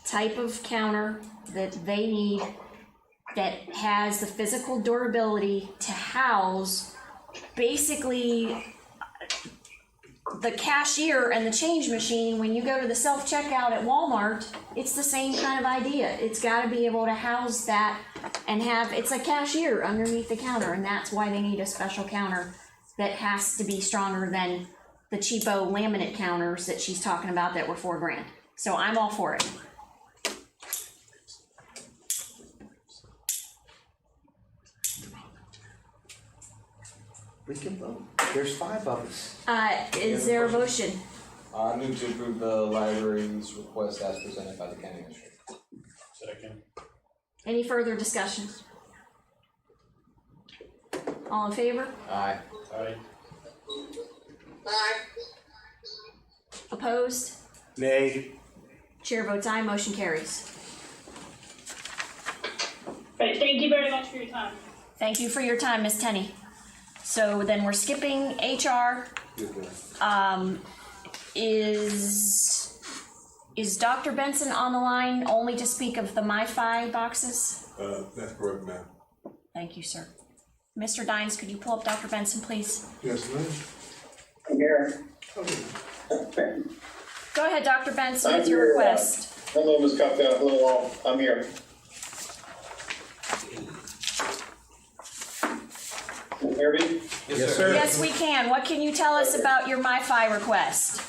type of counter that they need that has the physical durability to house basically the cashier and the change machine. When you go to the self-checkout at Walmart, it's the same kind of idea. It's got to be able to house that and have, it's a cashier underneath the counter, and that's why they need a special counter that has to be stronger than the cheapo laminate counters that she's talking about that were $4,000. So I'm all for it.
We can vote. There's 5 of us.
Is there a motion?
I move to approve the library's request as presented by the county administrator.
Second.
Any further discussion? All in favor?
Aye.
Aye.
Aye.
Opposed?
Nay.
Chair votes aye, motion carries.
Right, thank you very much for your time.
Thank you for your time, Ms. Tenney. So then we're skipping HR. Is Dr. Benson on the line only to speak of the MiFi boxes?
That's correct, ma'am.
Thank you, sir. Mr. Dines, could you pull up Dr. Benson, please?
Yes, ma'am.
I'm here.
Go ahead, Dr. Benson, with your request.
Hello, Ms. Kupka. Hello, all. I'm here. Can you hear me?
Yes, sir.
Yes, we can. What can you tell us about your MiFi request?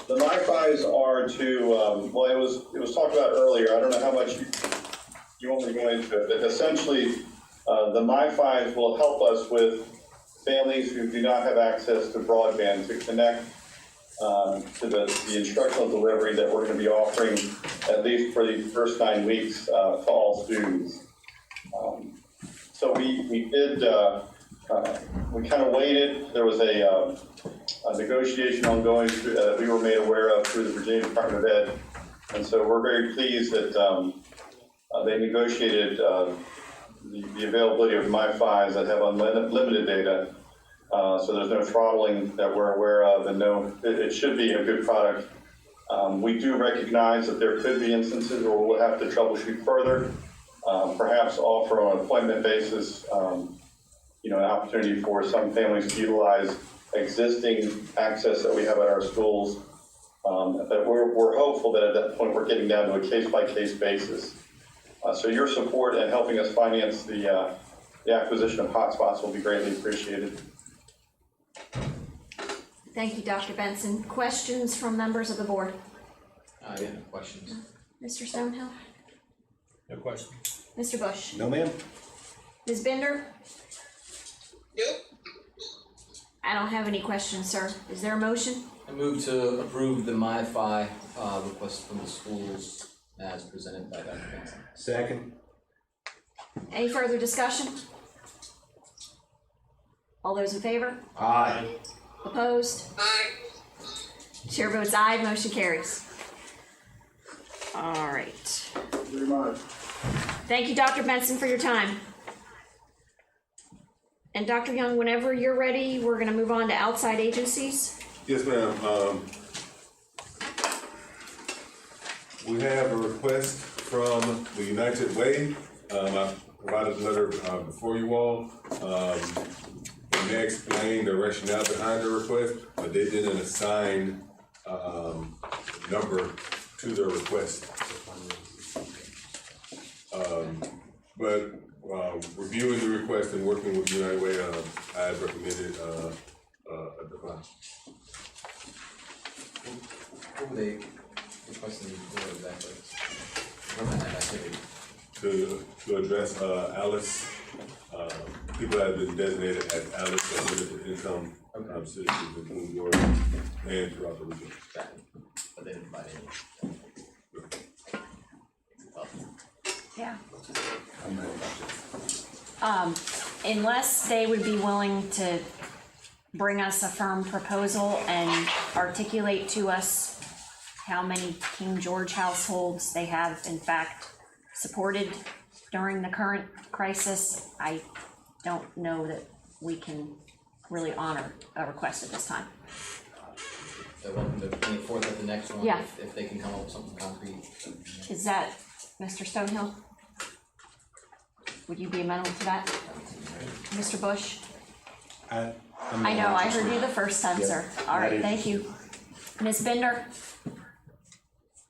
The MiFis are to, well, it was talked about earlier. I don't know how much you want me to go into it, but essentially, the MiFis will help us with families who do not have access to broadband to connect to the instructional delivery that we're going to be offering, at least for the first 9 weeks, to all students. So we did, we kind of waited. There was a negotiation ongoing that we were made aware of through the Virginia Department of Ed. And so we're very pleased that they negotiated the availability of MiFis that have unlimited data. So there's no throttling that we're aware of, and it should be a good product. We do recognize that there could be instances where we'll have to troubleshoot further, perhaps offer on an appointment basis, an opportunity for some families to utilize existing access that we have at our schools. But we're hopeful that at that point we're getting down to a case-by-case basis. So your support and helping us finance the acquisition of hotspots will be greatly appreciated.
Thank you, Dr. Benson. Questions from members of the board?
Yeah, no questions.
Mr. Stonehill?
No question.
Mr. Bush?
No, ma'am.
Ms. Bender?
Nope.
I don't have any questions, sir. Is there a motion?
I move to approve the MiFi request from the schools as presented by Dr. Benson.
Second.
Any further discussion? All those in favor?
Aye.
Opposed?
Aye.
Chair votes aye, motion carries. All right.
Thank you very much.
Thank you, Dr. Benson, for your time. And Dr. Young, whenever you're ready, we're gonna move on to outside agencies.
Yes, ma'am. We have a request from the United Way. I provided a letter before you all. And they explained the rationale behind the request, but they didn't assign number to their request. But reviewing the request and working with United Way, I recommended a decline.
What were they requesting for exactly? What kind of activity?
To address Alice, people that have been designated as Alice as limited income citizens in King George and throughout the region.
But they didn't provide any.
Yeah. unless they would be willing to bring us a firm proposal and articulate to us how many King George households they have in fact supported during the current crisis, I don't know that we can really honor a request at this time.
So welcome to bring it forth at the next one,
Yeah.
if they can come up with something concrete.
Is that Mr. Stonehill? Would you be amenable to that? Mr. Bush?
I
know, I heard you the first time,
Yeah.
sir. All right, thank you. Ms. Bender?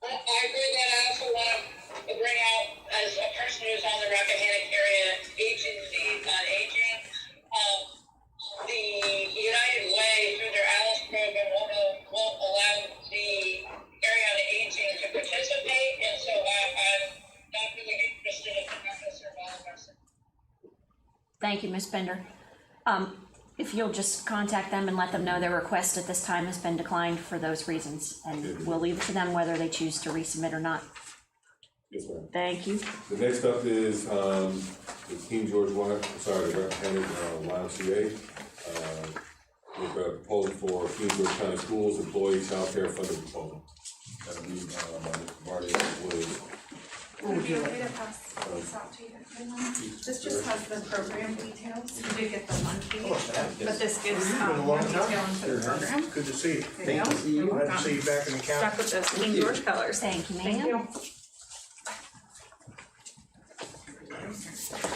I agree that I also want to bring out, as a person who's on the Rappahannock area agency on aging, the United Way through their Alice program won't allow the area on aging to participate, and so I'm not really interested in the members of all of us.
Thank you, Ms. Bender. If you'll just contact them and let them know their request at this time has been declined for those reasons, and we'll leave it to them whether they choose to resubmit or not.
Yes, ma'am.
Thank you.
The next up is, the King George the Rappahannock YMCA. With a proposal for King George County Schools Employee Child Care Funding Proposal. That'll be, by Marty Williams.
Would it be okay to pass this out to you? This just has the program details. You did get the monthly, but this gives more detail into the program.
Good to see you.
There you go.
Glad to see you back in the county.
Stuck with those King George colors.
Thank you,
Thank you.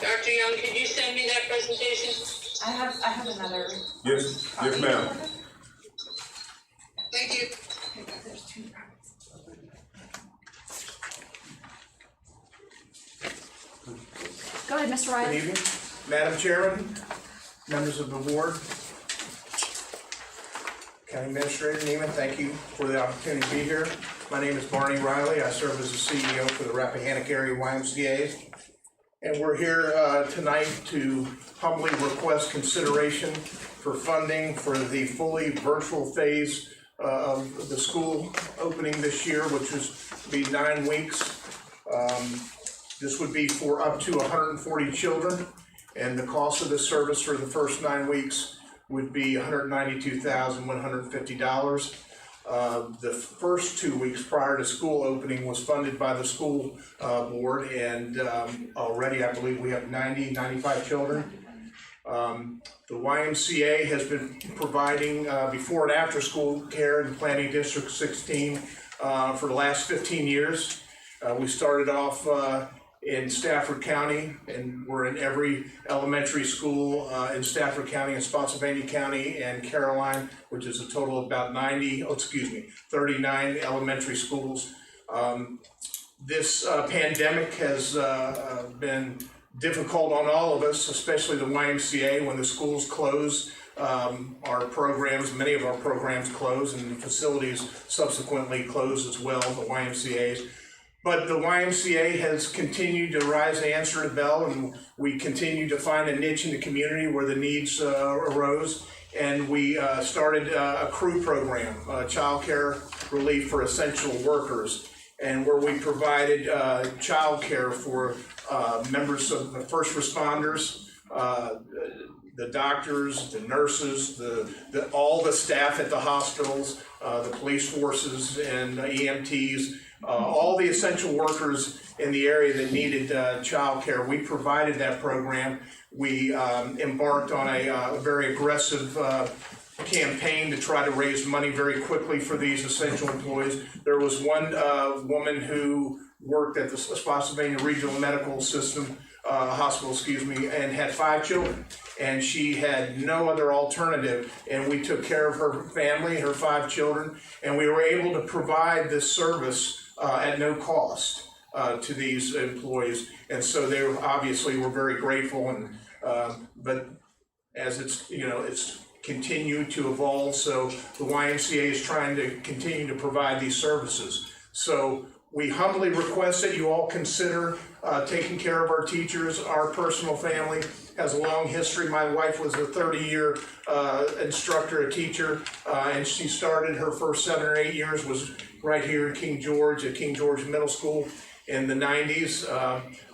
Dr. Young, could you send me that presentation?
I have another.
Yes, yes, ma'am.
Thank you.
There's two.
Go ahead, Mr. Riley.
Good evening, Madam Chairman, members of the board, County Administrator Neiman, thank you for the opportunity to be here. My name is Barney Riley. I serve as the CEO for the Rappahannock Area YMCA. And we're here tonight to humbly request consideration for funding for the fully virtual phase of the school opening this year, which is be 9 weeks. This would be for up to 140 children, and the cost of the service for the first 9 weeks would be $192,150. The first 2 weeks prior to school opening was funded by the school board, and already I believe we have 95 children. The YMCA has been providing before and after school care in Planning District 16 for the last 15 years. We started off in Stafford County, and we're in every elementary school in Stafford County and Spotsylvania County and Caroline, which is a total of about 39 elementary schools. This pandemic has been difficult on all of us, especially the YMCA. When the schools close, our programs, many of our programs close, and the facilities subsequently close as well, the YMCA's. But the YMCA has continued to rise and answer the bell, and we continue to find a niche in the community where the needs arose. And we started a CREW program, child care relief for essential workers, and where we provided child care for members of the first responders, the doctors, the nurses, all the staff at the hospitals, the police forces and EMTs, all the essential workers in the area that needed child care. We provided that program. We embarked on a very aggressive campaign to try to raise money very quickly for these essential employees. There was one woman who worked at the Spotsylvania Regional Medical System, hospital, and had 5 children. And she had no other alternative, and we took care of her family, her 5 children, and we were able to provide this service at no cost to these employees. And so they obviously were very grateful, and but as it's continued to evolve, so the YMCA is trying to continue to provide these services. So we humbly request that you all consider taking care of our teachers. Our personal family has a long history. My wife was a 30-year instructor, a teacher, and she started her first 7 or 8 years was right here in King George at King George Middle School. in the 90s.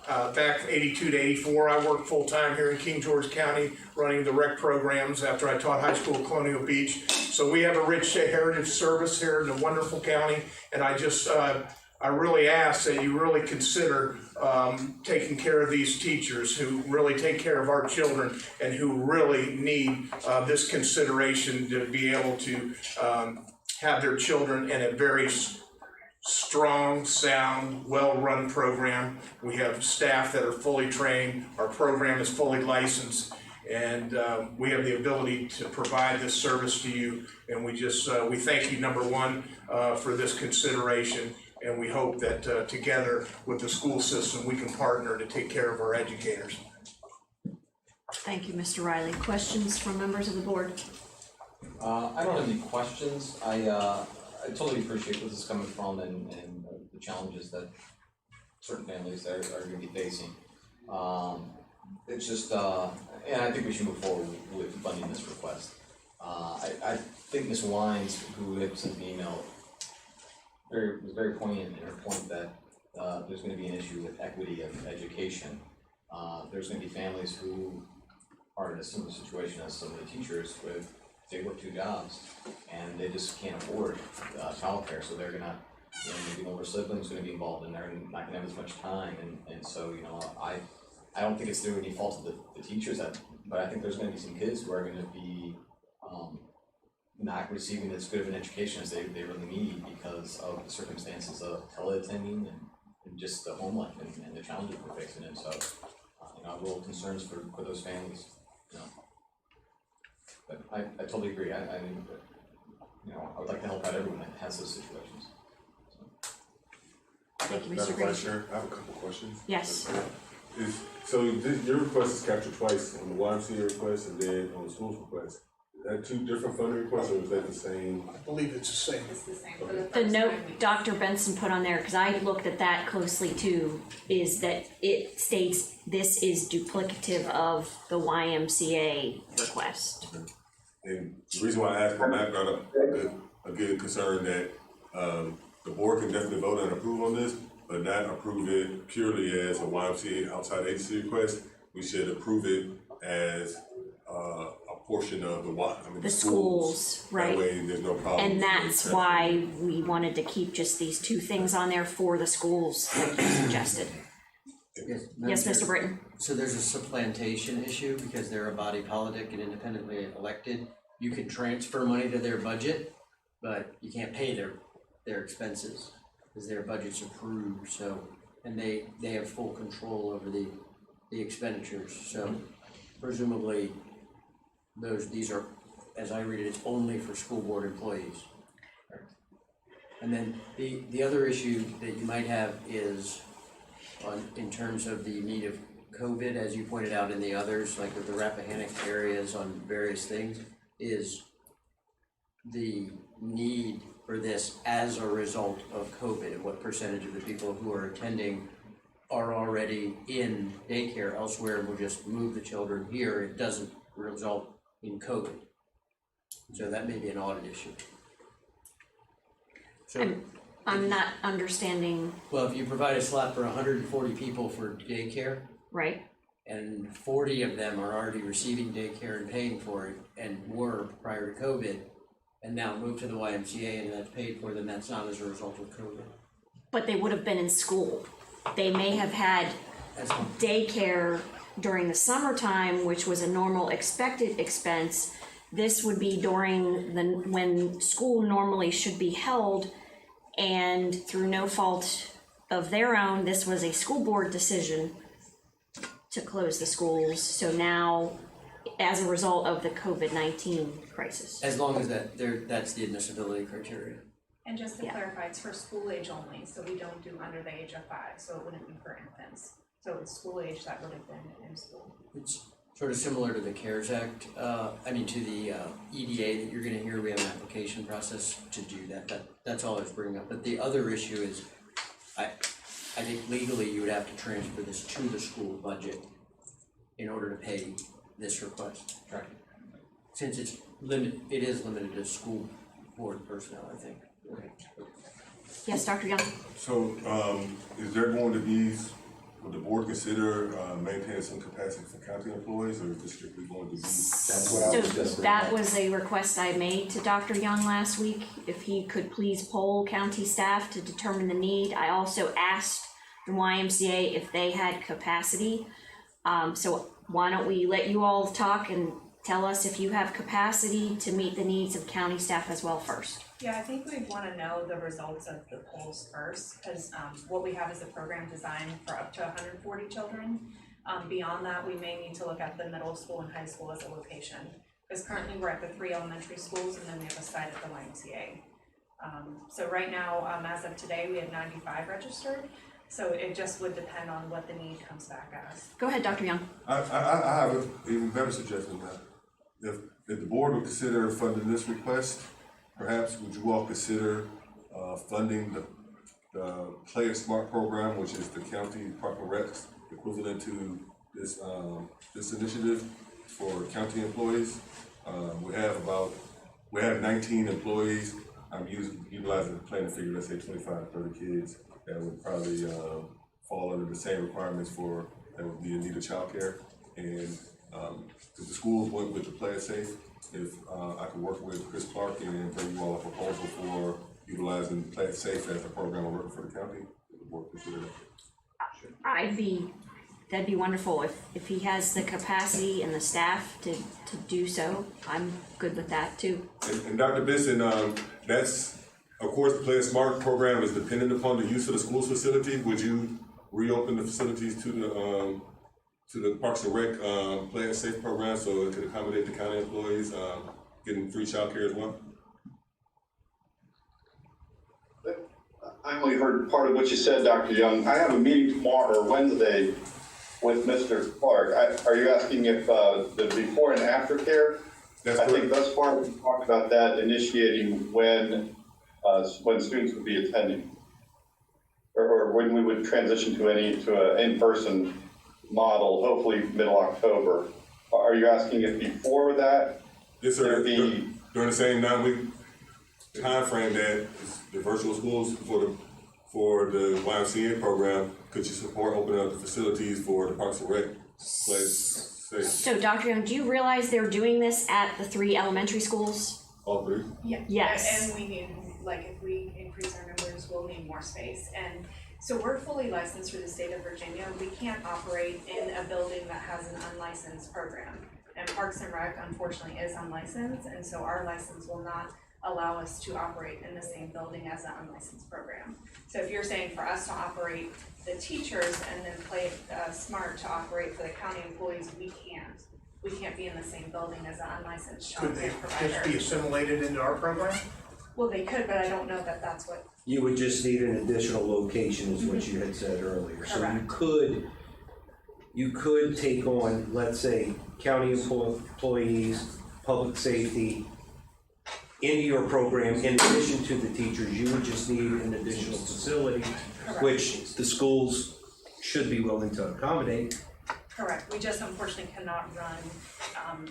Back 82 to 84, I worked full-time here in King George County, running the rec programs after I taught high school at Colonial Beach. So we have a rich heritage service here in the wonderful county, and I really ask that you really consider taking care of these teachers who really take care of our children and who really need this consideration to be able to have their children in a very strong, sound, well-run program. We have staff that are fully trained. Our program is fully licensed, and we have the ability to provide this service to you. And we thank you, number one, for this consideration. And we hope that together with the school system, we can partner to take care of our educators.
Thank you, Mr. Riley. Questions from members of the board?
I don't have any questions. I totally appreciate where this is coming from and the challenges that certain families are going to be facing. It's just, and I think we should move forward with funding this request. I think Ms. Wines, who had sent the email, was very poignant in her point that there's going to be an issue with equity of education. There's going to be families who are in a similar situation as some of the teachers with, they work 2 jobs and they just can't afford childcare, so they're gonna, maybe one of their siblings gonna be involved and they're not gonna have as much time, and so I don't think it's through any fault of the teachers, but I think there's gonna be some kids who are gonna be not receiving as good of an education as they really need because of the circumstances of teleattending and just the home life and the challenges we're facing. And so, I have real concerns for those families. But I totally agree. I would like to help out everyone that has those situations.
Thank you, Mr.
Madam
Green.
Vice Chair, I have a couple questions.
Yes.
Your request is captured twice on the YMCA request and then on the school's request. Is that 2 different funding requests, or is that the same?
I believe it's the same.
It's the same.
Okay.
The note Dr. Benson put on there, because I looked at that closely too, is that it states this is duplicative of the YMCA request.
And the reason why I asked, Matt brought up a good concern that the board can definitely vote and approve on this, but not approve it purely as a YMCA outside agency request. We should approve it as a portion of the
schools, right?
That way there's no problem.
And that's why we wanted to keep just these 2 things on there for the schools, like you suggested. Yes, Mr. Britton.
So there's a supplantation issue because they're a body politic and independently elected. You can transfer money to their budget, but you can't pay their expenses because their budget's approved. So, and they have full control over the expenditures. So presumably these are, as I read it, it's only for school board employees. And then the other issue that you might have is in terms of the need of COVID, as you pointed out in the others, like with the Rappahannock areas on various things, is the need for this as a result of COVID, and what percentage of the people who are attending are already in daycare elsewhere and will just move the children here. It doesn't result in COVID. So that may be an audit issue. So
I'm not understanding.
Well, if you provide a slot for 140 people for daycare.
Right.
And 40 of them are already receiving daycare and paying for it and were prior to COVID, and now moved to the YMCA and that's paid for, then that's not as a result of COVID.
But they would have been in school. They may have had daycare during the summertime, which was a normal expected expense. This would be during when school normally should be held, and through no fault of their own, this was a school board decision to close the schools. So now, as a result of the COVID-19 crisis.
As long as that's the admissibility criteria.
And just to clarify, it's for school age only, so we don't do under the age of 5, so it wouldn't be for infants. So it's school age that would have been in school.
It's sort of similar to the CARES Act, to the EDA that you're gonna hear. We have an application process to do that. That's all I was bringing up. But the other issue is, I think legally you would have to transfer this to the school budget in order to pay this request. Right. Since it is limited to school board personnel, I think.
Yes, Dr. Young?
So, is there going to be, would the board consider, maintaining some capacity for county employees, or is it strictly going to be?
That's what I was just.
That was a request I made to Dr. Young last week, if he could please poll county staff to determine the need. I also asked the YMCA if they had capacity. So why don't we let you all talk and tell us if you have capacity to meet the needs of county staff as well first.
Yeah, I think we'd wanna know the results of the polls first, cause what we have is a program designed for up to 140 children. Beyond that, we may need to look at the middle school and high school as a location, because currently we're at the 3 elementary schools and then we have a site at the YMCA. So right now, as of today, we have 95 registered, so it just would depend on what the need comes back as.
Go ahead, Dr. Young.
I have an even better suggestion now. If the board would consider funding this request, perhaps would you all consider funding the Play It Smart program, which is the county Park and Rec's equivalent to this this initiative for county employees? We have 19 employees. I'm utilizing the planning figure, let's say 25, 30 kids that would probably fall under the same requirements for that would be in need of childcare. And if the schools went with the Play It Safe, if I could work with Chris Clark and bring you all a proposal for utilizing Play It Safe as a program of working for the county, would the board consider that?
That'd be wonderful if he has the capacity and the staff to do so. I'm good with that too.
And Dr. Benson, that's, of course, the Play It Smart program is dependent upon the use of the school's facility. Would you reopen the facilities to the Parks and Rec Play It Safe program so it could accommodate the county employees getting free childcare as well?
I only heard part of what you said, Dr. Young. I have a meeting tomorrow or Wednesday with Mr. Clark. Are you asking if the before and after care?
That's
I think thus far we talked about that initiating when students would be attending, or when we would transition to an in-person model, hopefully middle October. Are you asking if before that?
Yes, sir. During the same 9-week time frame that the virtual schools for the YMCA program, could you support opening up the facilities for the Parks and Rec place?
So Dr. Young, do you realize they're doing this at the 3 elementary schools?
All 3?
Yeah.
Yes.
And we need, like, if we increase our numbers, we'll need more space. And so we're fully licensed through the state of Virginia. We can't operate in a building that has an unlicensed program. And Parks and Rec, unfortunately, is unlicensed, and so our license will not allow us to operate in the same building as an unlicensed program. So if you're saying for us to operate the teachers and then Play It Smart to operate for the county employees, we can't. We can't be in the same building as an unlicensed
Could they
childcare provider.
just be assimilated into our program?
Well, they could, but I don't know that that's what.
You would just need an additional location is what you had said earlier. So you could take on, let's say, county employees, public safety, into your program. In addition to the teachers, you would just need an additional facility, which the schools should be willing to accommodate.
Correct, we just unfortunately cannot run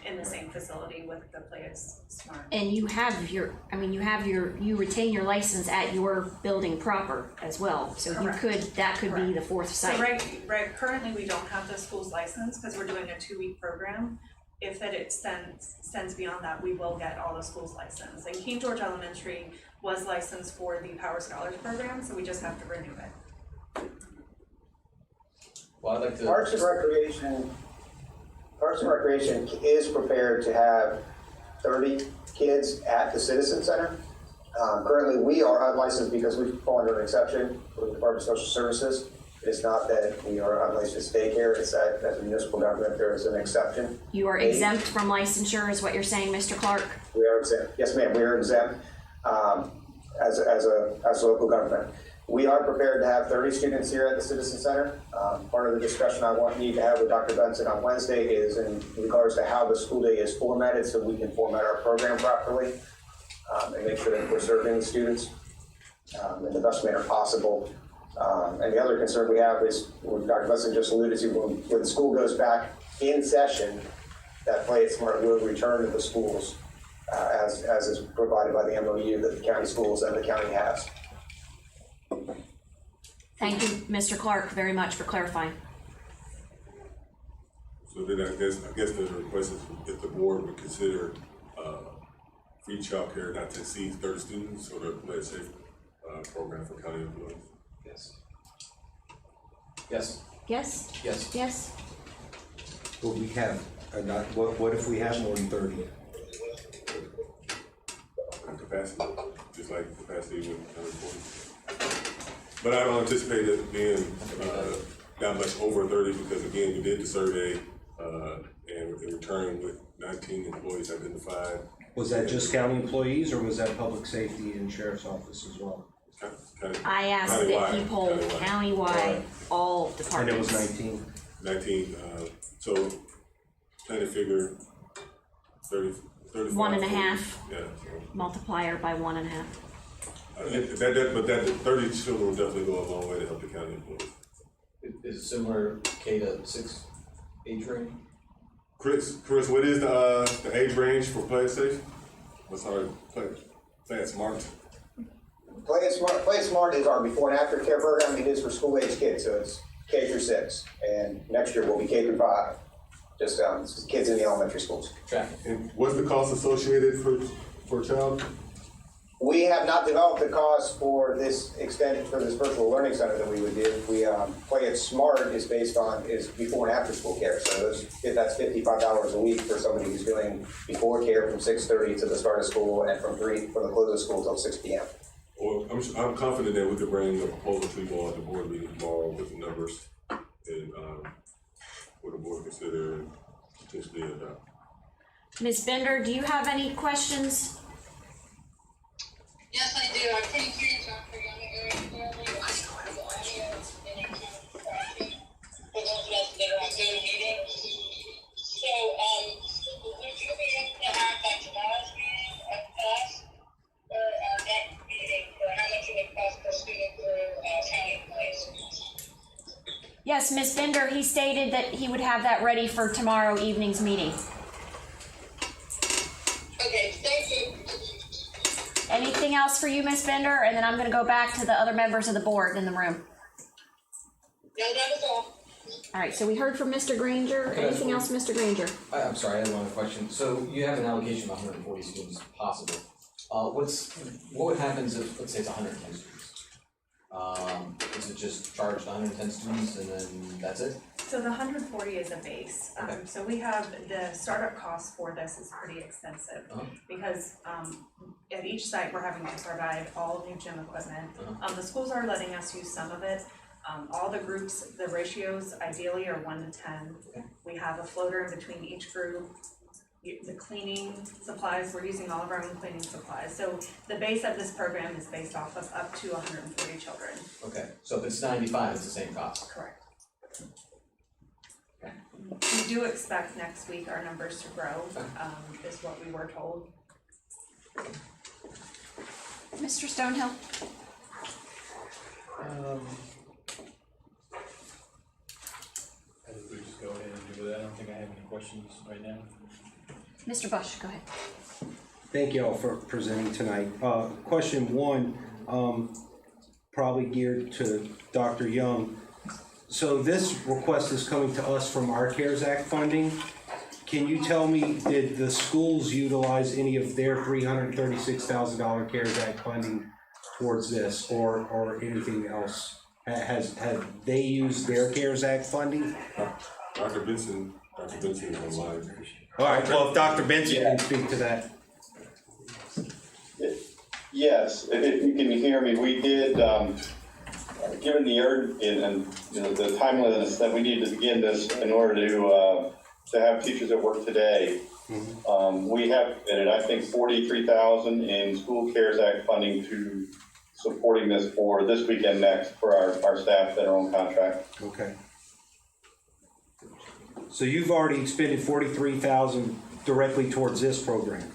in the same facility with the Play It Smart.
And you retain your license at your building proper as well. So
Correct.
that could be the 4th site.
So currently we don't have the school's license because we're doing a 2-week program. If that extends beyond that, we will get all the schools licensed. And King George Elementary was licensed for the Power Scholars program, so we just have to renew it.
Well, I'd like to.
Parks and Recreation is prepared to have 30 kids at the Citizen Center. Currently, we are unlicensed because we fall under an exception with the Department of Social Services. It's not that we are unlicensed daycare, it's that as a municipal government, there is an exception.
You are exempt from licensure is what you're saying, Mr. Clark?
We are exempt. Yes, ma'am, we are exempt as a local government. We are prepared to have 30 students here at the Citizen Center. Part of the discussion I need to have with Dr. Benson on Wednesday is in regards to how the school day is formatted so we can format our program properly and make sure that we're serving the students in the best manner possible. And the other concern we have is what Dr. Benson just alluded to, when the school goes back in session, that Play It Smart will return to the schools as is provided by the MOU that the county schools and the county has.
Thank you, Mr. Clark, very much for clarifying.
So then I guess the request is if the board would consider, free childcare not to exceed 30 students or the Play It Safe, program for county employees.
Yes. Yes.
Yes?
Yes.
Yes?
Well, we have, what if we have more than 30?
Capacity, just like capacity with county employees. But I don't anticipate it being, that much over 30 because again, we did the survey, and in return with 19 employees identified.
Was that just county employees or was that public safety and sheriff's office as well?
I asked that he polled countywide, all
And
departments.
it was 19?
19, so trying to figure 30, 35.
1.5.
Yeah.
Multiplier by 1.5.
But that 30 children will definitely go a long way to help the county employees.
Is it similar K to 6 age range?
Chris, what is the age range for Play It Safe? Play It Smart.
Play It Smart is our before and after care program. It is for school age kids, so it's K through 6, and next year will be K through 5. Just kids in the elementary schools.
And what's the cost associated for a child?
We have not developed the cost for this virtual learning center that we would do. Play It Smart is before and after school care. So that's $55 a week for somebody who's doing before care from 6:30 to the start of school and from the close of school till 6 p.m.
Well, I'm confident that we could bring a proposal to you all at the board meeting tomorrow with the numbers and what the board consider and potentially adopt.
Ms. Bender, do you have any questions?
Yes, I do. I'm pretty curious after very clearly. For those of us that are on Zoom meetings. So, would you be able to have that tomorrow's meeting a cost or our next meeting for how much it would cost per student for county employees?
Yes, Ms. Bender, he stated that he would have that ready for tomorrow evening's meeting.
Okay, thank you.
Anything else for you, Ms. Bender? And then I'm gonna go back to the other members of the board in the room.
No, that was all.
All right, so we heard from Mr. Granger. Anything else, Mr. Granger?
I'm sorry, I had one other question. So you have an allocation of 140 students possible. What happens if, let's say it's 110 students? Is it just charged 110 students and then that's it?
So the 140 is a base. So we have the startup cost for this is pretty extensive because at each site we're having to provide all new gym equipment. The schools are letting us use some of it. All the groups, the ratios ideally are 1 to 10. We have a floater in between each group. The cleaning supplies, we're using all of our own cleaning supplies. So the base of this program is based off of up to 140 children.
Okay, so if it's 95, it's the same cost?
Correct. We do expect next week our numbers to grow, is what we were told.
Mr. Stonehill?
I think we just go ahead and do that. I don't think I have any questions right now.
Mr. Bush, go ahead.
Thank you all for presenting tonight. Question one, probably geared to Dr. Young. So this request is coming to us from our CARES Act funding. Can you tell me, did the schools utilize any of their $336,000 CARES Act funding towards this or anything else? Have they used their CARES Act funding?
Dr. Benson is online.
All right, well, if Dr. Benson can speak to that.
Yes, if you can hear me, we did, given the the timeliness that we need to begin this in order to have teachers at work today, we have committed, I think, $43,000 in school CARES Act funding to supporting this for this weekend next for our staff that are on contract.
Okay. So you've already expended $43,000 directly towards this program.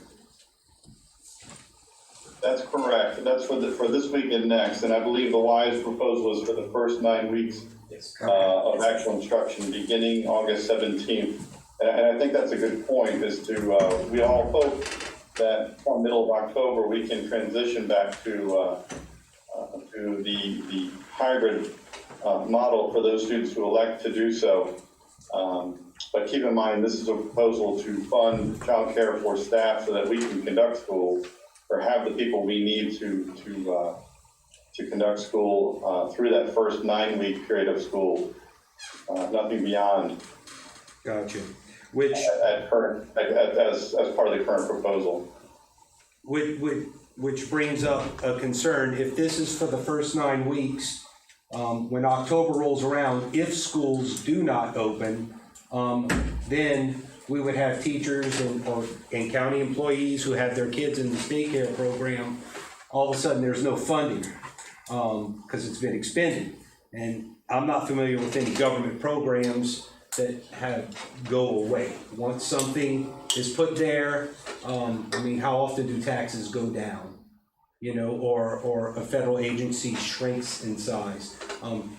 That's correct. That's for this week and next, and I believe the WISE proposal is for the first 9 weeks of actual instruction beginning August 17th. And I think that's a good point. Is to we all hope that from middle of October we can transition back to the hybrid model for those students who elect to do so. But keep in mind, this is a proposal to fund childcare for staff so that we can conduct school or have the people we need to conduct school through that first 9-week period of school. Nothing beyond.
Gotcha. Which
as part of the current proposal.
Which brings up a concern. If this is for the first 9 weeks, when October rolls around, if schools do not open, then we would have teachers and county employees who have their kids in this daycare program. All of a sudden, there's no funding because it's been expended. And I'm not familiar with any government programs that go away. Once something is put there, how often do taxes go down? Or a federal agency shrinks in size.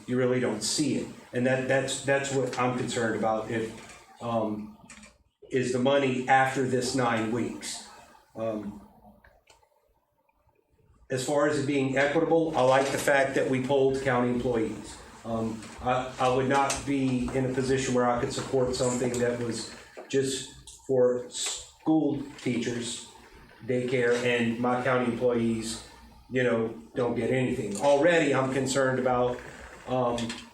You really don't see it. And that's what I'm concerned about. If is the money after this 9 weeks. As far as it being equitable, I like the fact that we polled county employees. I would not be in a position where I could support something that was just for school teachers, daycare, and my county employees, don't get anything. Already, I'm concerned about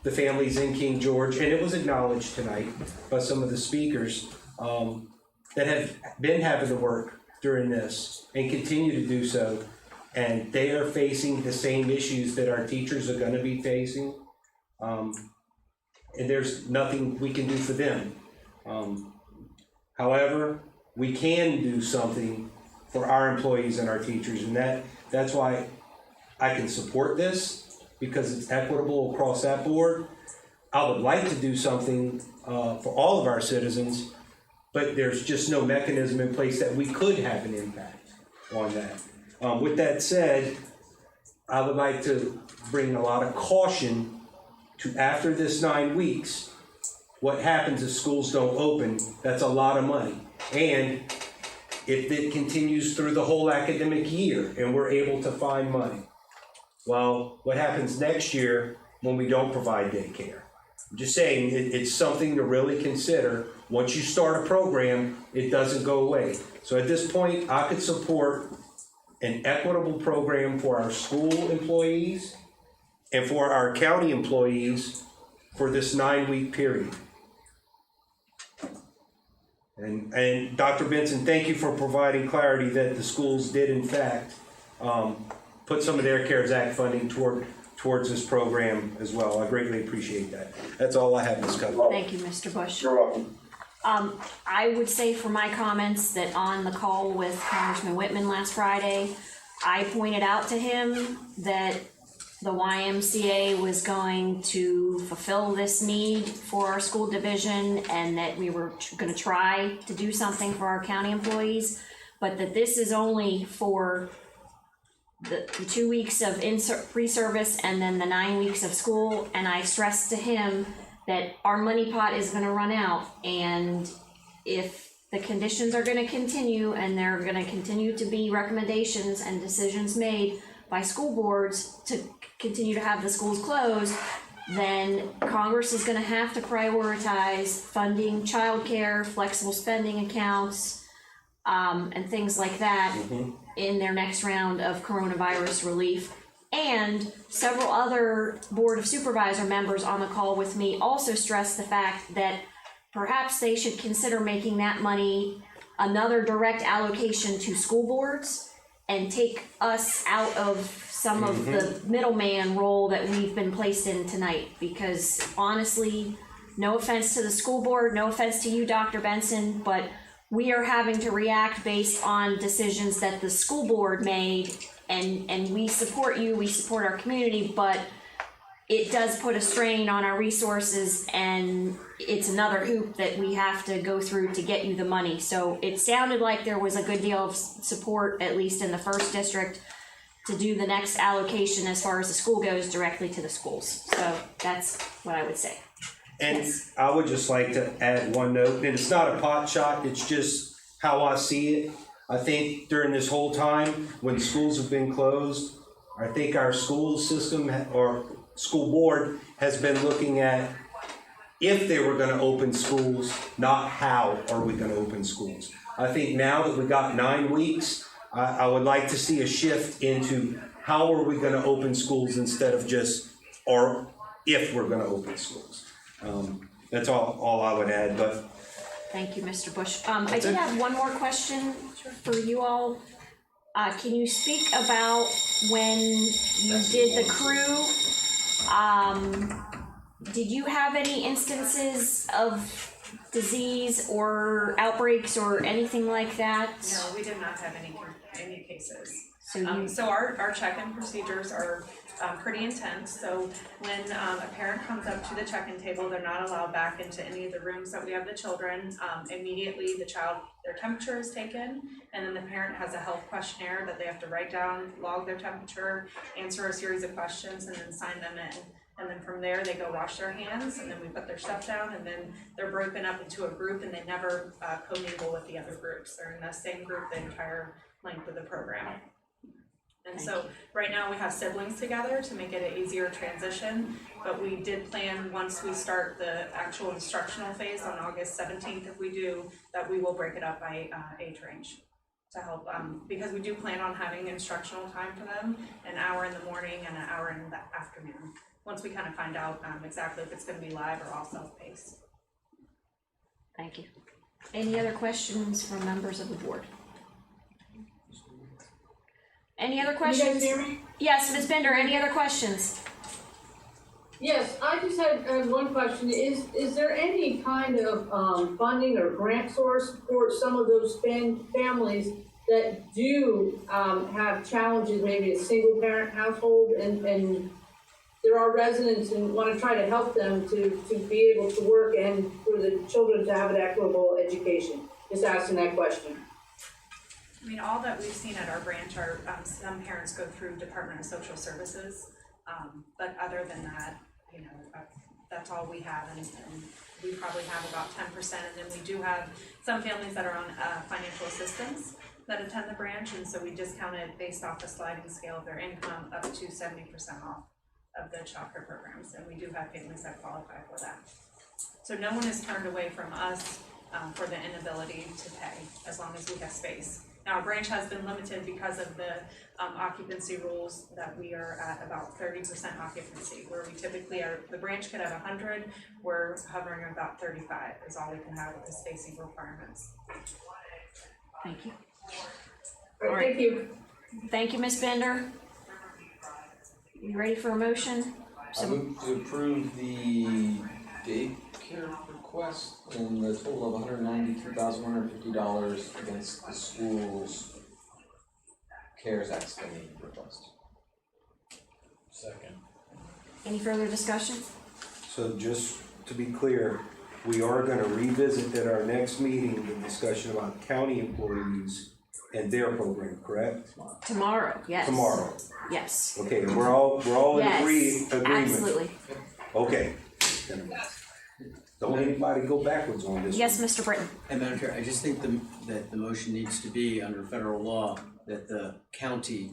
the families in King George, and it was acknowledged tonight by some of the speakers that have been having to work during this and continue to do so, and they are facing the same issues that our teachers are going to be facing, and there's nothing we can do for them. However, we can do something for our employees and our teachers, and that's why I can support this, because it's equitable across that board. I would like to do something for all of our citizens, but there's just no mechanism in place that we could have an impact on that. With that said, I would like to bring a lot of caution to after this 9 weeks, what happens if schools don't open? That's a lot of money. And if it continues through the whole academic year and we're able to find money, well, what happens next year when we don't provide daycare? I'm just saying, it's something to really consider. Once you start a program, it doesn't go away. So at this point, I could support an equitable program for our school employees and for our county employees for this 9-week period. And Dr. Benson, thank you for providing clarity that the schools did in fact put some of their CARES Act funding towards this program as well. I greatly appreciate that. That's all I have, Ms. Cutler.
Thank you, Mr. Bush.
You're welcome.
I would say for my comments that on the call with Congressman Whitman last Friday, I pointed out to him that the YMCA was going to fulfill this need for our school division and that we were going to try to do something for our county employees, but that this is only for the 2 weeks of pre-service and then the 9 weeks of school. And I stressed to him that our money pot is going to run out, and if the conditions are going to continue and there are going to continue to be recommendations and decisions made by school boards to continue to have the schools closed, then Congress is going to have to prioritize funding childcare, flexible spending accounts, and things like that in their next round of coronavirus relief. And several other Board of Supervisor members on the call with me also stressed the fact that perhaps they should consider making that money another direct allocation to school boards and take us out of some of the middleman role that we've been placed in tonight. Because honestly, no offense to the school board, no offense to you, Dr. Benson, but we are having to react based on decisions that the school board made, and we support you, we support our community, but it does put a strain on our resources, and it's another hoop that we have to go through to get you the money. So it sounded like there was a good deal of support, at least in the first district, to do the next allocation as far as the school goes directly to the schools. So that's what I would say.
And yes. I would just like to add one note, and it's not a pot shot, it's just how I see it. I think during this whole time, when schools have been closed, I think our school system, or school board has been looking at if they were gonna open schools, not how are we gonna open schools. I think now that we got 9 weeks, I would like to see a shift into how are we gonna open schools instead of just, or if we're gonna open schools. That's all I would add, but.
Thank you, Mr. Bush. I did have one more question for you all. Can you speak about when you did the crew? Did you have any instances of disease or outbreaks or anything like that?
No, we did not have any cases.
So
So our check-in procedures are pretty intense. So when a parent comes up to the check-in table, they're not allowed back into any of the rooms that we have the children. Immediately, their temperature is taken, and then the parent has a health questionnaire that they have to write down, log their temperature, answer a series of questions, and then sign them in. And then from there, they go wash their hands, and then we put their stuff down, and then they're broken up into a group, and they never commingle with the other groups. They're in the same group the entire length of the program. And so right now we have siblings together to make it an easier transition, but we did plan once we start the actual instructional phase on August 17th, if we do, that we will break it up by age range to help, because we do plan on having instructional time for them, an hour in the morning and an hour in the afternoon, once we kind of find out exactly if it's going to be live or all self-paced.
Thank you. Any other questions from members of the board? Any other questions?
You guys hear me?
Yes, Ms. Bender, any other questions?
Yes, I just had one question. Is there any kind of funding or grant source for some of those families that do have challenges, maybe a single parent household, and there are residents and want to try to help them to be able to work and for the children to have an equitable education? Just asking that question.
I mean, all that we've seen at our branch are some parents go through Department of Social Services, but other than that, you know, that's all we have, and we probably have about 10%, and then we do have some families that are on financial assistance that attend the branch, and so we discount it based off the sliding scale of their income up to 70% off of the child care programs, and we do have families that qualify for that. So no one is turned away from us for the inability to pay, as long as we have space. Now, our branch has been limited because of the occupancy rules that we are at about 30% occupancy, where we typically are, the branch could have 100, we're hovering about 35 is all we can have with the spacing requirements.
Thank you.
All right, thank you.
Thank you, Ms. Bender. You ready for a motion?
I move to approve the daycare request in the total of $192,150 against the school's CARES Act spending request.
Second.
Any further discussion?
So just to be clear, we are gonna revisit at our next meeting the discussion about county employees and their program, correct?
Tomorrow, yes.
Tomorrow.
Yes.
Okay, and we're all in
Yes,
agreement.
absolutely.
Okay. Don't anybody go backwards on this.
Yes, Mr. Britton.
And Madam Chair, I just think that the motion needs to be under federal law that the county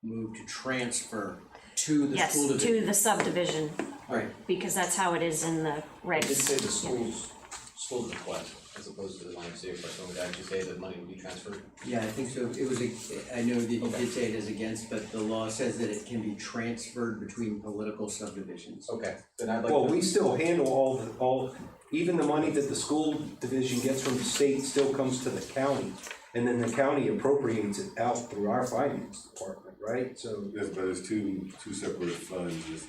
move to transfer to the
Yes,
school division.
to the subdivision,
Right.
because that's how it is in the
I did
regs.
say the school's request as opposed to the YMCA request, so would actually say that money would be transferred?
Yeah, I think so. It was, I know that you did say it is against, but the law says that it can be transferred between political subdivisions.
Okay, then I'd like
Well,
to.
we still handle all, even the money that the school division gets from the state still comes to the county. And then the county appropriates it out through our finance department, right? So.
Yes, but it's two separate funds. There's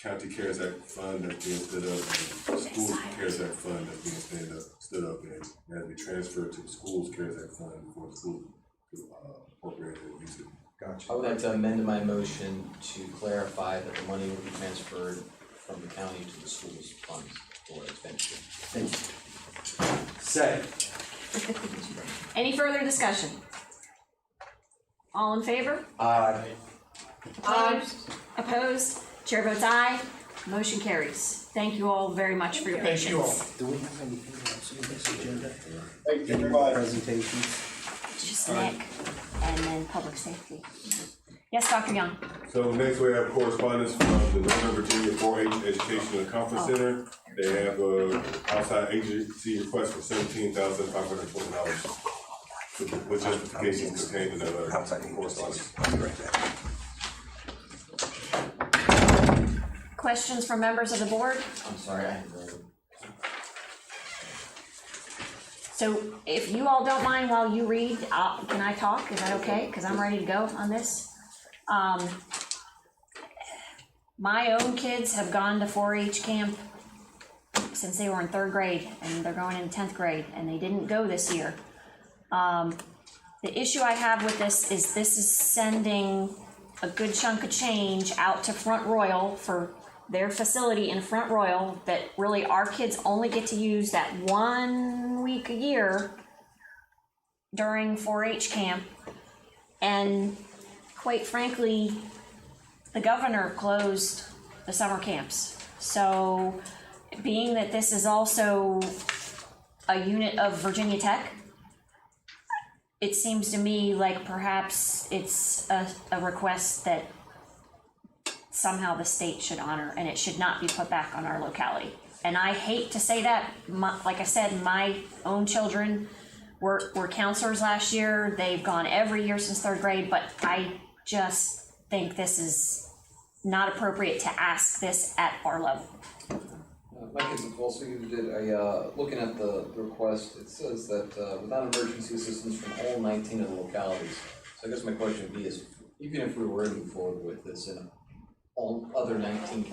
County CARES Act fund that's being stood up, and the school CARES Act fund that's being stood up, and it has to be transferred to the school's CARES Act fund before the school appropriate it and use it.
Gotcha.
I would like to amend my motion to clarify that the money will be transferred from the county to the school's funds for expenditure.
Thank you.
Second.
Any further discussion? All in favor?
Aye.
Opposed? Chair votes aye. Motion carries. Thank you all very much for your patience.
Thank you all.
Do we have anything else on this agenda?
Thank you
Any
very much.
presentations?
Just Nick, and then public safety. Yes, Dr. Young?
So next we have correspondence from the Northern Virginia 4-H Education and Conference Center. They have a outside agency request for $17,520. With justifications contained in that letter. Correspondence.
Questions from members of the board?
I'm sorry, I haven't read it.
So if you all don't mind while you read, can I talk? Is that okay? Because I'm ready to go on this. My own kids have gone to 4-H camp since they were in 3rd grade, and they're going in 10th grade, and they didn't go this year. The issue I have with this is sending a good chunk of change out to Front Royal for their facility in Front Royal that really our kids only get to use that 1 week a year during 4-H camp. And quite frankly, the governor closed the summer camps. So being that this is also a unit of Virginia Tech, it seems to me like perhaps it's a request that somehow the state should honor, and it should not be put back on our locality. And I hate to say that, like I said, my own children were counselors last year. They've gone every year since 3rd grade, but I just think this is not appropriate to ask this at our level.
My kids have also used it. Looking at the request, it says that without emergency assistance from all 19 of the localities. So I guess my question would be is, even if we were to move forward with this and all other 18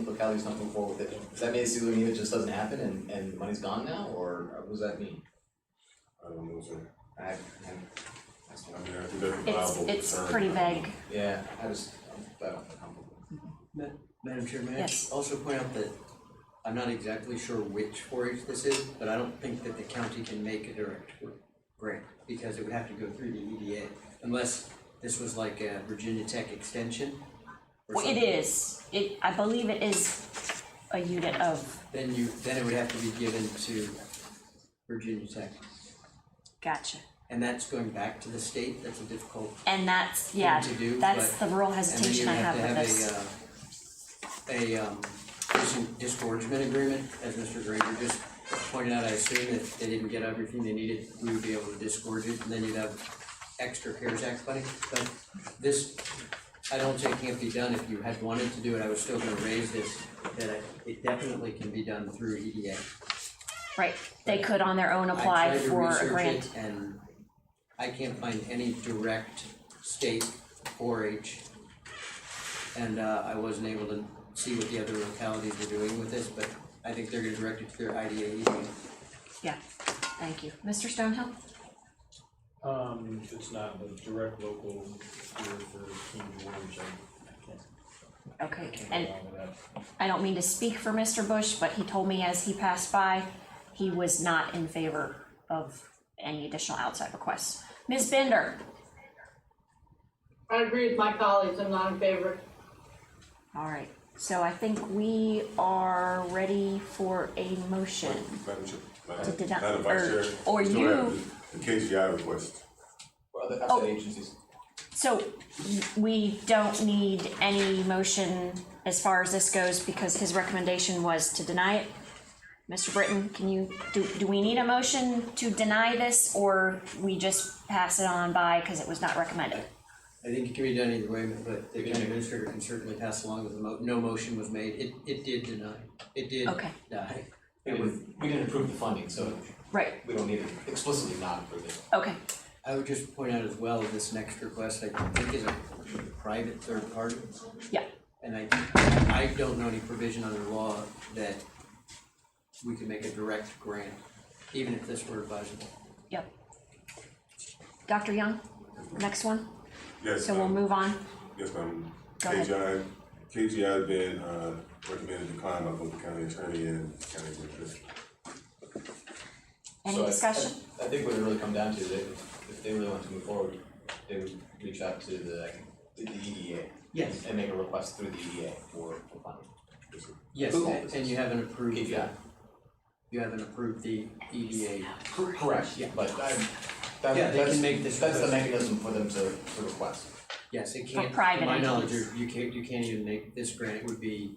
localities not move forward with it, does that basically mean it just doesn't happen and the money's gone now, or what does that mean?
I don't know, sir.
I
think that's a viable
It's
concern.
pretty vague.
Yeah, I don't feel comfortable.
Madam Chair, may I
Yes.
also point out that I'm not exactly sure which 4-H this is, but I don't think that the county can make a direct grant, because it would have to go through the EDA, unless this was like a Virginia Tech extension.
Well, it is. I believe it is a unit of.
Then it would have to be given to Virginia Tech.
Gotcha.
And that's going back to the state. That's a difficult
And that's,
thing to do.
that's the real hesitation I have with this.
A disgorgement agreement, as Mr. Granger just pointed out. I assume if they didn't get everything they needed, we would be able to disgorge it, and then you'd have extra CARES Act money. But this, I don't say can't be done. If you had wanted to do it, I was still gonna raise this, that it definitely can be done through EDA.
Right, they could on their own apply for a grant.
I tried to research it, and I can't find any direct state 4-H. And I wasn't able to see what the other localities were doing with this, but I think they're gonna direct it to their IDA.
Yeah, thank you. Mr. Stonehill?
It's not the direct local here for King George,
Okay,
can't
and
go along with that.
I don't mean to speak for Mr. Bush, but he told me as he passed by, he was not in favor of any additional outside requests. Ms. Bender?
I agree with my colleagues, I'm not in favor.
All right, so I think we are ready for a motion. To deny-
Madam Vice Chair,
or
we still
you-
have the KGI request.
For other outside agencies.
So we don't need any motion as far as this goes because his recommendation was to deny it. Mr. Britton, do we need a motion to deny this, or we just pass it on by because it was not recommended?
I think it can be done either way, but the county administrator can certainly pass along that no motion was made. It did deny. It did die.
We didn't approve the funding, so
right.
We don't need to explicitly not approve it.
Okay.
I would just point out as well, this next request, I think is a private third party.
Yeah.
And I don't know any provision under law that we can make a direct grant, even if this were advisable.
Yep. Dr. Young, next one?
Yes.
So we'll move on.
Yes, ma'am.
Go ahead.
KGI has been recommended decline by both the county attorney and county administrator.
Any discussion?
I think what it really come down to is if they really want to move forward, they would reach out to the EDA.
Yes.
And make a request through the EDA for funding.
Yes, and you haven't approved. You haven't approved the EDA.
Correct, yeah, but
Yeah, they can make this
That's the
request.
mechanism for them to request.
Yes, it can't, to
private
my knowledge,
entities.
you can't even make, this grant would be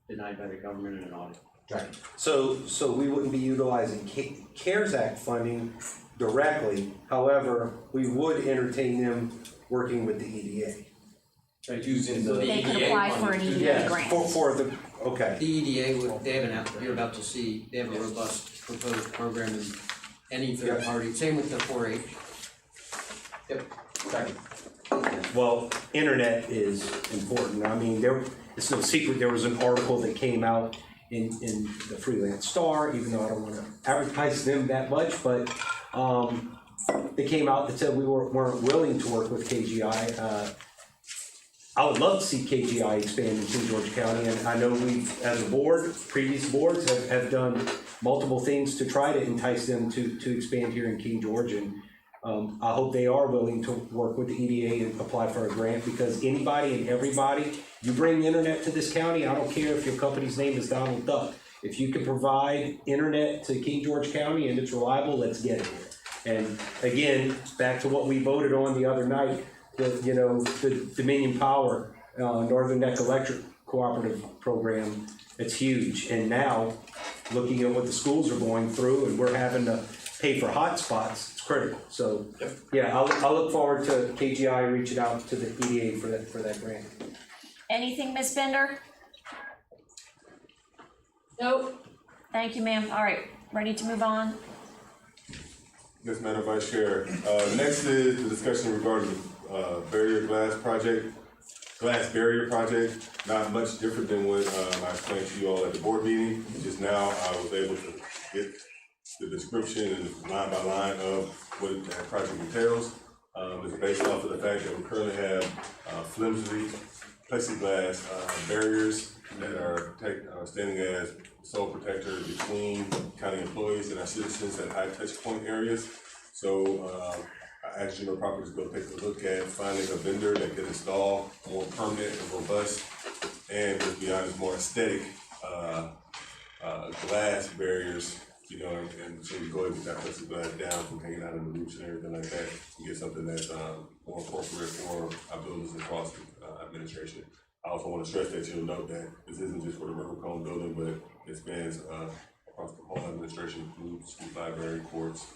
denied by the government in an audit.
Right.
So we wouldn't be utilizing CARES Act funding directly, however, we would entertain them working with the EDA.
Right,
Using the
They could
EDA
apply for an
funding.
EDA
Yeah,
grant.
for the, okay.
The EDA would, they have you're about to see, they have a robust proposed program in any third party, same with the 4-H.
Yep, exactly.
Well, internet is important. I mean, it's no secret, there was an article that came out in the Freelance Star, even though I don't wanna advertise them that much, but, it came out that said we weren't willing to work with KGI. I would love to see KGI expand in King George County, and I know we've, as a board, previous boards have done multiple things to try to entice them to expand here in King George, and I hope they are willing to work with the EDA and apply for a grant, because anybody and everybody, you bring internet to this county, I don't care if your company's name is Donald Duck. If you can provide internet to King George County and it's reliable, let's get it here. And again, back to what we voted on the other night, the Dominion Power, Northern Neck Electric Cooperative Program, it's huge. And now, looking at what the schools are going through and we're having to pay for hotspots, it's critical. So, yeah, I'll look forward to KGI reaching out to the EDA for that grant.
Anything, Ms. Bender?
Nope.
Thank you, ma'am. All right, ready to move on?
Yes, Madam Vice Chair. Next is the discussion regarding the glass barrier project. Not much different than what I explained to you all at the board meeting. Just now I was able to get the description and line by line of what that project entails. It's based off of the fact that we currently have flimsy plexiglass barriers that are standing as sole protector between county employees and our citizens at high touch point areas. So I asked General Properties to go take a look at finding a vendor that can install more permanent and robust and, to be honest, more aesthetic glass barriers, and so you go ahead and get that plexiglass down from hanging out in the roofs and everything like that, and get something that's more appropriate for our buildings across the administration. I also want to stress that you'll note that this isn't just for the River Cone building, but it spans across the whole administration, includes school library, courts,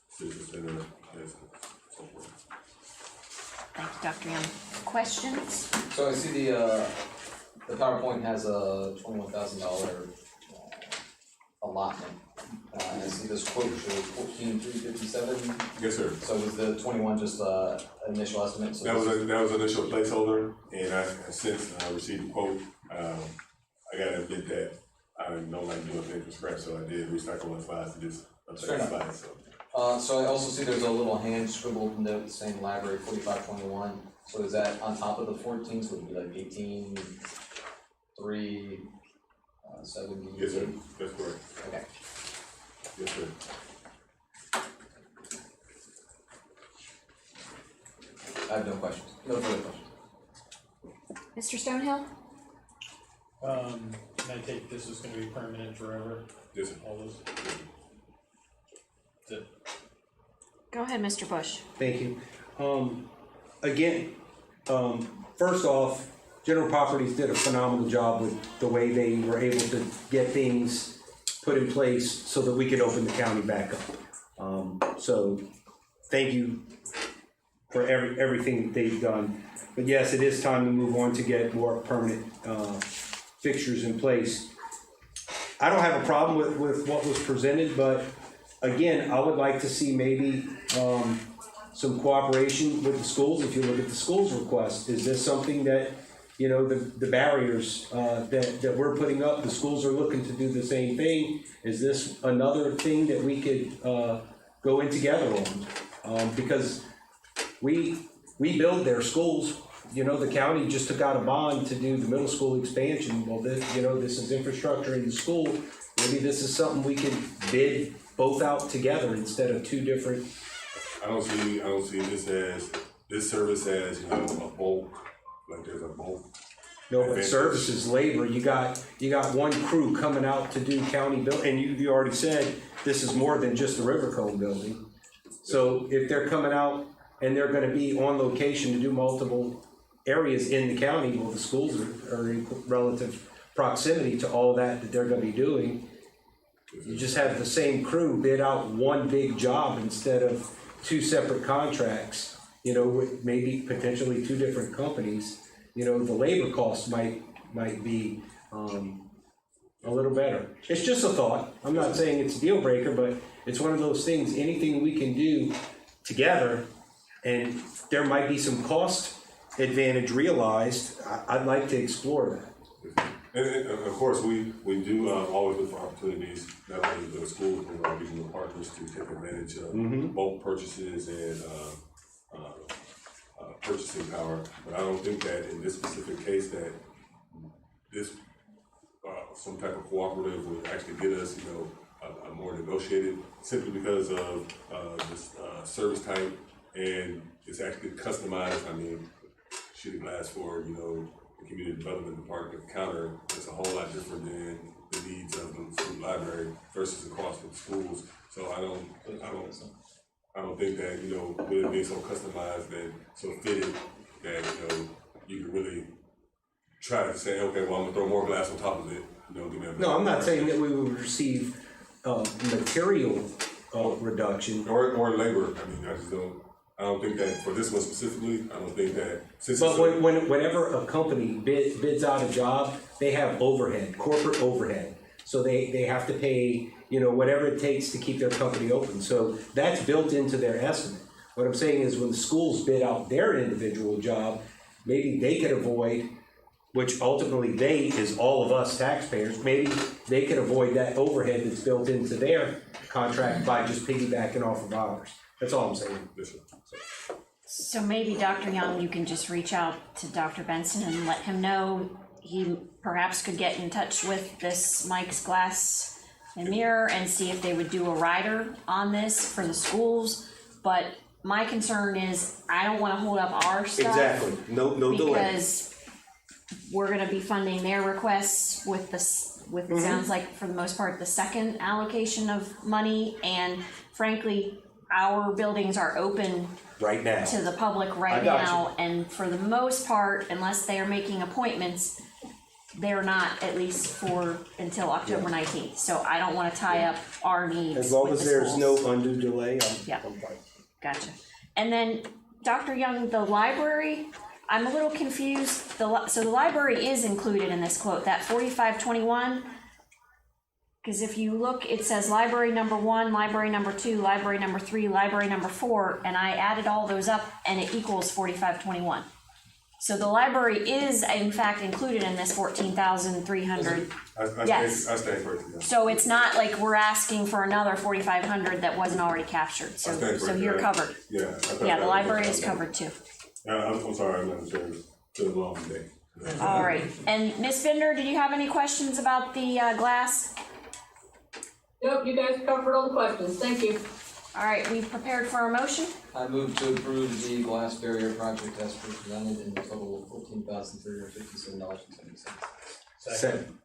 citizen center, and so forth.
Thank you, Dr. Young. Questions?
So I see the PowerPoint has a $21,000 allotment. I see this quote shows 14,357.
Yes, sir.
So was the 21 just initial estimate? So
That was initial placeholder, and I since received the quote. I gotta admit that I don't like doing things from scratch, so I did recycle my slides to just update slides.
So I also see there's a little hand scribbled note saying library 4521. So is that on top of the 14? So would it be like 18, 3, 70?
Yes, sir. That's correct.
Okay.
Yes, sir.
I have no questions. No further questions.
Mr. Stonehill?
Can I take this is gonna be permanent forever?
Yes, sir.
All those? That's it.
Go ahead, Mr. Bush.
Thank you. Again, first off, General Properties did a phenomenal job with the way they were able to get things put in place so that we could open the county back up. So thank you for everything that they've done. But yes, it is time to move on to get more permanent fixtures in place. I don't have a problem with what was presented, but again, I would like to see maybe some cooperation with the schools. If you look at the schools' request, is this something that, the barriers that we're putting up, the schools are looking to do the same thing? Is this another thing that we could go in together on? Because we build their schools. The county just took out a bond to do the middle school expansion. Well, this is infrastructure in the school. Maybe this is something we could bid both out together instead of two different.
I don't see this service as a bulk, like there's a bulk.
No, but service is labor. You got one crew coming out to do county build, and you already said this is more than just the River Cone building. So if they're coming out and they're gonna be on location to do multiple areas in the county, well, the schools are in relative proximity to all that they're gonna be doing. You just have the same crew bid out one big job instead of two separate contracts, you know, with maybe potentially two different companies. You know, the labor costs might be a little better. It's just a thought. I'm not saying it's a deal breaker, but it's one of those things, anything we can do together, and there might be some cost advantage realized, I'd like to explore that.
And of course, we do always look for opportunities, not only with the schools, but with our regional partners to take advantage of bulk purchases and purchasing power. But I don't think that in this specific case that this some type of cooperative would actually get us, you know, a more negotiated, simply because of this service type, and it's actually customized. I mean, sheet of glass for, you know, the community development department counter, it's a whole lot different than the needs of the food library versus the cost of the schools. So I don't think that, you know, with it being so customized and so fitted that, you know, you can really try to say, okay, well, I'm gonna throw more glass on top of it. You know, give me a
No, I'm not saying that we would receive material reduction.
Or labor. I mean, I don't think that for this one specifically, I don't think that since
But whenever a company bids out a job, they have overhead, corporate overhead. So they have to pay, you know, whatever it takes to keep their company open. So that's built into their estimate. What I'm saying is when the schools bid out their individual job, maybe they could avoid, which ultimately they is all of us taxpayers, maybe they could avoid that overhead that's built into their contract by just piggybacking off of ours. That's all I'm saying.
So maybe Dr. Young, you can just reach out to Dr. Benson and let him know he perhaps could get in touch with this Mike's Glass and Mirror and see if they would do a rider on this for the schools. But my concern is I don't want to hold up our stuff.
Exactly. No delay.
Because we're going to be funding their requests with it sounds like for the most part the second allocation of money, and frankly our buildings are open
right now
to the public right now, and for the most part, unless they are making appointments, they're not, at least for until October 19th. So I don't want to tie up our needs.
As long
with
as
the
there's
schools.
no undue delay,
Yeah.
I'm fine.
Gotcha. And then Dr. Young, the library, I'm a little confused. So the library is included in this quote, that 4521. Because if you look, it says library number 1, library number 2, library number 3, library number 4, and I added all those up and it equals 4521. So the library is in fact included in this 14,300. Yes.
I stand for it. Yeah.
So it's not like we're asking for another 4,500 that wasn't already captured. So you're covered.
Yeah.
Yeah, the library is covered too.
I'm sorry, I'm not sure. It's been a long day.
All right. And Ms. Bender, did you have any questions about the glass?
Nope, you guys covered all the questions. Thank you.
All right, we've prepared for a motion.
I move to approve the glass barrier project as presented in the total of $14,357.70.
Second.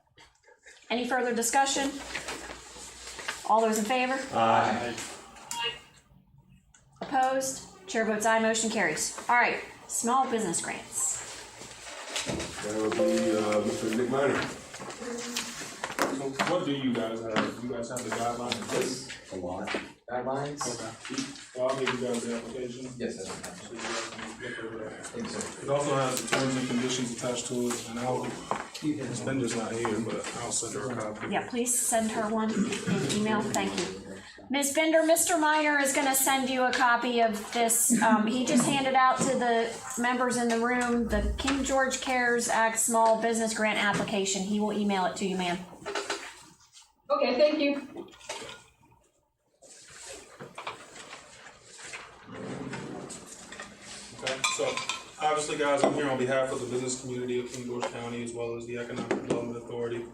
Any further discussion? All those in favor?
Aye.
Opposed? Chair votes aye, motion carries. All right, small business grants.
That would be Mr. Nick Minor.
So what do you guys have? You guys have the guidelines in place?
A lot.
Guidelines?
Okay. Well, I'll give you guys the application.
Yes, that's fine.
So you guys can look over that.
Thank you, sir.
It also has the terms and conditions attached to it, and I'll, Ms. Bender's not here, but I'll send her a copy.
Yeah, please send her one in email. Thank you. Ms. Bender, Mr. Minor is going to send you a copy of this. He just handed out to the members in the room the King George CARES Act Small Business Grant application. He will email it to you, ma'am.
Okay, thank you.
Okay, so obviously, guys, I'm here on behalf of the business community of King George County as well as the Economic Development Authority.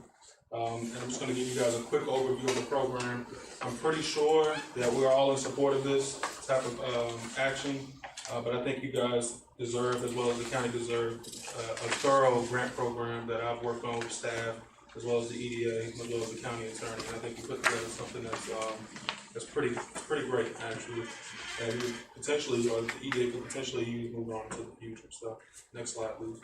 And I'm just going to give you guys a quick overview of the program. I'm pretty sure that we're all in support of this type of action, but I think you guys deserve, as well as the county deserve, a thorough grant program that I've worked on with staff, as well as the EDA, as well as the county attorney. And I think we put together something that's It's pretty great, actually. And we potentially, or the EDA could potentially use moving on to the future. So, next slide, please.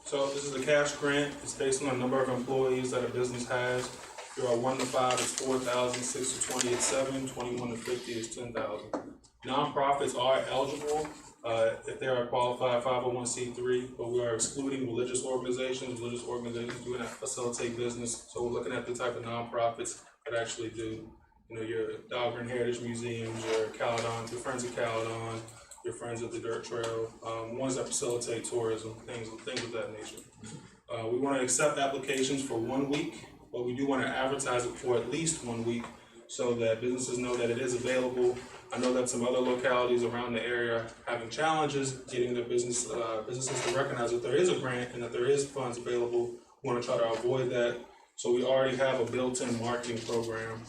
So this is a cash grant. It's based on the number of employees that a business has. If you are 1 to 5, it's 4,000. 6 to 20, it's 7. 21 to 50 is 10,000. Nonprofits are eligible if they are a qualified 501c3, but we are excluding religious organizations. Religious organizations do not facilitate business, so we're looking at the type of nonprofits that actually do. You know, your Dahlgren Heritage Museums, your Caledon, your Friends of Caledon, your Friends of the Dirt Trail, ones that facilitate tourism, things of that nature. We want to accept applications for 1 week, but we do want to advertise it for at least 1 week so that businesses know that it is available. I know that some other localities around the area are having challenges getting their businesses to recognize that there is a grant and that there is funds available. We want to try to avoid that. So we already have a built-in marketing program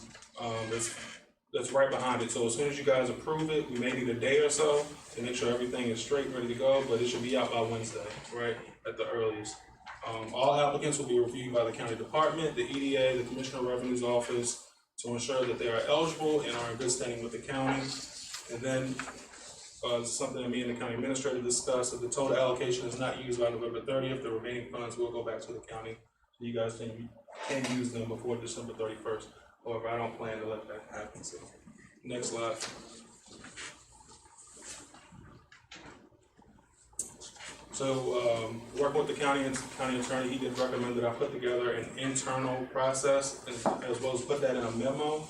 that's right behind it. So as soon as you guys approve it, we may need a day or so to make sure everything is straight, ready to go, but it should be out by Wednesday, right, at the earliest. All applicants will be reviewed by the county department, the EDA, the Commissioner of Revenue's office, to ensure that they are eligible and are in good standing with the county. And then something that me and the county administrator discussed, if the total allocation is not used by November 30th, the remaining funds will go back to the county. So you guys can use them before December 31st. However, I don't plan to let that happen. So, next slide. So, working with the county attorney, he did recommend that I put together an internal process as well as put that in a memo.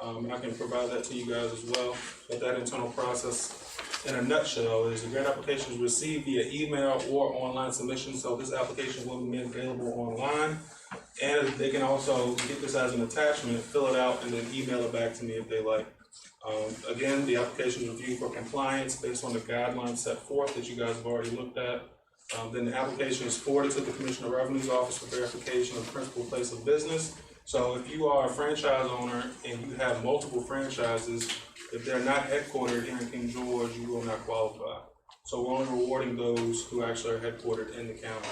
And I can provide that to you guys as well. But that internal process, in a nutshell, is the grant application is received via email or online submission. So this application will be made available online. And they can also get this as an attachment, fill it out, and then email it back to me if they like. Again, the application is reviewed for compliance based on the guidelines set forth that you guys have already looked at. Then the application is forwarded to the Commissioner of Revenue's office for verification of principal place of business. So if you are a franchise owner and you have multiple franchises, if they're not headquartered here in King George, you will not qualify. So we're only rewarding those who actually are headquartered in the county.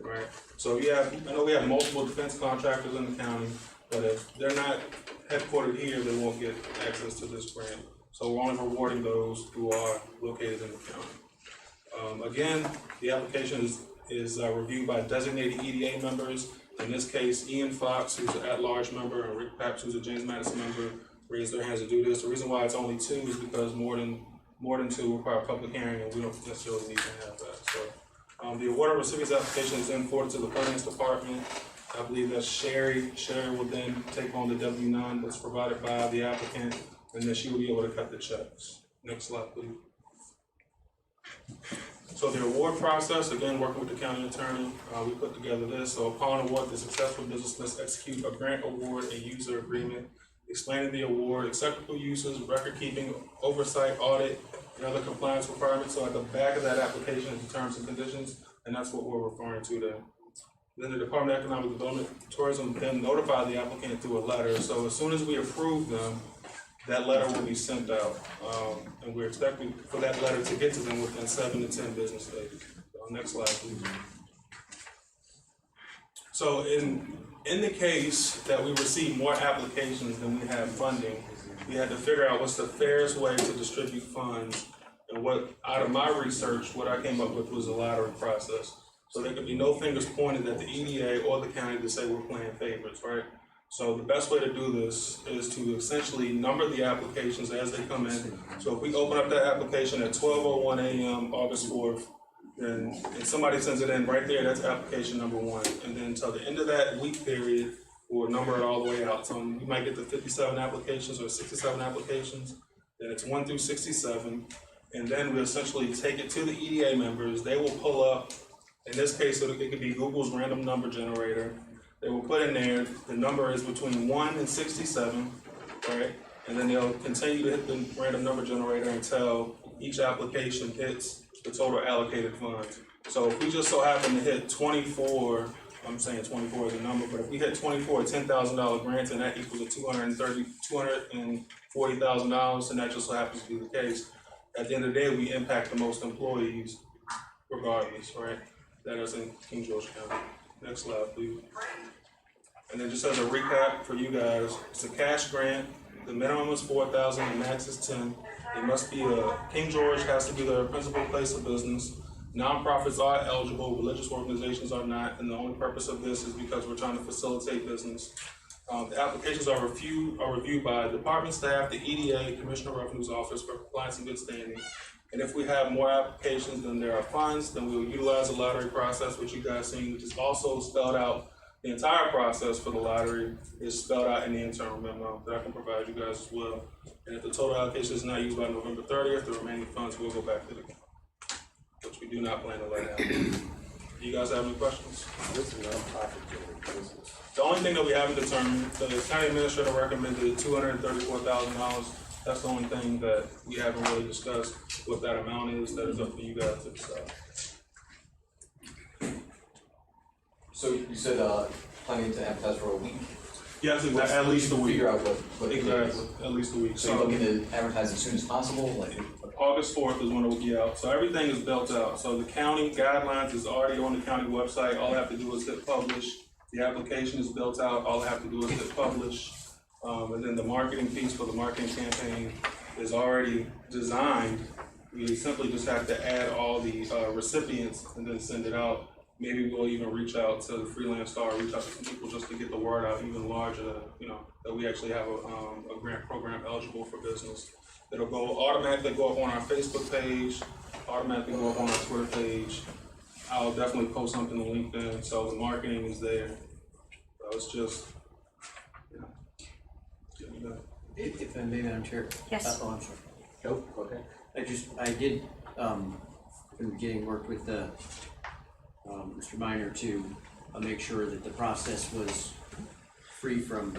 Right. So I know we have multiple defense contractors in the county, but if they're not headquartered here, they won't get access to this grant. So we're only rewarding those who are located in the county. Again, the application is reviewed by designated EDA members. In this case, Ian Fox, who's an at-large member, and Rick Papps, who's a James Madison member, raised their hands to do this. The reason why it's only 2 is because more than 2 require a public hearing, and we don't necessarily need to have that. So. The award of recipient's application is then forwarded to the finance department. I believe that Sherry will then take on the W-9 that's provided by the applicant, and then she will be able to cut the checks. Next slide, please. So the award process, again, working with the county attorney, we put together this. So upon award, the successful business must execute a grant award and user agreement, explaining the award, acceptable uses, record keeping, oversight, audit, and other compliance requirements. So at the back of that application is the terms and conditions, and that's what we're referring to there. Then the Department of Economic Development and Tourism then notify the applicant through a letter. So as soon as we approve them, that letter will be sent out. And we're expecting for that letter to get to them within 7 to 10 business days. So next slide, please. So in the case that we receive more applications than we have funding, we had to figure out what's the fairest way to distribute funds. And what, out of my research, what I came up with was a lottery process. So there could be no fingers pointed at the EDA or the county to say we're playing favorites, right? So the best way to do this is to essentially number the applications as they come in. So if we open up that application at 12:01 a.m. August 4th, then if somebody sends it in right there, that's application number 1. And then until the end of that week period, we'll number it all the way out. So you might get to 57 applications or 67 applications. Then it's 1 through 67. And then we essentially take it to the EDA members. They will pull up, in this case, it could be Google's random number generator. They will put in there, the number is between 1 and 67, right? And then they'll continue to hit the random number generator until each application hits the total allocated funds. So if we just so happen to hit 24, I'm saying 24 is a number, but if we hit 24 $10,000 grants and that equals to $240,000, and that just so happens to be the case, at the end of the day, we impact the most employees regardless, right? that is in King George County. Next slide, please. And then just as a recap for you guys, it's a cash grant. The minimum is 4,000, the max is 10. It must be King George has to be their principal place of business. Nonprofits are eligible, religious organizations are not, and the only purpose of this is because we're trying to facilitate business. The applications are reviewed by department staff, the EDA, Commissioner of Revenue's Office for compliance and good standing. And if we have more applications than there are funds, then we will utilize the lottery process, which you guys seen, which is also spelled out. The entire process for the lottery is spelled out in the internal memo that I can provide you guys as well. And if the total allocation is not used by November 30th, the remaining funds will go back to the county, which we do not plan to let happen. Do you guys have any questions? The only thing that we haven't determined, the county administrator recommended $234,000. That's the only thing that we haven't really discussed what that amount is. That is up to you guys to decide.
So you said, planning to advertise for a week?
Yes, exactly, at least a week.
Figure out what
Exactly, at least a week.
So you're looking to advertise as soon as possible, like?
August 4th is when it will be out. So everything is built out. So the county guidelines is already on the county website. All I have to do is hit publish. The application is built out. All I have to do is hit publish. And then the marketing piece for the marketing campaign is already designed. We simply just have to add all the recipients and then send it out. Maybe we'll even reach out to the Freelance Star, reach out to some people just to get the word out even larger, you know, that we actually have a grant program eligible for business. It'll automatically go up on our Facebook page, automatically go up on our Twitter page. I'll definitely post something on LinkedIn, so the marketing is there. So it's just, you know, getting done.
If I may, Madam Chair.
Yes.
Oh, I'm sorry. Nope, okay. I did, from the beginning, work with Mr. Minor to make sure that the process was free from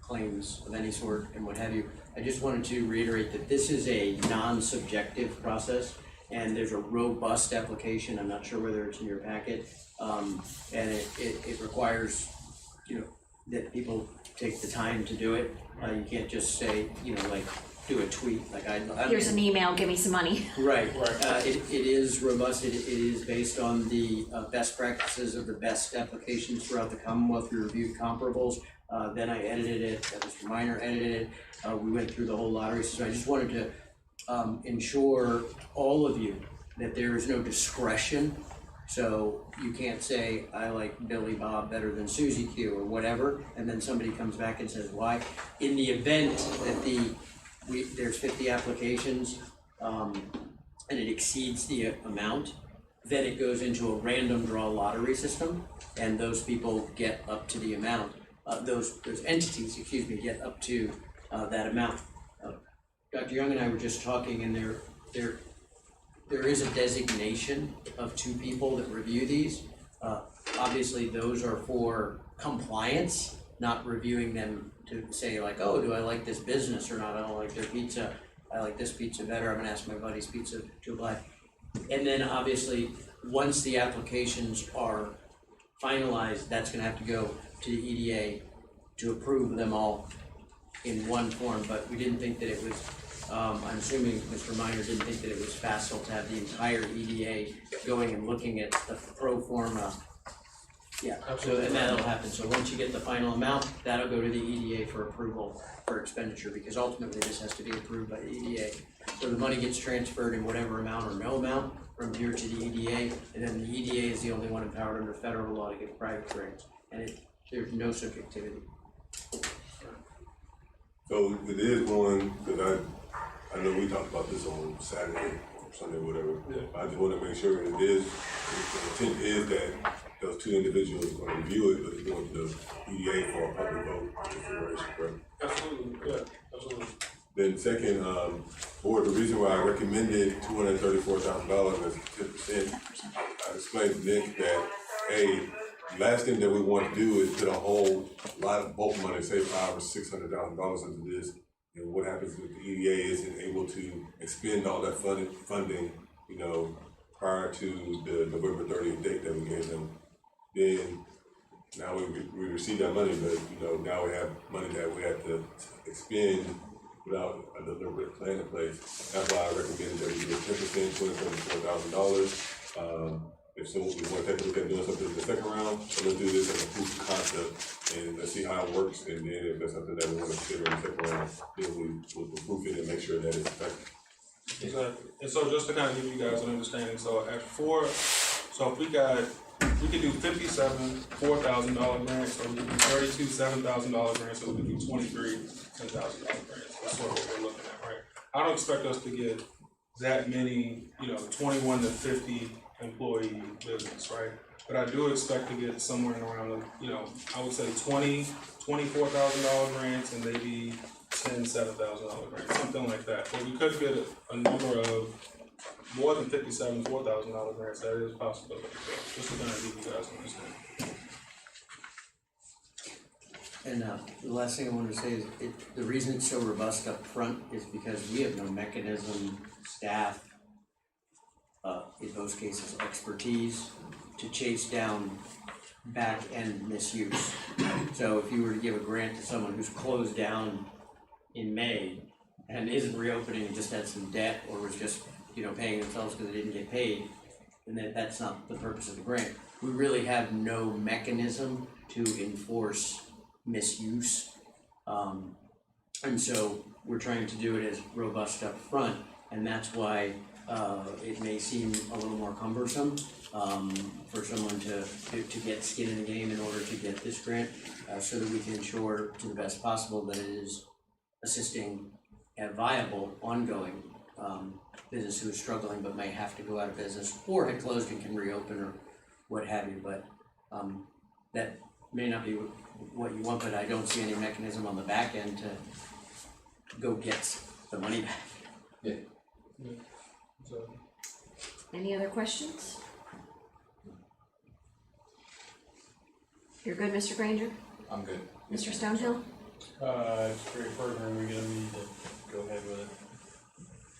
claims of any sort and what have you. I just wanted to reiterate that this is a non-subjective process and there's a robust application. I'm not sure whether it's in your packet. And it requires, you know, that people take the time to do it. You can't just say, you know, like, do a tweet, like
Here's an email, give me some money.
Right, it is robust, it is based on the best practices of the best applications throughout the Commonwealth. We reviewed comparables, then I edited it, Mr. Minor edited it, we went through the whole lottery. So I just wanted to ensure all of you that there is no discretion. So you can't say, I like Billy Bob better than Susie Q or whatever, and then somebody comes back and says, why? In the event that there's 50 applications, and it exceeds the amount, then it goes into a random draw lottery system, and those people get up to the amount. Those entities, get up to that amount. Dr. Young and I were just talking, and there is a designation of 2 people that review these. Obviously, those are for compliance, not reviewing them to say like, oh, do I like this business or not? I don't like their pizza. I like this pizza better. I'm gonna ask my buddy's pizza to apply. And then obviously, once the applications are finalized, that's gonna have to go to the EDA to approve them all in one form. But we didn't think that it was, I'm assuming Mr. Minor didn't think that it was facile to have the entire EDA going and looking at the pro forma. Yeah, so and that'll happen. So once you get the final amount, that'll go to the EDA for approval for expenditure, because ultimately this has to be approved by the EDA. So the money gets transferred in whatever amount or no amount from here to the EDA, and then the EDA is the only one empowered under federal law to give private grants, and there's no subjectivity.
So it is one, because I know we talked about this on Saturday or Sunday, whatever. Yeah. I just want to make sure it is, the intent is that those 2 individuals are going to review it, but it's going to the EDA for a public vote consideration, correct?
Absolutely, yeah, absolutely.
Then second, board, the reason why I recommended $234,000 as 10%, I explained to Nick that, last thing that we want to do is put a whole lot of bulk money, say $500,000 or $600,000 into this. And what happens if the EDA isn't able to expend all that funding, you know, prior to the November 30th date that we gave them? Then now we receive that money, but you know, now we have money that we have to expend without a deliberate plan in place. That's why I recommended that we do 10%, $234,000. if someone we want to take a look at doing something in the second round, so let's do this as a proof of concept and let's see how it works. And then if there's something that we want to consider in the second round, then we'll proof it and make sure that it's effective.
Exactly. And so just to kind of give you guys an understanding, so at so if we could do 57 $4,000 grants, or we could do 32 $7,000 grants, or we could do 23 $10,000 grants. That's sort of what we're looking at, right? I don't expect us to get that many, 21 to 50 employee business, right? But I do expect to get somewhere around, I would say $24,000 grants and maybe $7,000 grants, something like that. But we could get a number of more than $57,000 $4,000 grants. That is a possibility. So just to kind of give you guys an understanding.
And the last thing I wanted to say is the reason it's so robust up front is because we have no mechanism, staff, in most cases expertise, to chase down back end misuse. So if you were to give a grant to someone who's closed down in May and isn't reopening and just had some debt or was just paying themselves because they didn't get paid, then that's not the purpose of the grant. We really have no mechanism to enforce misuse, and so we're trying to do it as robust up front, and that's why it may seem a little more cumbersome for someone to get skin in the game in order to get this grant, so that we can ensure to the best possible that it is assisting a viable, ongoing business who is struggling but may have to go out of business or had closed and can reopen or what have you. But that may not be what you want, but I don't see any mechanism on the back end to go get the money back.
Yeah.
Any other questions? You're good, Mr. Granger?
I'm good.
Mr. Stonehill?
It's a great program, we're gonna need to go ahead with it.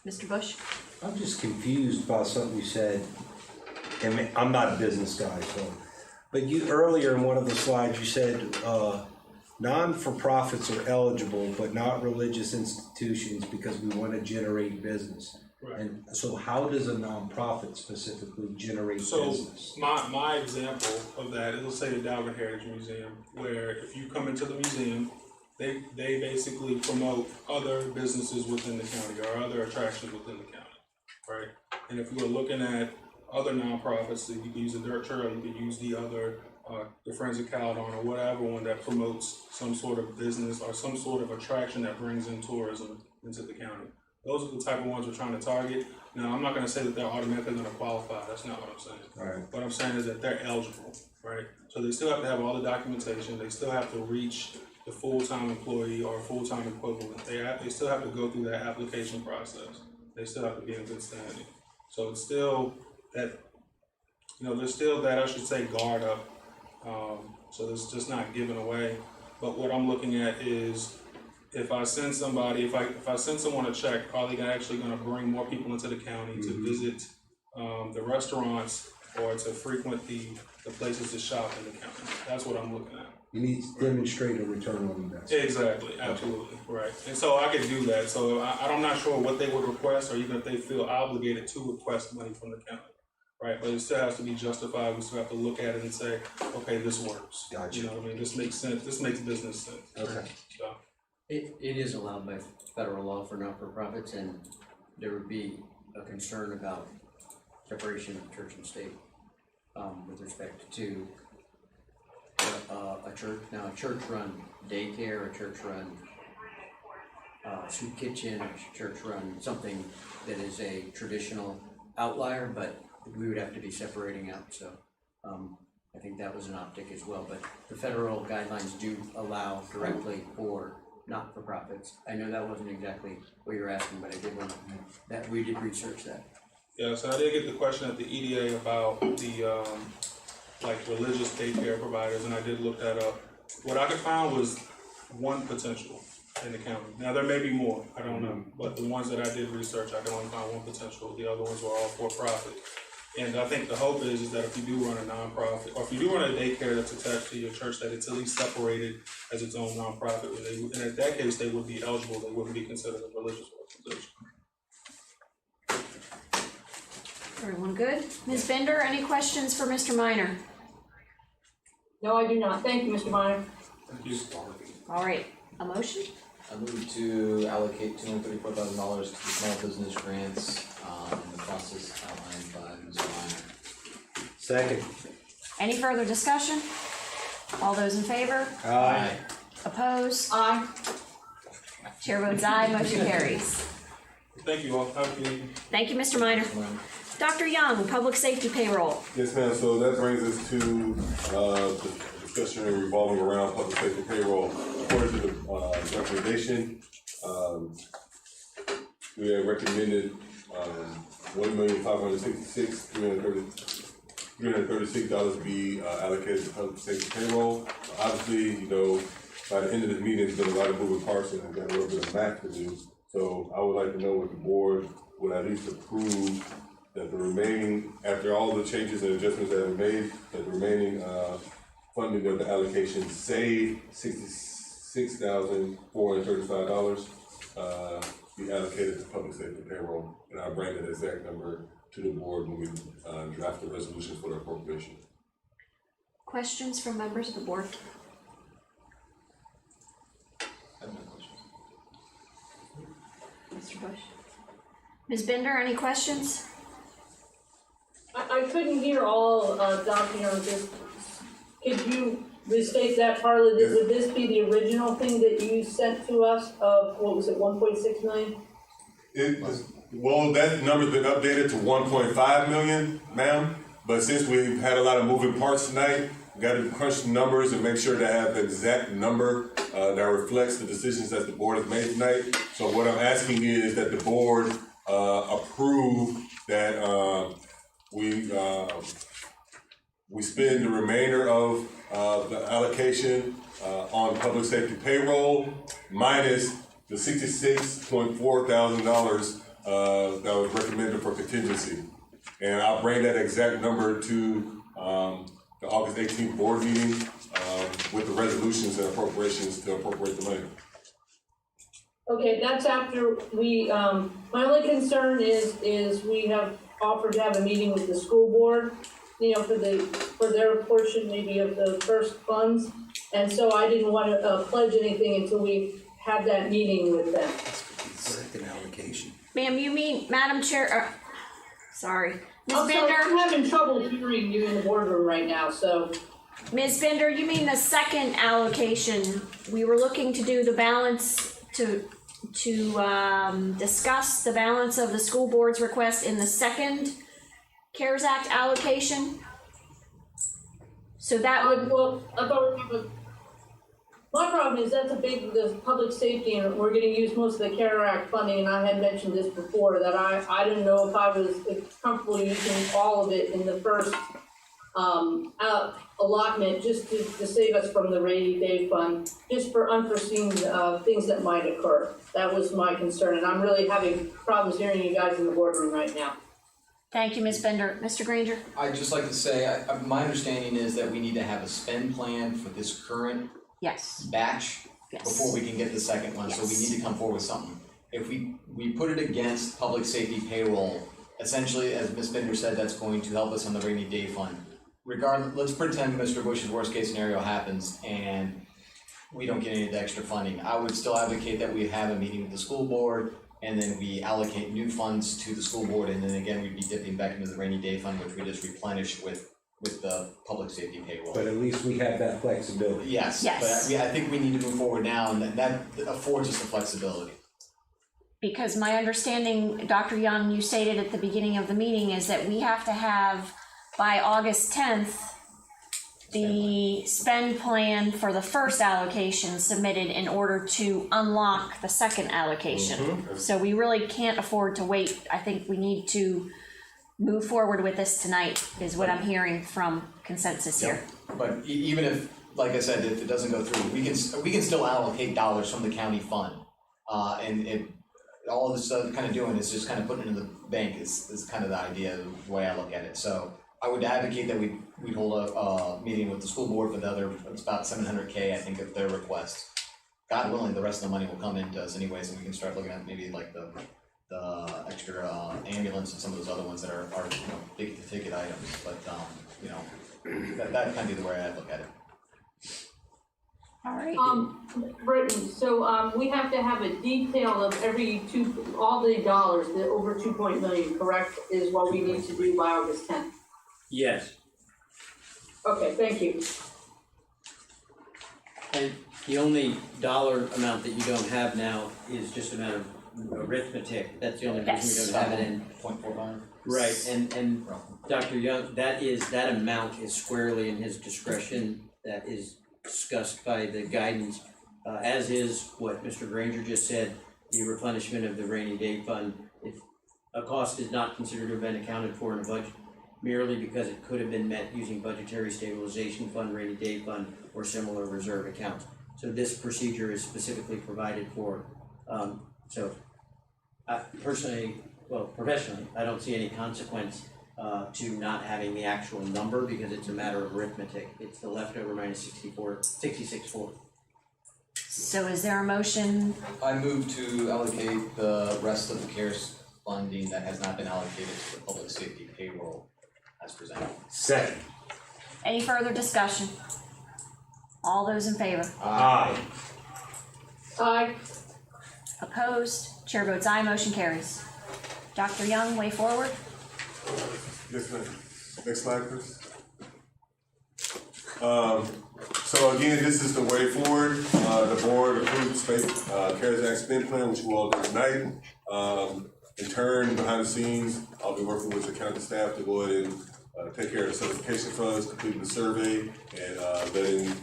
Mr. Bush?
I'm just confused about something you said, and I'm not a business guy, so, but you, earlier in one of the slides, you said, non-for-profits are eligible, but not religious institutions because we want to generate business.
Right.
And so how does a nonprofit specifically generate business?
So my example of that is, let's say the Dalvin Heritage Museum, where if you come into the museum, they basically promote other businesses within the county or other attractions within the county, right? And if you were looking at other nonprofits, you could use the Dirt Trail, you could use the other, the Friends of Caledon or whatever one that promotes some sort of business or some sort of attraction that brings in tourism into the county. Those are the type of ones we're trying to target. Now, I'm not gonna say that they're automatically gonna qualify, that's not what I'm saying.
Right.
What I'm saying is that they're eligible, right? So they still have to have all the documentation, they still have to reach the full-time employee or full-time equivalent. They still have to go through that application process. They still have to be in good standing. So it's still that, there's still that, I should say, guard up. So it's just not given away. But what I'm looking at is, if I send somebody, if I send someone a check, are they actually gonna bring more people into the county to visit the restaurants or to frequent the places to shop in the county? That's what I'm looking at.
You need to demonstrate a return on investment.
Exactly, absolutely, right. And so I could do that. So I'm not sure what they would request, or even if they feel obligated to request money from the county, right? But it still has to be justified. We still have to look at it and say, okay, this works.
Gotcha.
You know what I mean? This makes sense. This makes business sense.
Okay.
So.
It is allowed by federal law for not-for-profits, and there would be a concern about separation of church and state with respect to a church. Now, a church-run daycare, a church-run soup kitchen, a church-run something that is a traditional outlier, but we would have to be separating out. So I think that was an optic as well. But the federal guidelines do allow directly for not-for-profits. I know that wasn't exactly what you're asking, but I did want to, that we did research that.
Yeah, so I did get the question at the EDA about the religious daycare providers, and I did look that up. What I could find was one potential in the county. Now there may be more, I don't know, but the ones that I did research, I could only find one potential. The other ones were all for profit. And I think the hope is that if you do run a nonprofit, or if you do run a daycare that's attached to your church, that it's at least separated as its own nonprofit. And in that case, they would be eligible. They wouldn't be considered a religious organization.
Everyone good? Ms. Bender, any questions for Mr. Minor?
No, I do not. Thank you, Mr. Minor.
Thank you.
All right, a motion?
I move to allocate $234,000 to the small business grants, in the process outlined by Mr. Minor.
Second.
Any further discussion? All those in favor?
Aye.
Opposed?
Aye.
Chair votes aye, motion carries.
Thank you all. Have a good evening.
Thank you, Mr. Minor. Dr. Young, public safety payroll.
Yes, ma'am, so that brings us to, the discussion revolving around public safety payroll. According to the, recommendation, we have recommended, $1,566,336 be, allocated to public safety payroll. Obviously, you know, by the end of this meeting, there's been a lot of moving parts and we've got a little bit of math to do. So I would like to know what the board would at least approve that the remaining, after all the changes and adjustments that have been made, that the remaining, funding of the allocation, save $66,435, be allocated to public safety payroll. And I'll bring that exact number to the board when we, draft the resolution for the appropriation.
Questions from members of the board?
I have no questions.
Mr. Bush? Ms. Bender, any questions?
I couldn't hear all, Dr. Young, just, could you restate that, Carla? Would this be the original thing that you sent to us of, what was it, 1.6 million?
Well, that number's been updated to 1.5 million, ma'am. But since we've had a lot of moving parts tonight, we got to crunch the numbers and make sure to have the exact number that reflects the decisions that the board has made tonight. So what I'm asking is that the board approve that we spend the remainder of the allocation on public safety payroll minus the $66.4 thousand that was recommended for contingency. And I'll bring that exact number to the August 18th board meeting with the resolutions and appropriations to appropriate the money.
Okay, that's after we, my only concern is we have offered to have a meeting with the school board, you know, for their portion maybe of the first funds. And so I didn't want to pledge anything until we had that meeting with them.
Second allocation.
Ma'am, you mean, Madam Chair, sorry. Ms.
I'm sorry,
Bender?
I'm having trouble hearing you in the boardroom right now, so.
Ms. Bender, you mean the second allocation? We were looking to do the balance to discuss the balance of the school board's request in the second CARES Act allocation? So that would.
Well, I thought, my problem is that's the public safety, and we're gonna use most of the CARES Act funding, and I had mentioned this before, that I didn't know if I was comfortable using all of it in the first allotment, just to save us from the rainy day fund, just for unforeseen things that might occur. That was my concern, and I'm really having problems hearing you guys in the boardroom right now.
Thank you, Ms. Bender. Mr. Granger?
I'd just like to say, my understanding is that we need to have a spend plan for this current batch before we can get the second one, so we need to come forward with something. If we put it against public safety payroll, essentially, as Ms. Bender said, that's going to help us on the rainy day fund. Regardless, let's pretend Mr. Bush's worst case scenario happens and we don't get any of the extra funding. I would still advocate that we have a meeting with the school board and then we allocate new funds to the school board, and then again, we'd be dipping back into the rainy day fund, which we just replenish with the public safety payroll.
But at least we have that flexibility.
Yes. But I think we need to move forward now, and that affords us the flexibility.
Because my understanding, Dr. Young, you stated at the beginning of the meeting, is that we have to have, by August 10th, the spend plan for the first allocation submitted in order to unlock the second allocation.
Mm-hmm.
So we really can't afford to wait. I think we need to move forward with this tonight, is what I'm hearing from consensus here.
But even if, like I said, if it doesn't go through, we can still allocate dollars from the county fund. And all of this kind of doing is just kind of putting it in the bank is kind of the idea, the way I look at it. So I would advocate that we'd hold a meeting with the school board for the other, it's about $700K, I think, of their request. God willing, the rest of the money will come into us anyways, and we can start looking at maybe like the the extra ambulance and some of those other ones that are big ticket items, but that kind of be the way I look at it.
All right.
Brittany, so, we have to have a detail of all the dollars, the over 2 million, correct, is what we need to do by August 10th?
Yes.
Okay, thank you.
And the only dollar amount that you don't have now is just a matter of arithmetic. That's the only reason we don't have it in.
0.45.
Right, and Dr. Young, that amount is squarely in his discretion. That is discussed by the guidance, as is what Mr. Granger just said, the replenishment of the rainy day fund. If a cost is not considered to have been accounted for in a budget merely because it could have been met using budgetary stabilization fund, rainy day fund, or similar reserve accounts. So this procedure is specifically provided for. So I professionally, I don't see any consequence to not having the actual number because it's a matter of arithmetic. It's the leftover minus 66.4.
So is there a motion?
I move to allocate the rest of the CARES funding that has not been allocated to the public safety payroll as presented.
Second.
Any further discussion? All those in favor?
Aye.
Aye.
Opposed? Chair votes aye, motion carries. Dr. Young, way forward.
Yes, ma'am. Next slide, please. So again, this is the way forward. The board approved CARES Act spend plan, which we'll all do tonight. In turn, behind the scenes, I'll be working with the county staff to go ahead and take care of the certification funds, completing the survey, and letting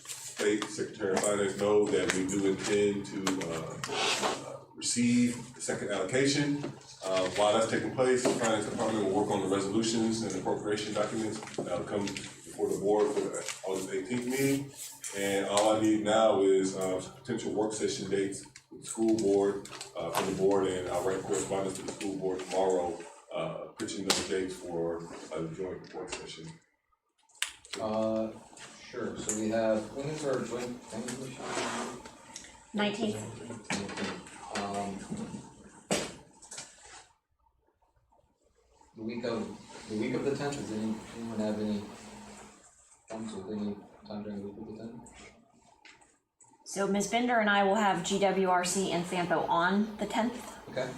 State Secretary of Finance know that we do intend to receive the second allocation. While that's taking place, the Finance Department will work on the resolutions and appropriation documents that will come before the board for the August 18th meeting. And all I need now is potential work session dates with the school board, from the board, and I'll write correspondence to the school board tomorrow, pitching those dates for a joint work session.
Sure, so we have, when is our joint planning commission?
19th.
The week of the 10th, does anyone have any problems with any time during the week of the 10th?
So Ms. Bender and I will have GWRC and FAMPO on the 10th.
Okay.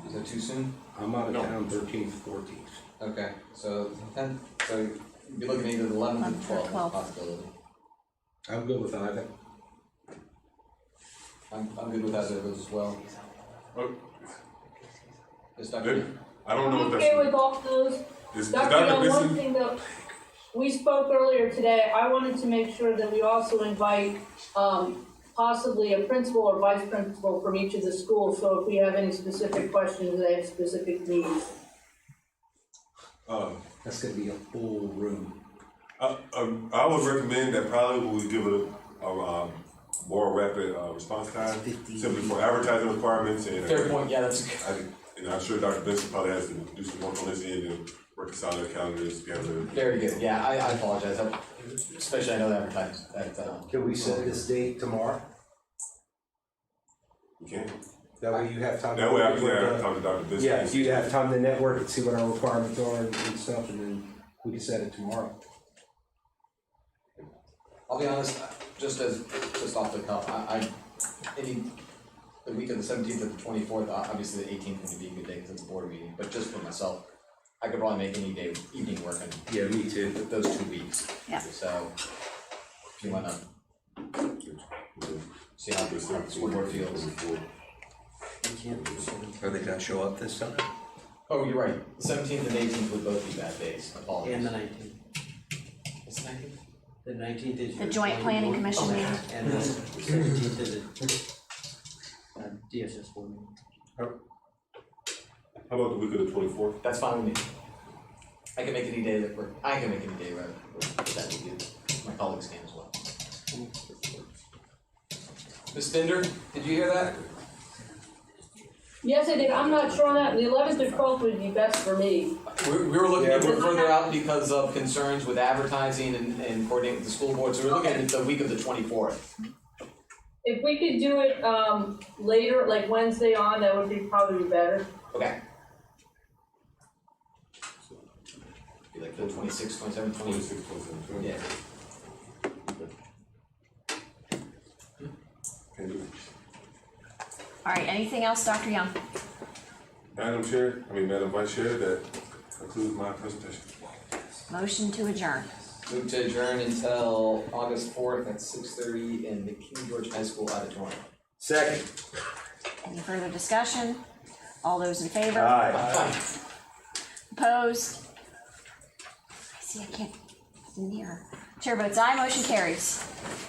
Is that too soon?
I'm out of town 13th, 14th.
Okay, so 10th, so you'd be looking at either the 11th or the 12th as a possibility.
I'm good with either.
I'm good with either of those as well. Yes, Dr. Young?
I don't know
I'm
if
okay
that's.
with all those.
Is
Dr.
Dr.
Young, one
Benson?
thing that we spoke earlier today, I wanted to make sure that we also invite, possibly a principal or vice principal from each of the schools, so if we have any specific questions, they have specific needs.
That's gonna be a full room.
I would recommend that probably we give it a more rapid response time, simply for advertising requirements and.
Fair point, yeah, that's.
And I'm sure Dr. Benson probably has to do some work on his end and reconcile their calendars together.
Very good, yeah, I apologize, especially I know that advertising,
Can we set this date tomorrow?
We can.
That way you have time.
That way I can talk to Dr. Benson.
Yeah, if you have time to network and see what our requirements are and stuff, and then we can set it tomorrow.
I'll be honest, just off the cuff, the week of the 17th or the 24th, obviously the 18th would be a good day because it's a board meeting, but just for myself, I could probably make any day, evening work and.
Yeah, me too.
With those 2 weeks.
Yeah.
So, if you wanna see how the school board feels.
Are they gonna show up this time?
Oh, you're right, the 17th and 18th would both be bad days, apologies.
And the 19th.
What's the 19th?
The 19th is
The
your
joint planning commission
board,
meeting.
and the 17th is a DSS board meeting.
How about the week of the 24th?
That's fine with me. I can make any day that work. I can make any day rather that we do. My colleagues can as well. Ms. Bender, did you hear that?
Yes, I did, I'm not sure on that, the 11th or 12th would be best for me.
We were looking
Yeah,
a bit further out because of concerns with advertising and coordinating with the school board, so we're looking at the week of the 24th.
If we could do it, later, like Wednesday on, that would be probably better.
Okay. Be like the 26th, 27th, 28th.
26, 27,
Yeah.
Can do.
All right, anything else, Dr. Young?
Madam Vice Chair, that concludes my presentation.
Motion to adjourn.
Move to adjourn until August 4th at 6:30 in the King George High School auditorium.
Second.
Any further discussion? All those in favor?
Aye.
Opposed? I see, I can't, it's in here. Chair votes aye, motion carries.